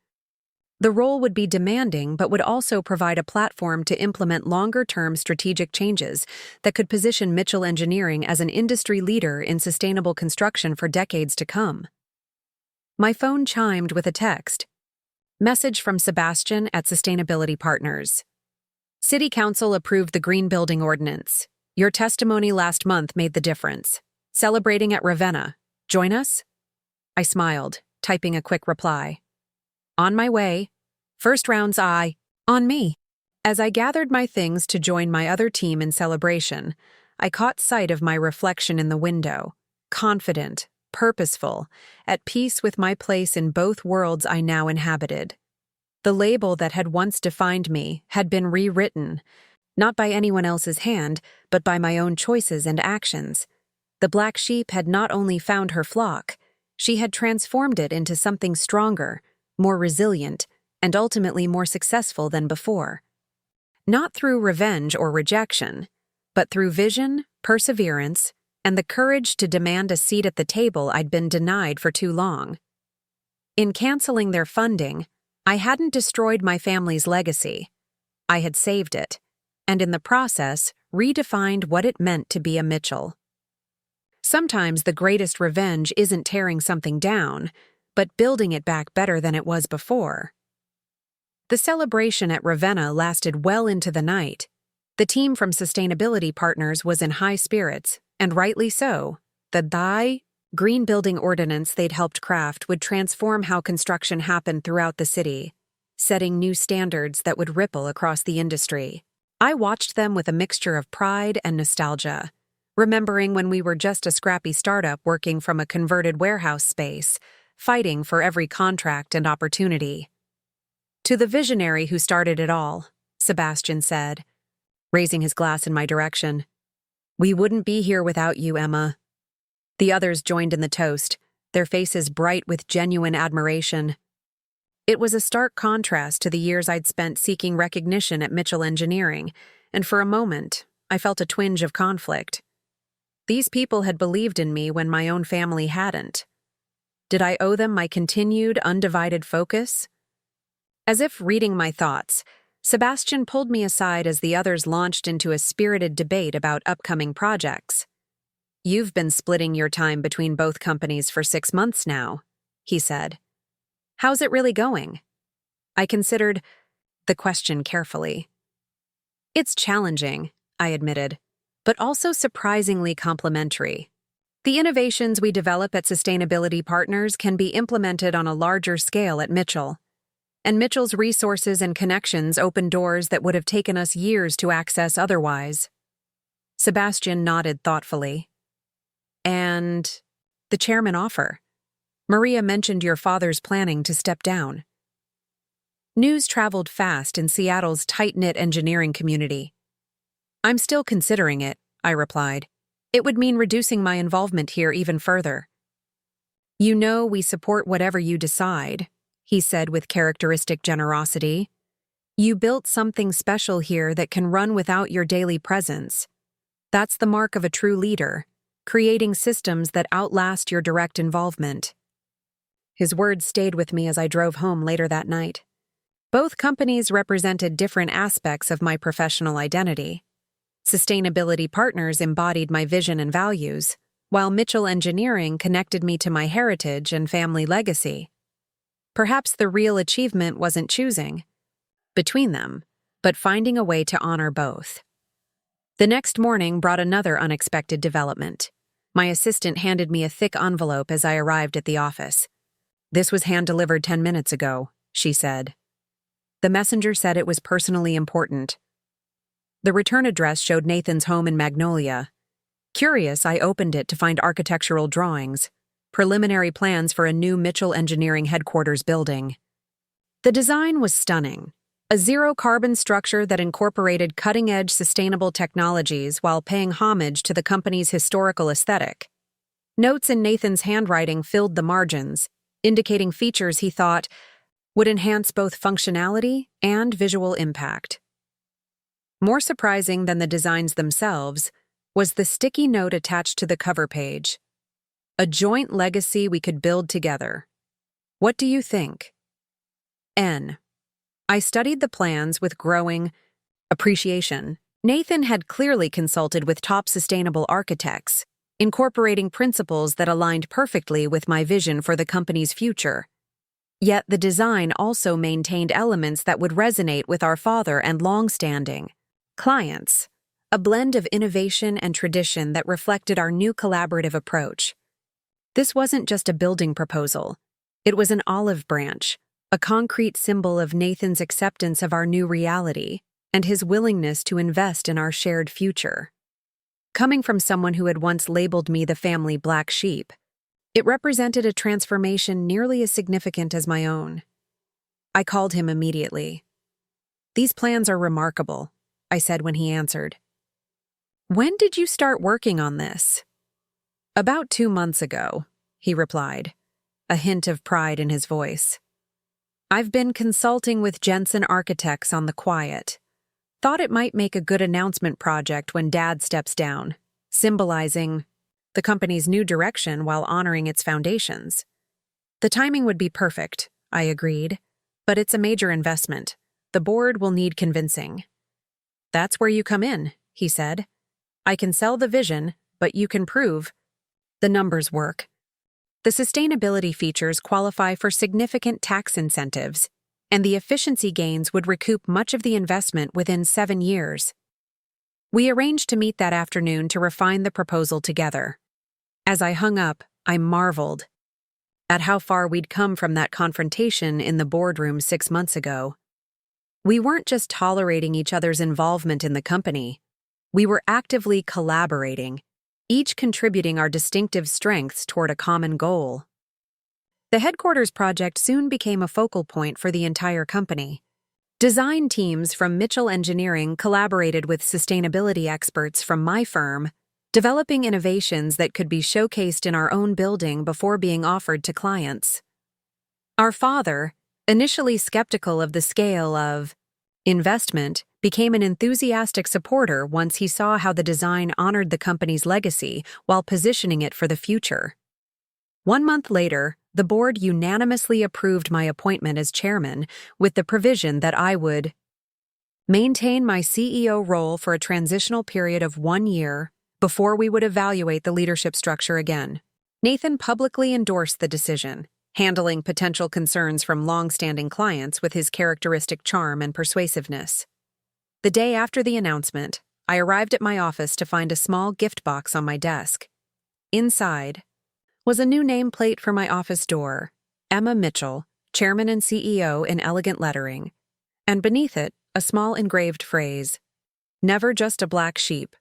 The role would be demanding, but would also provide a platform to implement longer-term strategic changes that could position Mitchell Engineering as an industry leader in sustainable construction for decades to come. My phone chimed with a text. Message from Sebastian at Sustainability Partners. City Council approved the Green Building Ordinance. Your testimony last month made the difference. Celebrating at Ravenna. Join us? I smiled, typing a quick reply. On my way. First round's eye on me. As I gathered my things to join my other team in celebration, I caught sight of my reflection in the window, confident, purposeful, at peace with my place in both worlds I now inhabited. The label that had once defined me had been rewritten, not by anyone else's hand, but by my own choices and actions. The black sheep had not only found her flock, she had transformed it into something stronger, more resilient, and ultimately more successful than before. Not through revenge or rejection, but through vision, perseverance, and the courage to demand a seat at the table I'd been denied for too long. In canceling their funding, I hadn't destroyed my family's legacy. I had saved it, and in the process, redefined what it meant to be a Mitchell. Sometimes the greatest revenge isn't tearing something down, but building it back better than it was before. The celebration at Ravenna lasted well into the night. The team from Sustainability Partners was in high spirits, and rightly so. The Green Building Ordinance they'd helped craft would transform how construction happened throughout the city, setting new standards that would ripple across the industry. I watched them with a mixture of pride and nostalgia, remembering when we were just a scrappy startup working from a converted warehouse space, fighting for every contract and opportunity. To the visionary who started it all, Sebastian said, raising his glass in my direction, we wouldn't be here without you, Emma. The others joined in the toast, their faces bright with genuine admiration. It was a stark contrast to the years I'd spent seeking recognition at Mitchell Engineering, and for a moment, I felt a twinge of conflict. These people had believed in me when my own family hadn't. Did I owe them my continued, undivided focus? As if reading my thoughts, Sebastian pulled me aside as the others launched into a spirited debate about upcoming projects. You've been splitting your time between both companies for 6 months now, he said. How's it really going? I considered the question carefully. It's challenging, I admitted, but also surprisingly complementary. The innovations we develop at Sustainability Partners can be implemented on a larger scale at Mitchell. And Mitchell's resources and connections open doors that would have taken us years to access otherwise. Sebastian nodded thoughtfully. And the chairman offer. Maria mentioned your father's planning to step down. News traveled fast in Seattle's tight-knit engineering community. I'm still considering it, I replied. It would mean reducing my involvement here even further. You know we support whatever you decide, he said with characteristic generosity. You built something special here that can run without your daily presence. That's the mark of a true leader, creating systems that outlast your direct involvement. His words stayed with me as I drove home later that night. Both companies represented different aspects of my professional identity. Sustainability Partners embodied my vision and values, while Mitchell Engineering connected me to my heritage and family legacy. Perhaps the real achievement wasn't choosing between them, but finding a way to honor both. The next morning brought another unexpected development. My assistant handed me a thick envelope as I arrived at the office. "This was hand-delivered 10 minutes ago," she said. The messenger said it was personally important. The return address showed Nathan's home in Magnolia. Curious, I opened it to find architectural drawings, preliminary plans for a new Mitchell Engineering headquarters building. The design was stunning. A zero-carbon structure that incorporated cutting-edge sustainable technologies while paying homage to the company's historical aesthetic. Notes in Nathan's handwriting filled the margins, indicating features he thought would enhance both functionality and visual impact. More surprising than the designs themselves was the sticky note attached to the cover page. "A joint legacy we could build together. What do you think?" N. I studied the plans with growing appreciation. Nathan had clearly consulted with top sustainable architects, incorporating principles that aligned perfectly with my vision for the company's future. Yet the design also maintained elements that would resonate with our father and long-standing clients, a blend of innovation and tradition that reflected our new collaborative approach. This wasn't just a building proposal. It was an olive branch, a concrete symbol of Nathan's acceptance of our new reality and his willingness to invest in our shared future. Coming from someone who had once labeled me the family black sheep, it represented a transformation nearly as significant as my own. I called him immediately. "These plans are remarkable," I said when he answered. "When did you start working on this?" "About 2 months ago," he replied, a hint of pride in his voice. "I've been consulting with Jensen Architects on the quiet. Thought it might make a good announcement project when Dad steps down, symbolizing the company's new direction while honoring its foundations." "The timing would be perfect," I agreed, "but it's a major investment. The board will need convincing." "That's where you come in," he said. "I can sell the vision, but you can prove the numbers work. The sustainability features qualify for significant tax incentives, and the efficiency gains would recoup much of the investment within 7 years." We arranged to meet that afternoon to refine the proposal together. As I hung up, I marveled at how far we'd come from that confrontation in the boardroom 6 months ago. We weren't just tolerating each other's involvement in the company. We were actively collaborating, each contributing our distinctive strengths toward a common goal. The headquarters project soon became a focal point for the entire company. Design teams from Mitchell Engineering collaborated with sustainability experts from my firm, developing innovations that could be showcased in our own building before being offered to clients. Our father, initially skeptical of the scale of investment, became an enthusiastic supporter once he saw how the design honored the company's legacy while positioning it for the future. 1 month later, the board unanimously approved my appointment as chairman with the provision that I would maintain my CEO role for a transitional period of 1 year before we would evaluate the leadership structure again. Nathan publicly endorsed the decision, handling potential concerns from long-standing clients with his characteristic charm and persuasiveness. The day after the announcement, I arrived at my office to find a small gift box on my desk. Inside was a new nameplate for my office door, Emma Mitchell, Chairman and CEO, in elegant lettering, and beneath it, a small engraved phrase, "Never just a black sheep."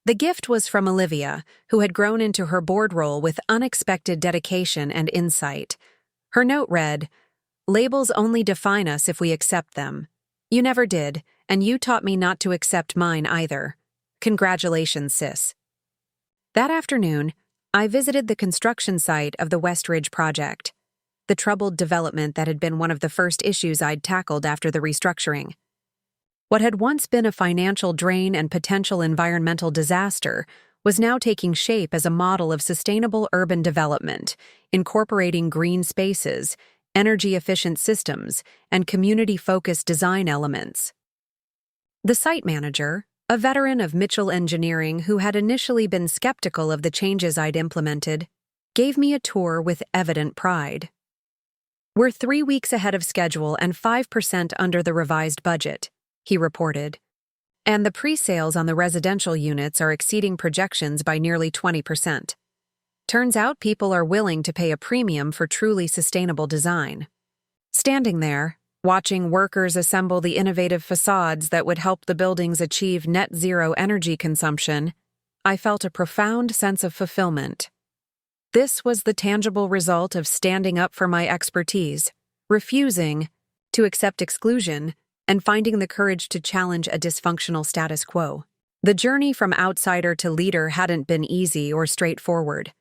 The gift was from Olivia, who had grown into her board role with unexpected dedication and insight. Her note read, "Labels only define us if we accept them. You never did, and you taught me not to accept mine either. Congratulations, sis." That afternoon, I visited the construction site of the West Ridge project, the troubled development that had been one of the first issues I'd tackled after the restructuring. What had once been a financial drain and potential environmental disaster was now taking shape as a model of sustainable urban development, incorporating green spaces, energy-efficient systems, and community-focused design elements. The site manager, a veteran of Mitchell Engineering who had initially been skeptical of the changes I'd implemented, gave me a tour with evident pride. "We're 3 weeks ahead of schedule and 5% under the revised budget," he reported. "And the pre-sales on the residential units are exceeding projections by nearly 20%. Turns out people are willing to pay a premium for truly sustainable design." Standing there, watching workers assemble the innovative facades that would help the buildings achieve net zero energy consumption, I felt a profound sense of fulfillment. This was the tangible result of standing up for my expertise, refusing to accept exclusion, and finding the courage to challenge a dysfunctional status quo. The journey from outsider to leader hadn't been easy or straightforward.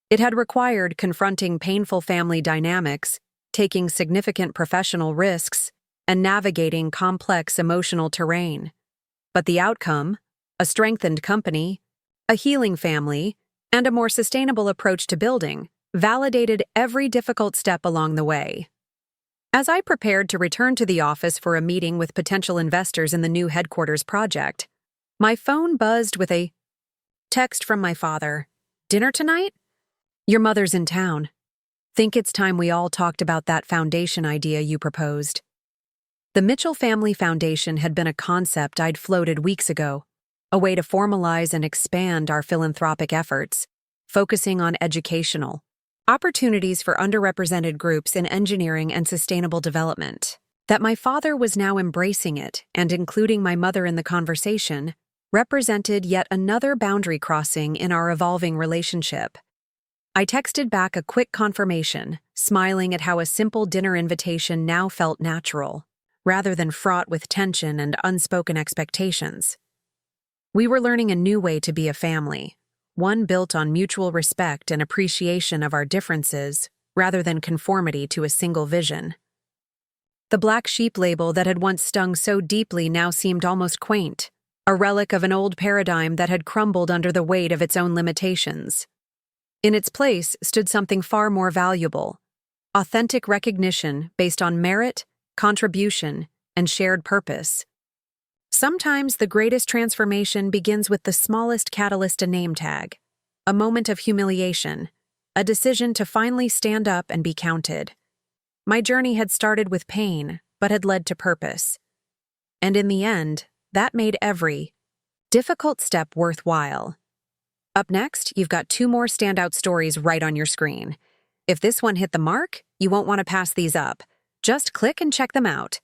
It had required confronting painful family dynamics, taking significant professional risks, and navigating complex emotional terrain. But the outcome, a strengthened company, a healing family, and a more sustainable approach to building, validated every difficult step along the way. As I prepared to return to the office for a meeting with potential investors in the new headquarters project, my phone buzzed with a text from my father. "Dinner tonight? Your mother's in town. Think it's time we all talked about that foundation idea you proposed." The Mitchell Family Foundation had been a concept I'd floated weeks ago, a way to formalize and expand our philanthropic efforts, focusing on educational opportunities for underrepresented groups in engineering and sustainable development. That my father was now embracing it and including my mother in the conversation represented yet another boundary crossing in our evolving relationship. I texted back a quick confirmation, smiling at how a simple dinner invitation now felt natural, rather than fraught with tension and unspoken expectations. We were learning a new way to be a family, one built on mutual respect and appreciation of our differences, rather than conformity to a single vision. The black sheep label that had once stung so deeply now seemed almost quaint, a relic of an old paradigm that had crumbled under the weight of its own limitations. In its place stood something far more valuable: authentic recognition based on merit, contribution, and shared purpose. Sometimes the greatest transformation begins with the smallest catalyst, a name tag, a moment of humiliation, a decision to finally stand up and be counted. My journey had started with pain, but had led to purpose. And in the end, that made every difficult step worthwhile. Up next, you've got 2 more standout stories right on your screen. If this one hit the mark, you won't want to pass these up. Just click and check them out.